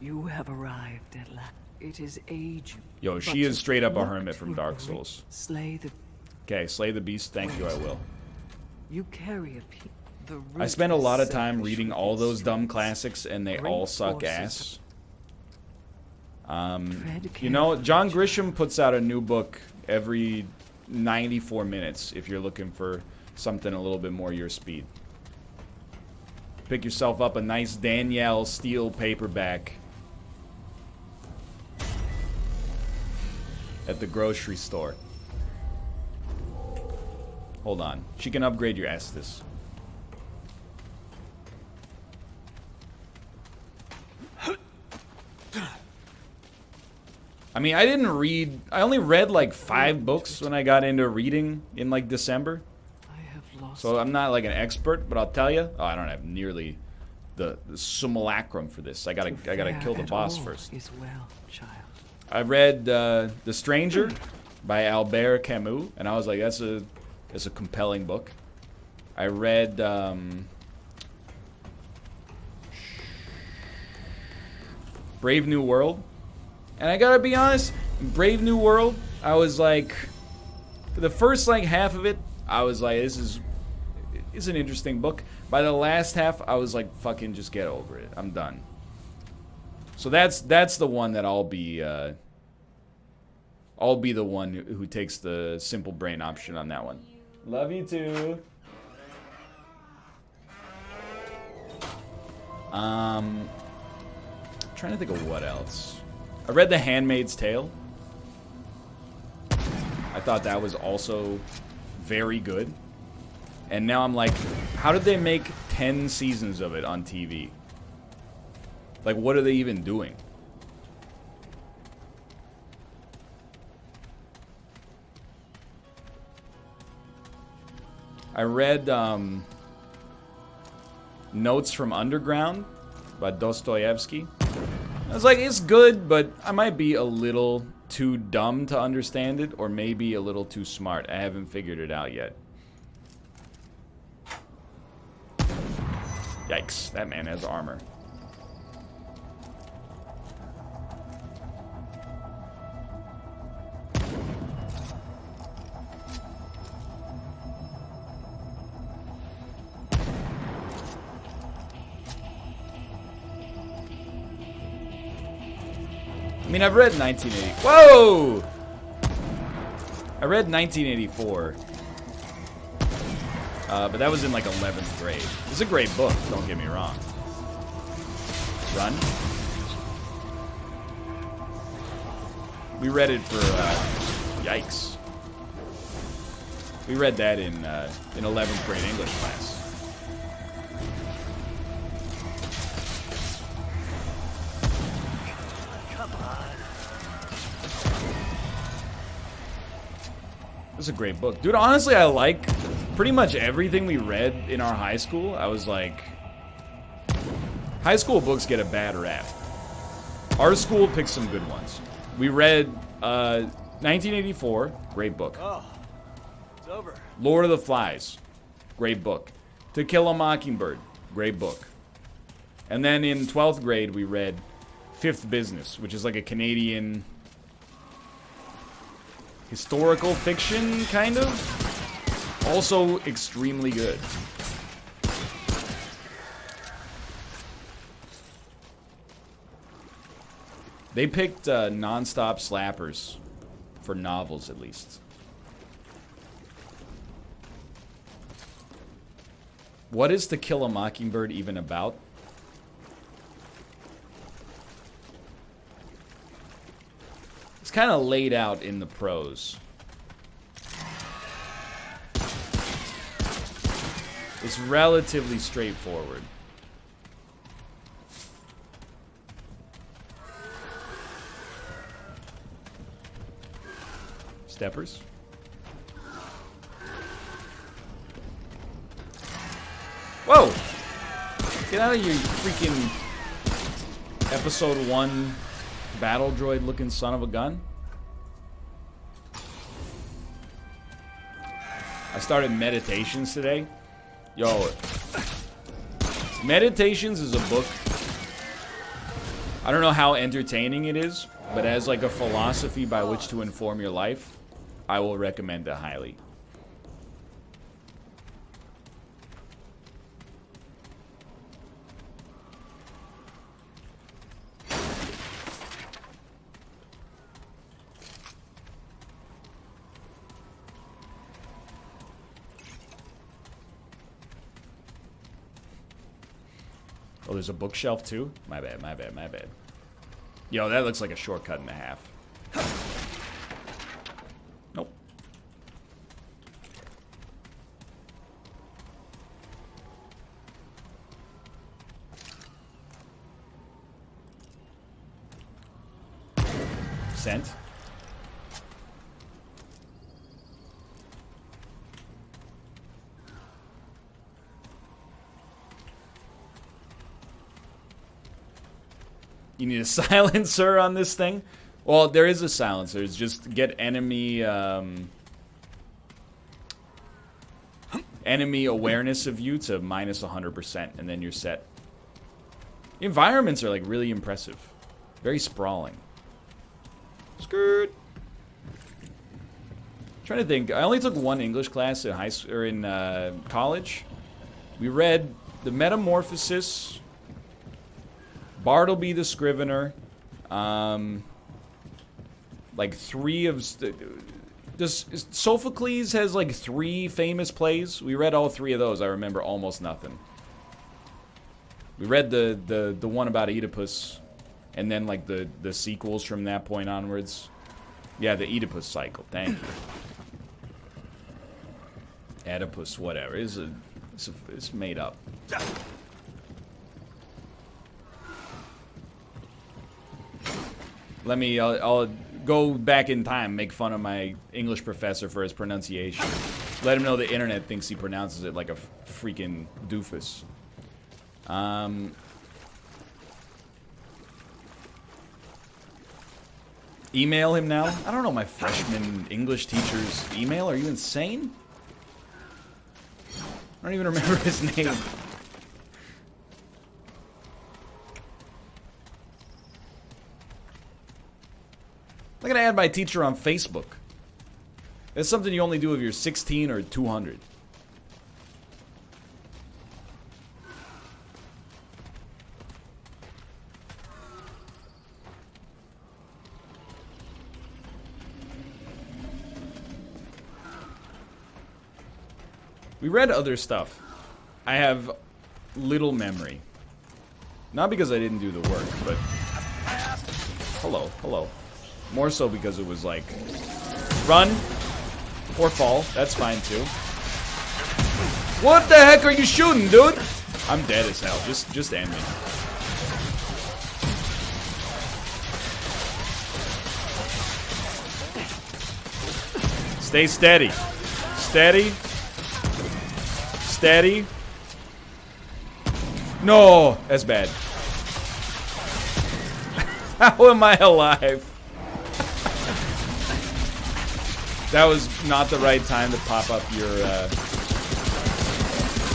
You have arrived at last. It is age. Yo, she is straight up a hermit from Dark Souls. Slay the. Okay, slay the beast. Thank you, I will. You carry a piece. I spent a lot of time reading all those dumb classics, and they all suck ass. You know, John Grisham puts out a new book every 94 minutes if you're looking for something a little bit more your speed. Pick yourself up a nice Danielle Steele paperback at the grocery store. Hold on. She can upgrade your Estus. I mean, I only read like 5 books when I got into reading in like December. So I'm not like an expert, but I'll tell you, I don't have nearly the simulacrum for this. I gotta kill the boss first. Is well, child. I read The Stranger by Albert Camus, and I was like, that's a compelling book. I read Brave New World, and I gotta be honest, Brave New World, I was like, for the first like half of it, I was like, is an interesting book. By the last half, I was like, fucking just get over it. I'm done. So that's the one that I'll be the one who takes the simple brain option on that one. Love you too. Trying to think of what else. I read The Handmaid's Tale. I thought that was also very good. And now I'm like, how did they make 10 seasons of it on TV? Like, what are they even doing? I read Notes from Underground by Dostoevsky. I was like, it's good, but I might be a little too dumb to understand it, or maybe a little too smart. I haven't figured it out yet. Yikes, that man has armor. I mean, I've read 1980. Whoa! I read 1984. But that was in like 11th grade. It's a great book, don't get me wrong. Run. We read it for, yikes. We read that in 11th grade English class. It's a great book. Dude, honestly, I like pretty much everything we read in our high school. I was like, high school books get a bad rap. Our school picked some good ones. We read 1984, great book. Oh, it's over. Lord of the Flies, great book. To Kill a Mockingbird, great book. And then in 12th grade, we read Fifth Business, which is like a Canadian historical fiction, kind of. Also extremely good. They picked non-stop slappers for novels, at least. What is To Kill a Mockingbird even about? It's kind of laid out in the prose. It's relatively straightforward. Steppers? Whoa! Get out of your freaking episode 1 battle droid looking son of a gun. I started Meditations today. Yo, Meditations is a book. I don't know how entertaining it is, but as like a philosophy by which to inform your life, I will recommend it highly. Oh, there's a bookshelf too? My bad, my bad, my bad. Yo, that looks like a shortcut and a half. Nope. Scent. You need a silencer on this thing? Well, there is a silencer. It's just get enemy enemy awareness of you to minus 100%, and then you're set. The environments are like really impressive. Very sprawling. Skirt. Trying to think. I only took one English class in college, We read The Metamorphosis, Bartleby the Scrivener, like 3 of... Sophocles has like 3 famous plays. We read all 3 of those. I remember almost nothing. We read the one about Oedipus, and then like the sequels from that point onwards. Yeah, the Oedipus cycle. Thank you. Oedipus, whatever. It's made up. Let me. I'll go back in time, make fun of my English professor for his pronunciation. Let him know the internet thinks he pronounces it like a freaking doofus. Email him now? I don't know my freshman English teacher's email. Are you insane? I don't even remember his name. I'm gonna add my teacher on Facebook. It's something you only do if you're 16 or 200. We read other stuff. I have little memory. Not because I didn't do the work, but... Hello, hello. More so because it was like... Run! Or fall. That's fine, too. What the heck are you shooting, dude? I'm dead as hell. Just end me. Stay steady. Steady. Steady. No, that's bad. How am I alive? That was not the right time to pop up your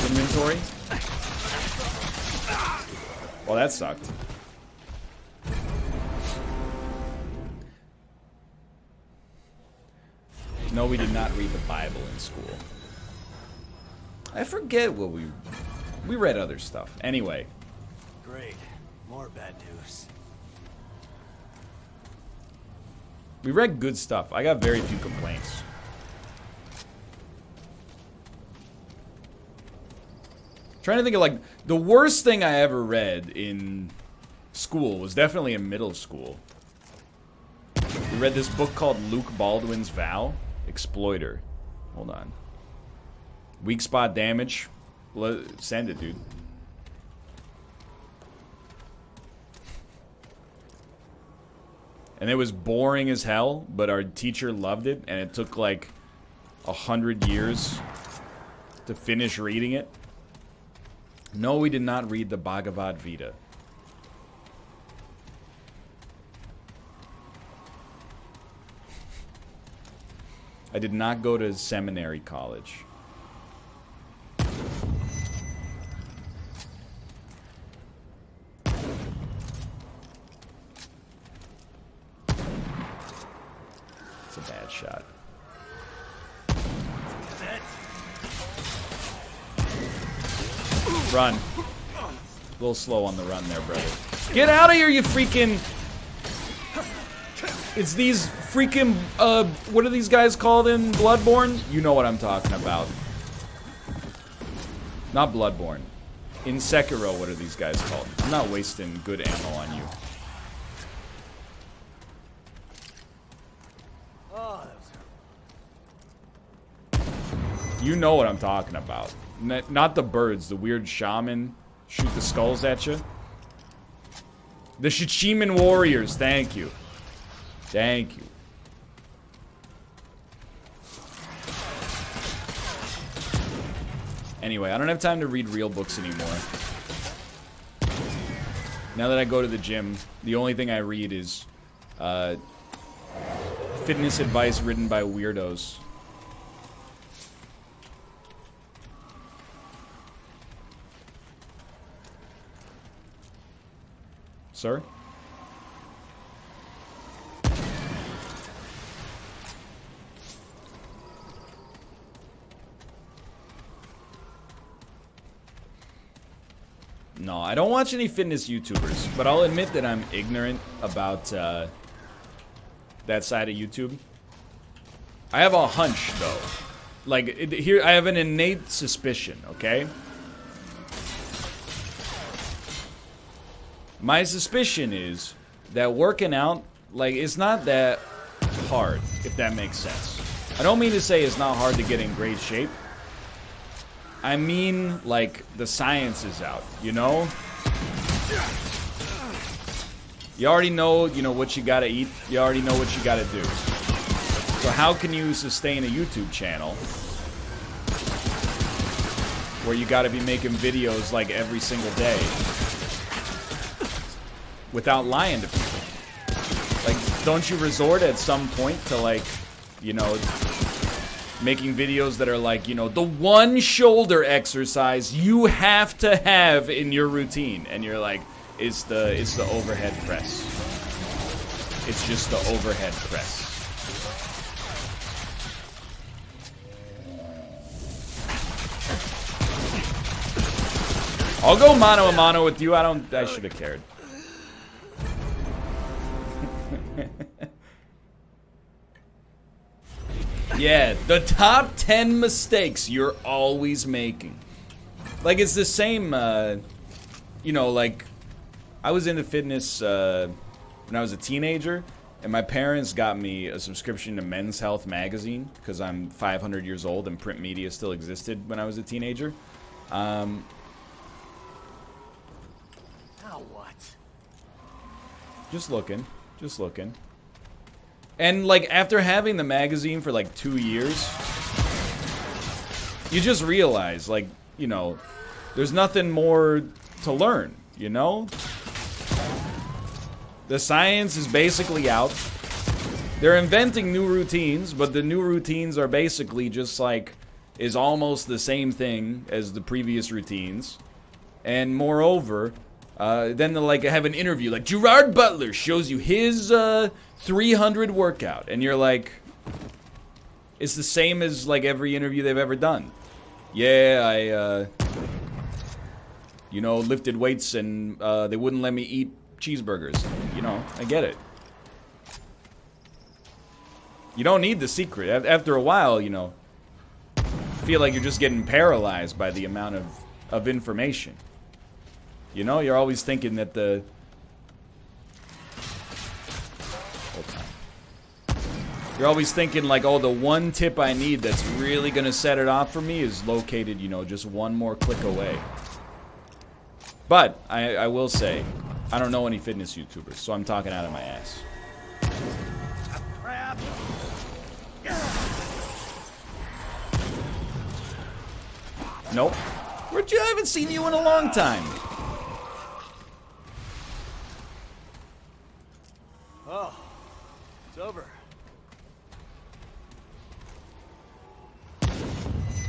inventory. Well, that sucked. No, we did not read the Bible in school. I forget what we read other stuff. Anyway. Great. More bad news. We read good stuff. I got very few complaints. Trying to think of like the worst thing I ever read in school was definitely in middle school. We read this book called Luke Baldwin's Vow. Exploiter. Hold on. Weak spot damage. Send it, dude. And it was boring as hell, but our teacher loved it, and it took like 100 years to finish reading it. No, we did not read the Bhagavad Gita. I did not go to seminary college. It's a bad shot. Run. A little slow on the run there, brother. Get out of here, you freaking... It's these freaking, what are these guys called in Bloodborne? You know what I'm talking about. Not Bloodborne. In Sekiro, what are these guys called? I'm not wasting good ammo on you. You know what I'm talking about. Not the birds, the weird shaman shoot the skulls at you. The Shichiman warriors, thank you. Thank you. Anyway, I don't have time to read real books anymore. Now that I go to the gym, the only thing I read is fitness advice written by weirdos. Sir? No, I don't watch any fitness YouTubers, but I'll admit that I'm ignorant about that side of YouTube. I have a hunch, though. Like, here, I have an innate suspicion, okay? My suspicion is that working out, like, it's not that hard, if that makes sense. I don't mean to say it's not hard to get in great shape. I mean, like, the science is out, you know? You already know, what you gotta eat. You already know what you gotta do. So how can you sustain a YouTube channel where you gotta be making videos, like, every single day without lying to people? Like, don't you resort at some point to, like, making videos that are like, the one shoulder exercise you have to have in your routine, and you're like, it's the overhead press. It's just the overhead press. I'll go mano a mano with you. I should have cared. Yeah, the top 10 mistakes you're always making. Like, it's the same, like, I was into fitness when I was a teenager, and my parents got me a subscription to Men's Health magazine, because I'm 500 years old and print media still existed when I was a teenager. Now what? Just looking. And, like, after having the magazine for, like, 2 years, you just realize, like, there's nothing more to learn, The science is basically out. They're inventing new routines, but the new routines are basically just, like, is almost the same thing as the previous routines. And moreover, then they'll, like, have an interview, like, Gerard Butler shows you his 300 workout, and you're like, it's the same as, like, every interview they've ever done. Yeah, I lifted weights, and they wouldn't let me eat cheeseburgers. I get it. You don't need the secret. After a while, feel like you're just getting paralyzed by the amount of information. You're always thinking that You're always thinking, like, oh, the one tip I need that's really gonna set it off for me is located, just one more click away. But, I will say, I don't know any fitness YouTubers, so I'm talking out of my ass. Crap! Nope. I haven't seen you in a long time. Oh, it's over.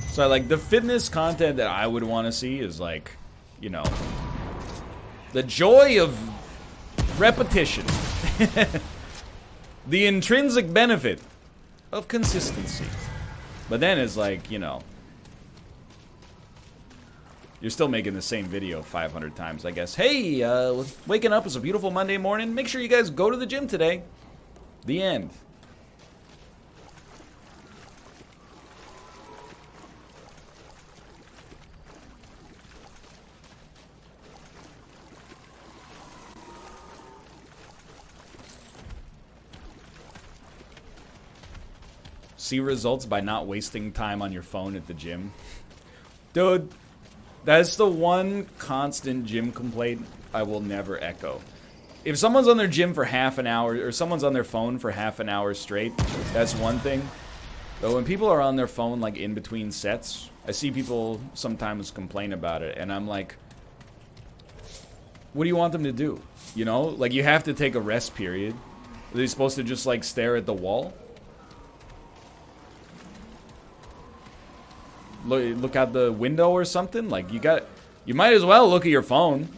So, like, the fitness content that I would want to see is, like, the joy of repetition. The intrinsic benefit of consistency. But then it's like, you're still making the same video 500 times, I guess. Hey, waking up is a beautiful Monday morning. Make sure you guys go to the gym today. The end. See results by not wasting time on your phone at the gym. Dude, that's the one constant gym complaint I will never echo. If someone's on their gym for half an hour, or someone's on their phone for half an hour straight, that's one thing. But when people are on their phone, like, in between sets, I see people sometimes complain about it, and I'm like, what do you want them to do? Like, you have to take a rest period. Are they supposed to just, like, stare at the wall? Look out the window or something? Like, you might as well look at your phone.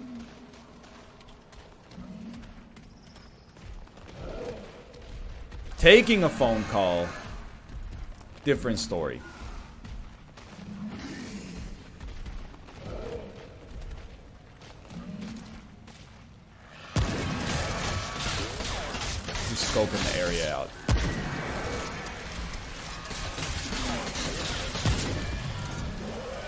Taking a phone call, different story. scoping the area out.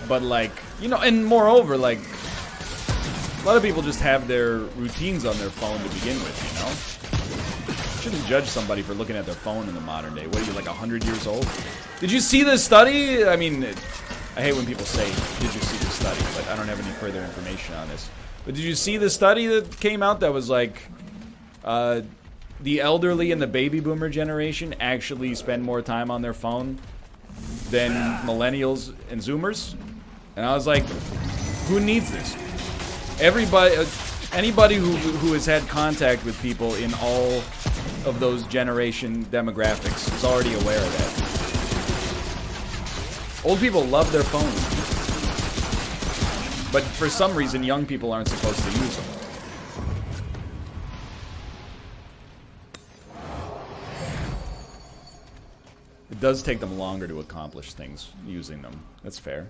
But like, you know, and moreover, like, a lot of people just have their routines on their phone to begin with, you know? Shouldn't judge somebody for looking at their phone in the modern day. What are you, like 100 years old? Did you see this study? I mean, I hate when people say, did you see the study? But I don't have any further information on this. But did you see the study that came out that was like, the elderly and the baby boomer generation actually spend more time on their phone than millennials and Zoomers? And I was like, who needs this? Everybody, anybody who has had contact with people in all of those generation demographics is already aware of that. Old people love their phones. But for some reason, young people aren't supposed to use them. It does take them longer to accomplish things using them. That's fair.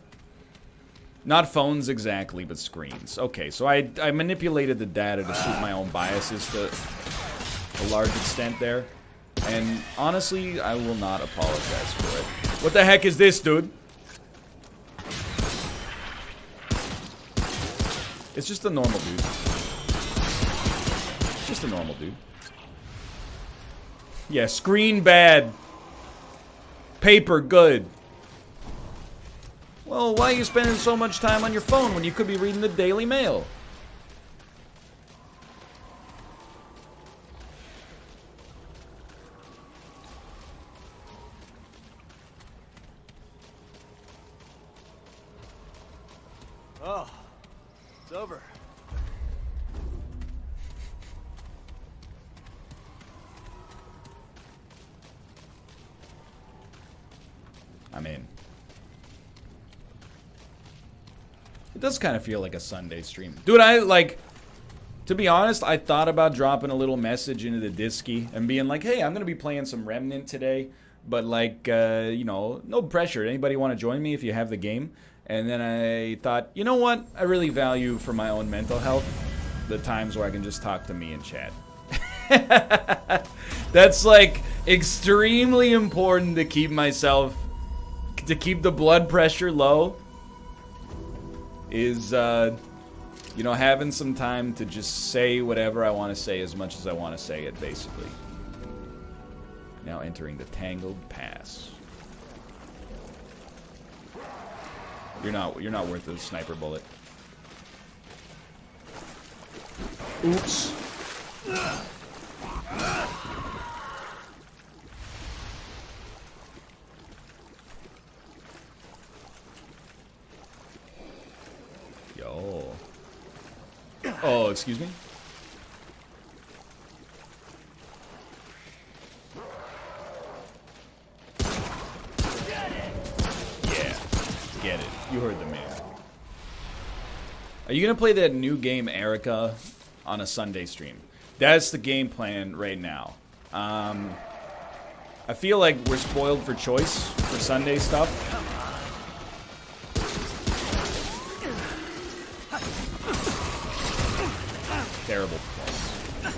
Not phones exactly, but screens. Okay, so I manipulated the data to suit my own biases to a large extent there. And honestly, I will not apologize for it. What the heck is this, dude? It's just a normal dude. Just a normal dude. Yeah, screen bad. Paper good. Well, why are you spending so much time on your phone when you could be reading the Daily Mail? Oh, it's over. I'm in. It does kind of feel like a Sunday stream. Dude, to be honest, I thought about dropping a little message into the Disky and being like, hey, I'm going to be playing some Remnant today. But like, you know, no pressure. Anybody want to join me if you have the game? And then I thought, you know what? I really value for my own mental health the times where I can just talk to me and chat. That's like extremely important to keep myself, to keep the blood pressure low. Is, you know, having some time to just say whatever I want to say as much as I want to say it, basically. Now entering the Tangled Pass. You're not worth a sniper bullet. Oops. Yo. Oh, excuse me? Yeah. Get it. You heard the man. Are you going to play that new game, Erica, on a Sunday stream? That's the game plan right now. I feel like we're spoiled for choice for Sunday stuff. Terrible performance.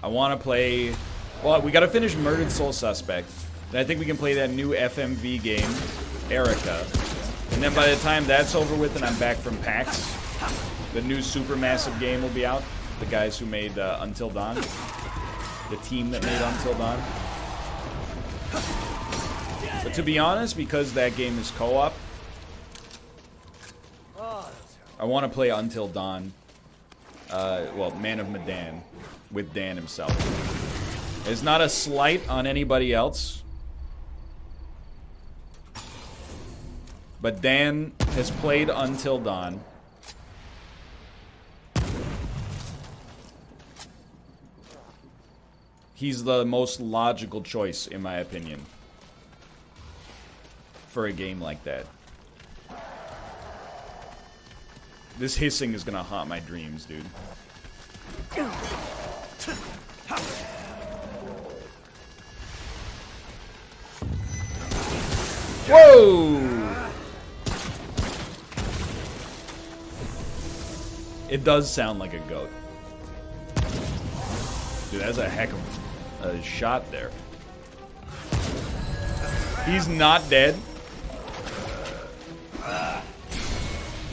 I want to play... Well, we got to finish Murdered Soul Suspect. And I think we can play that new FMV game, Erica. And then by the time that's over with and I'm back from PAX, the new Supermassive game will be out. The guys who made Until Dawn. The team that made Until Dawn. But to be honest, because that game is co-op, I want to play Until Dawn. Well, Man of Medan, with Dan himself. It's not a slight on anybody else, but Dan has played Until Dawn. He's the most logical choice, in my opinion, for a game like that. This hissing is gonna haunt my dreams, dude. Whoa! It does sound like a goat. Dude, that's a heck of a shot there. He's not dead.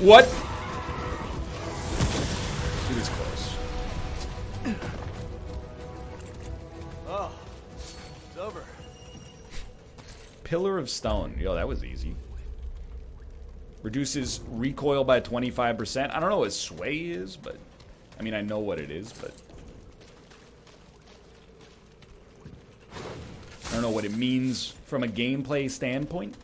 What? He was close. Oh, it's over. Pillar of Stone. Yo, that was easy. Reduces recoil by 25%. I don't know what sway is, but... I mean, I know what it is, but... I don't know what it means from a gameplay standpoint.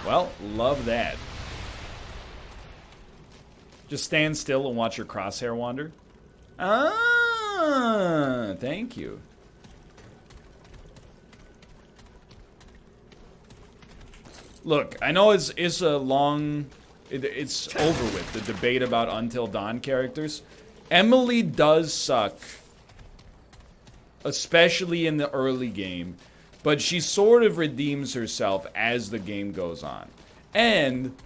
Well, love that. Just stand still and watch your crosshair wander. Ah, thank you. Look, I know it's a long... It's over with, the debate about Until Dawn characters. Emily does suck. Especially in the early game. But she sort of redeems herself as the game goes on. And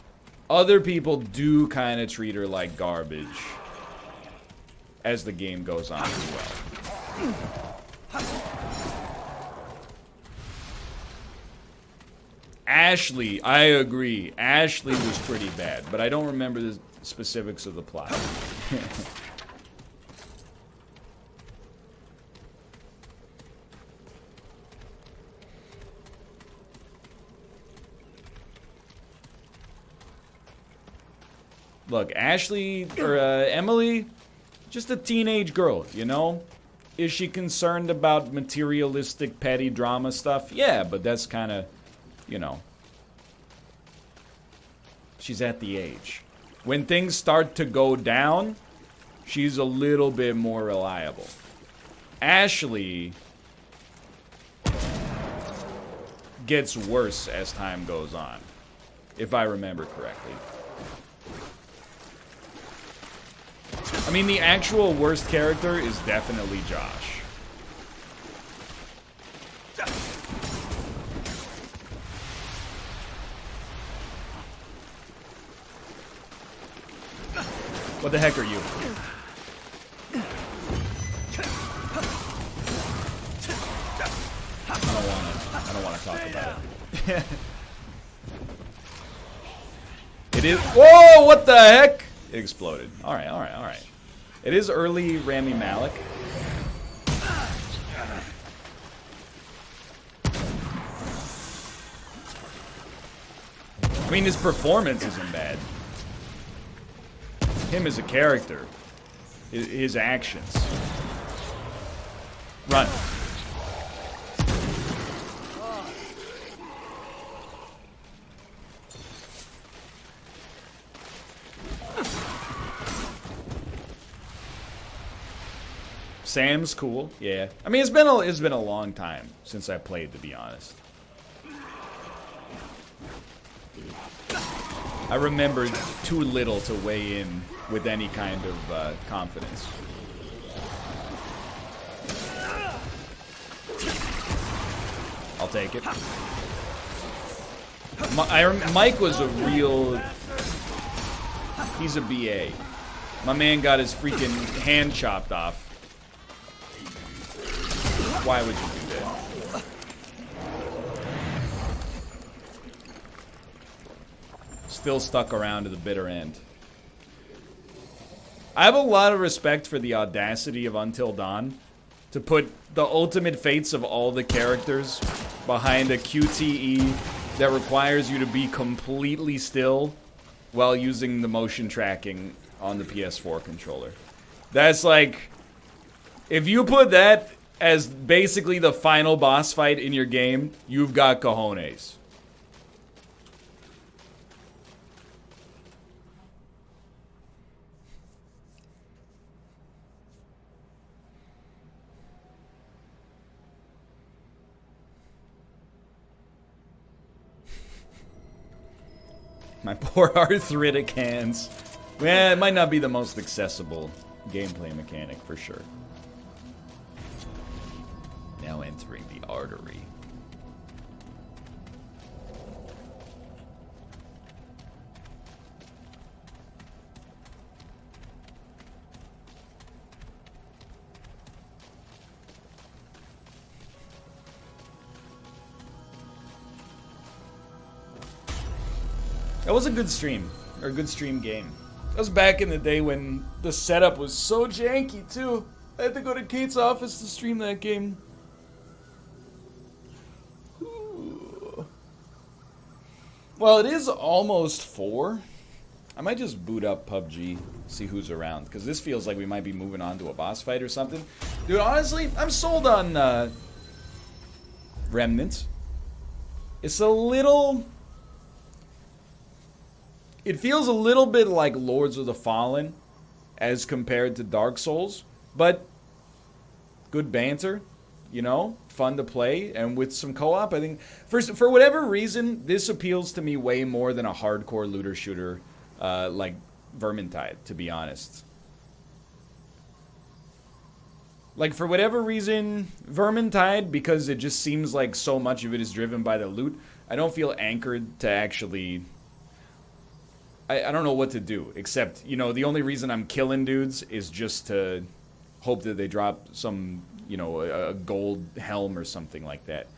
other people do kind of treat her like garbage as the game goes on as well. Ashley, I agree. Ashley was pretty bad, but I don't remember the specifics of the plot. Look, Ashley, or Emily, just a teenage girl, you know? Is she concerned about materialistic, petty drama stuff? Yeah, but that's kind of, you know. She's at the age. When things start to go down, she's a little bit more reliable. Ashley gets worse as time goes on, if I remember correctly. I mean, the actual worst character is definitely Josh. What the heck are you? I don't want to talk about it. It is. Whoa! What the heck? It exploded. All right, all right, all right. It is early Rami Malek. I mean, his performance isn't bad. Him as a character. His actions. Run. Sam's cool, yeah. I mean, it's been a long time since I played, to be honest. I remembered too little to weigh in with any kind of confidence. I'll take it. Mike was a real... He's a BA. My man got his freaking hand chopped off. Why would you do that? Still stuck around to the bitter end. I have a lot of respect for the audacity of Until Dawn to put the ultimate fates of all the characters behind a QTE that requires you to be completely still while using the motion tracking on the PS4 controller. That's like, if you put that as basically the final boss fight in your game, you've got cojones. My poor arthritic hands. Well, it might not be the most accessible gameplay mechanic for sure. Now entering the artery. That was a good stream, or a good stream game. That was back in the day when the setup was so janky, too. I had to go to Kate's office to stream that game. Ooh. Well, it is almost 4. I might just boot up PUBG, see who's around, because this feels like we might be moving on to a boss fight or something. Dude, honestly, I'm sold on Remnant. It's a little... It feels a little bit like Lords of the Fallen as compared to Dark Souls, but good banter, you know, fun to play, and with some co-op, I think, for whatever reason, this appeals to me way more than a hardcore looter shooter like Vermintide, to be honest. Like, for whatever reason, Vermintide, because it just seems like so much of it is driven by the loot, I don't feel anchored to actually... I don't know what to do, except, you know, the only reason I'm killing dudes is just to hope that they drop some, you know, a gold helm or something like that.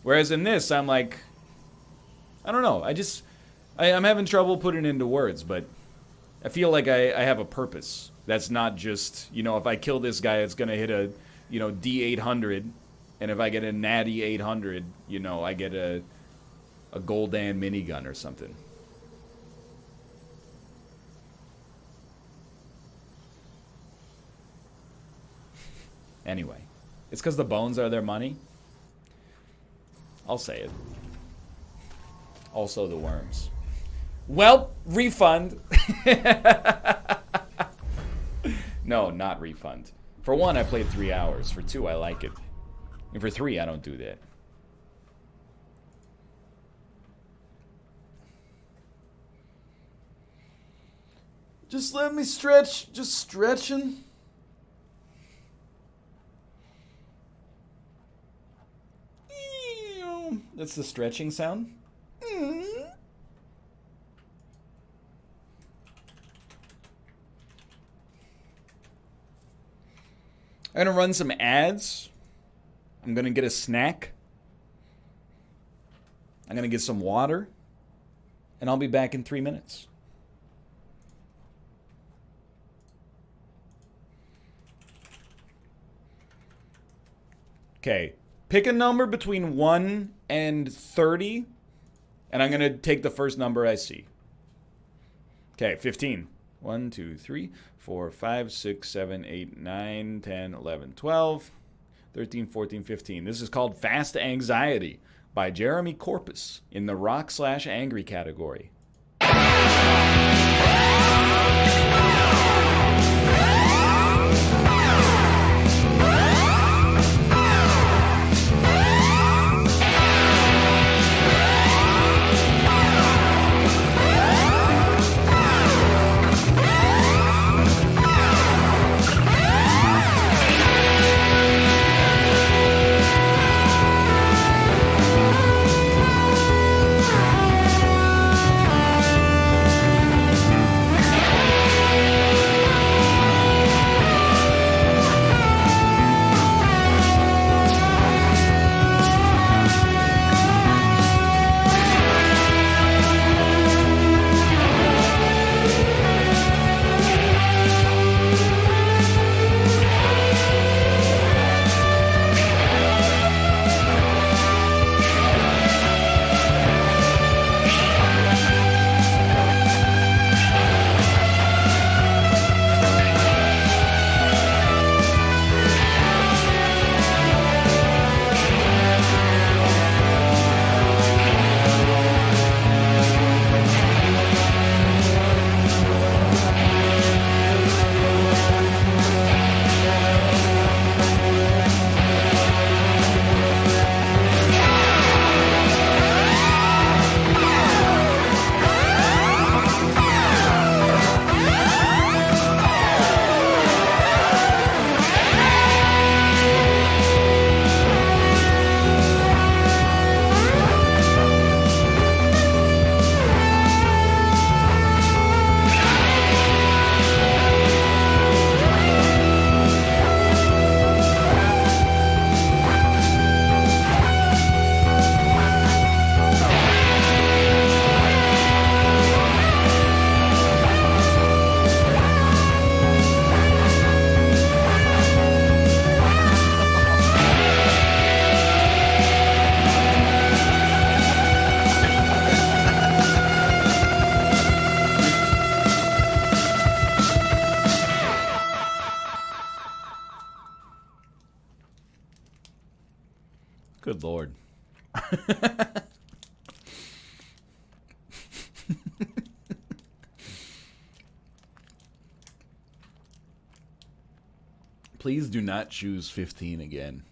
Whereas in this, I'm like, I don't know, I'm having trouble putting it into words, but I feel like I have a purpose. That's not just, you know, if I kill this guy, it's going to hit a, you know, D800, and if I get a natty 800, you know, I get a Goldan minigun or something. Anyway, it's because the bones are their money. I'll say it. Also the worms. Well, refund. No, not refund. For 1, I played 3 hours. For 2, I like it. And for 3, I don't do that. Just let me stretch. Just stretching. That's the stretching sound. I'm gonna run some ads. I'm gonna get a snack. I'm gonna get some water. And I'll be back in 3 minutes. Okay. Pick a number between 1 and 30, and I'm going to take the first number I see. Okay, 15. 1, 2, 3, 4, 5, 6, 7, 8, 9, 10, 11, 12, 13, 14, 15. This is called Fast Anxiety by Jeremy Corpus in the rock/angry category. Good lord. Please do not choose 15 again.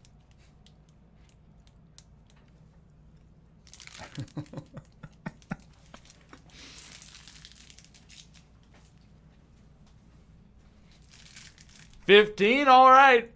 $15, all right.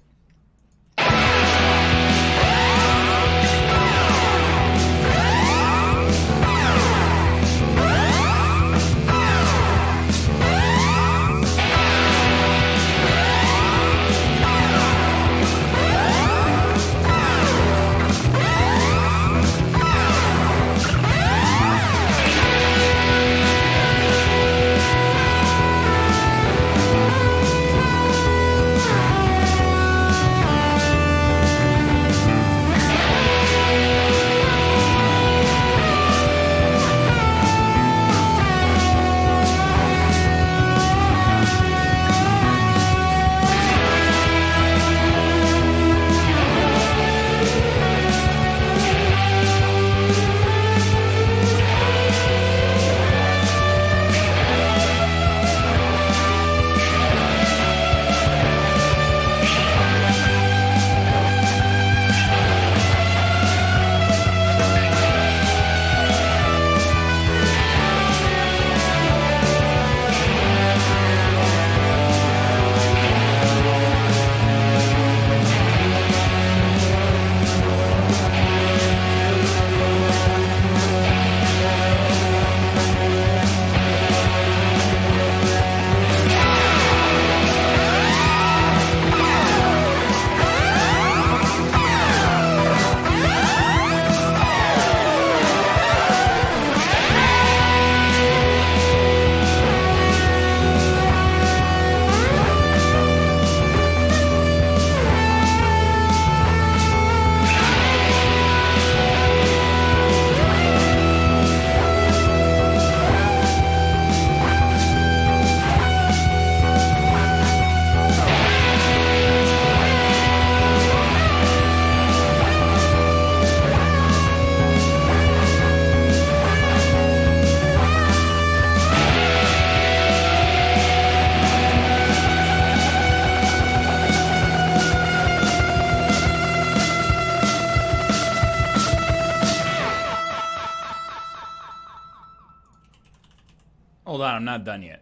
Hold on, I'm not done yet.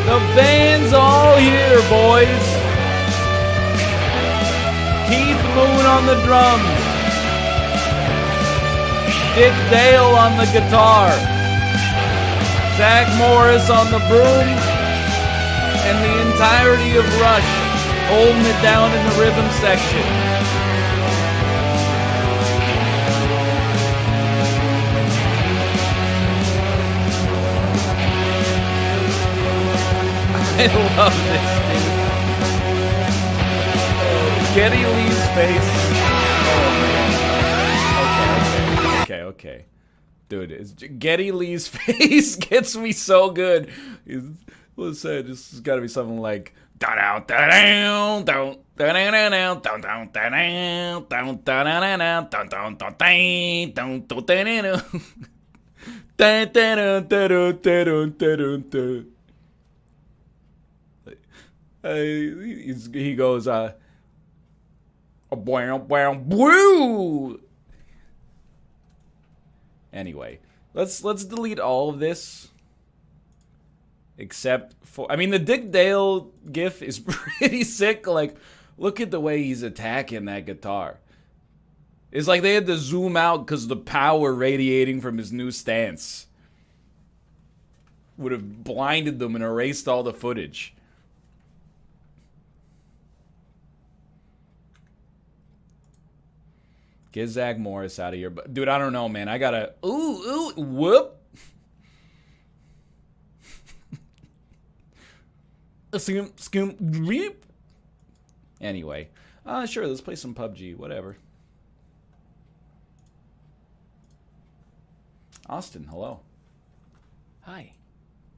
The band's all here, boys. Keith Moon on the drums. Dick Dale on the guitar. Zach Morris on the broom. And the entirety of Rush holding it down in the rhythm section. I love this, dude. Geddy Lee's face. Oh, man. Okay. Dude, Geddy Lee's face gets me so good. Let's say this has got to be something like he goes, woo! Anyway, let's delete all of this. Except for, I mean, the Dick Dale gif is pretty sick. Like, look at the way he's attacking that guitar. It's like they had to zoom out because the power radiating from his new stance would have blinded them and erased all the footage. Get Zach Morris out of here. But dude, I don't know, man. I gotta... Ooh, whoop. Anyway. Sure, let's play some PUBG. Whatever. Austin, hello. Hi.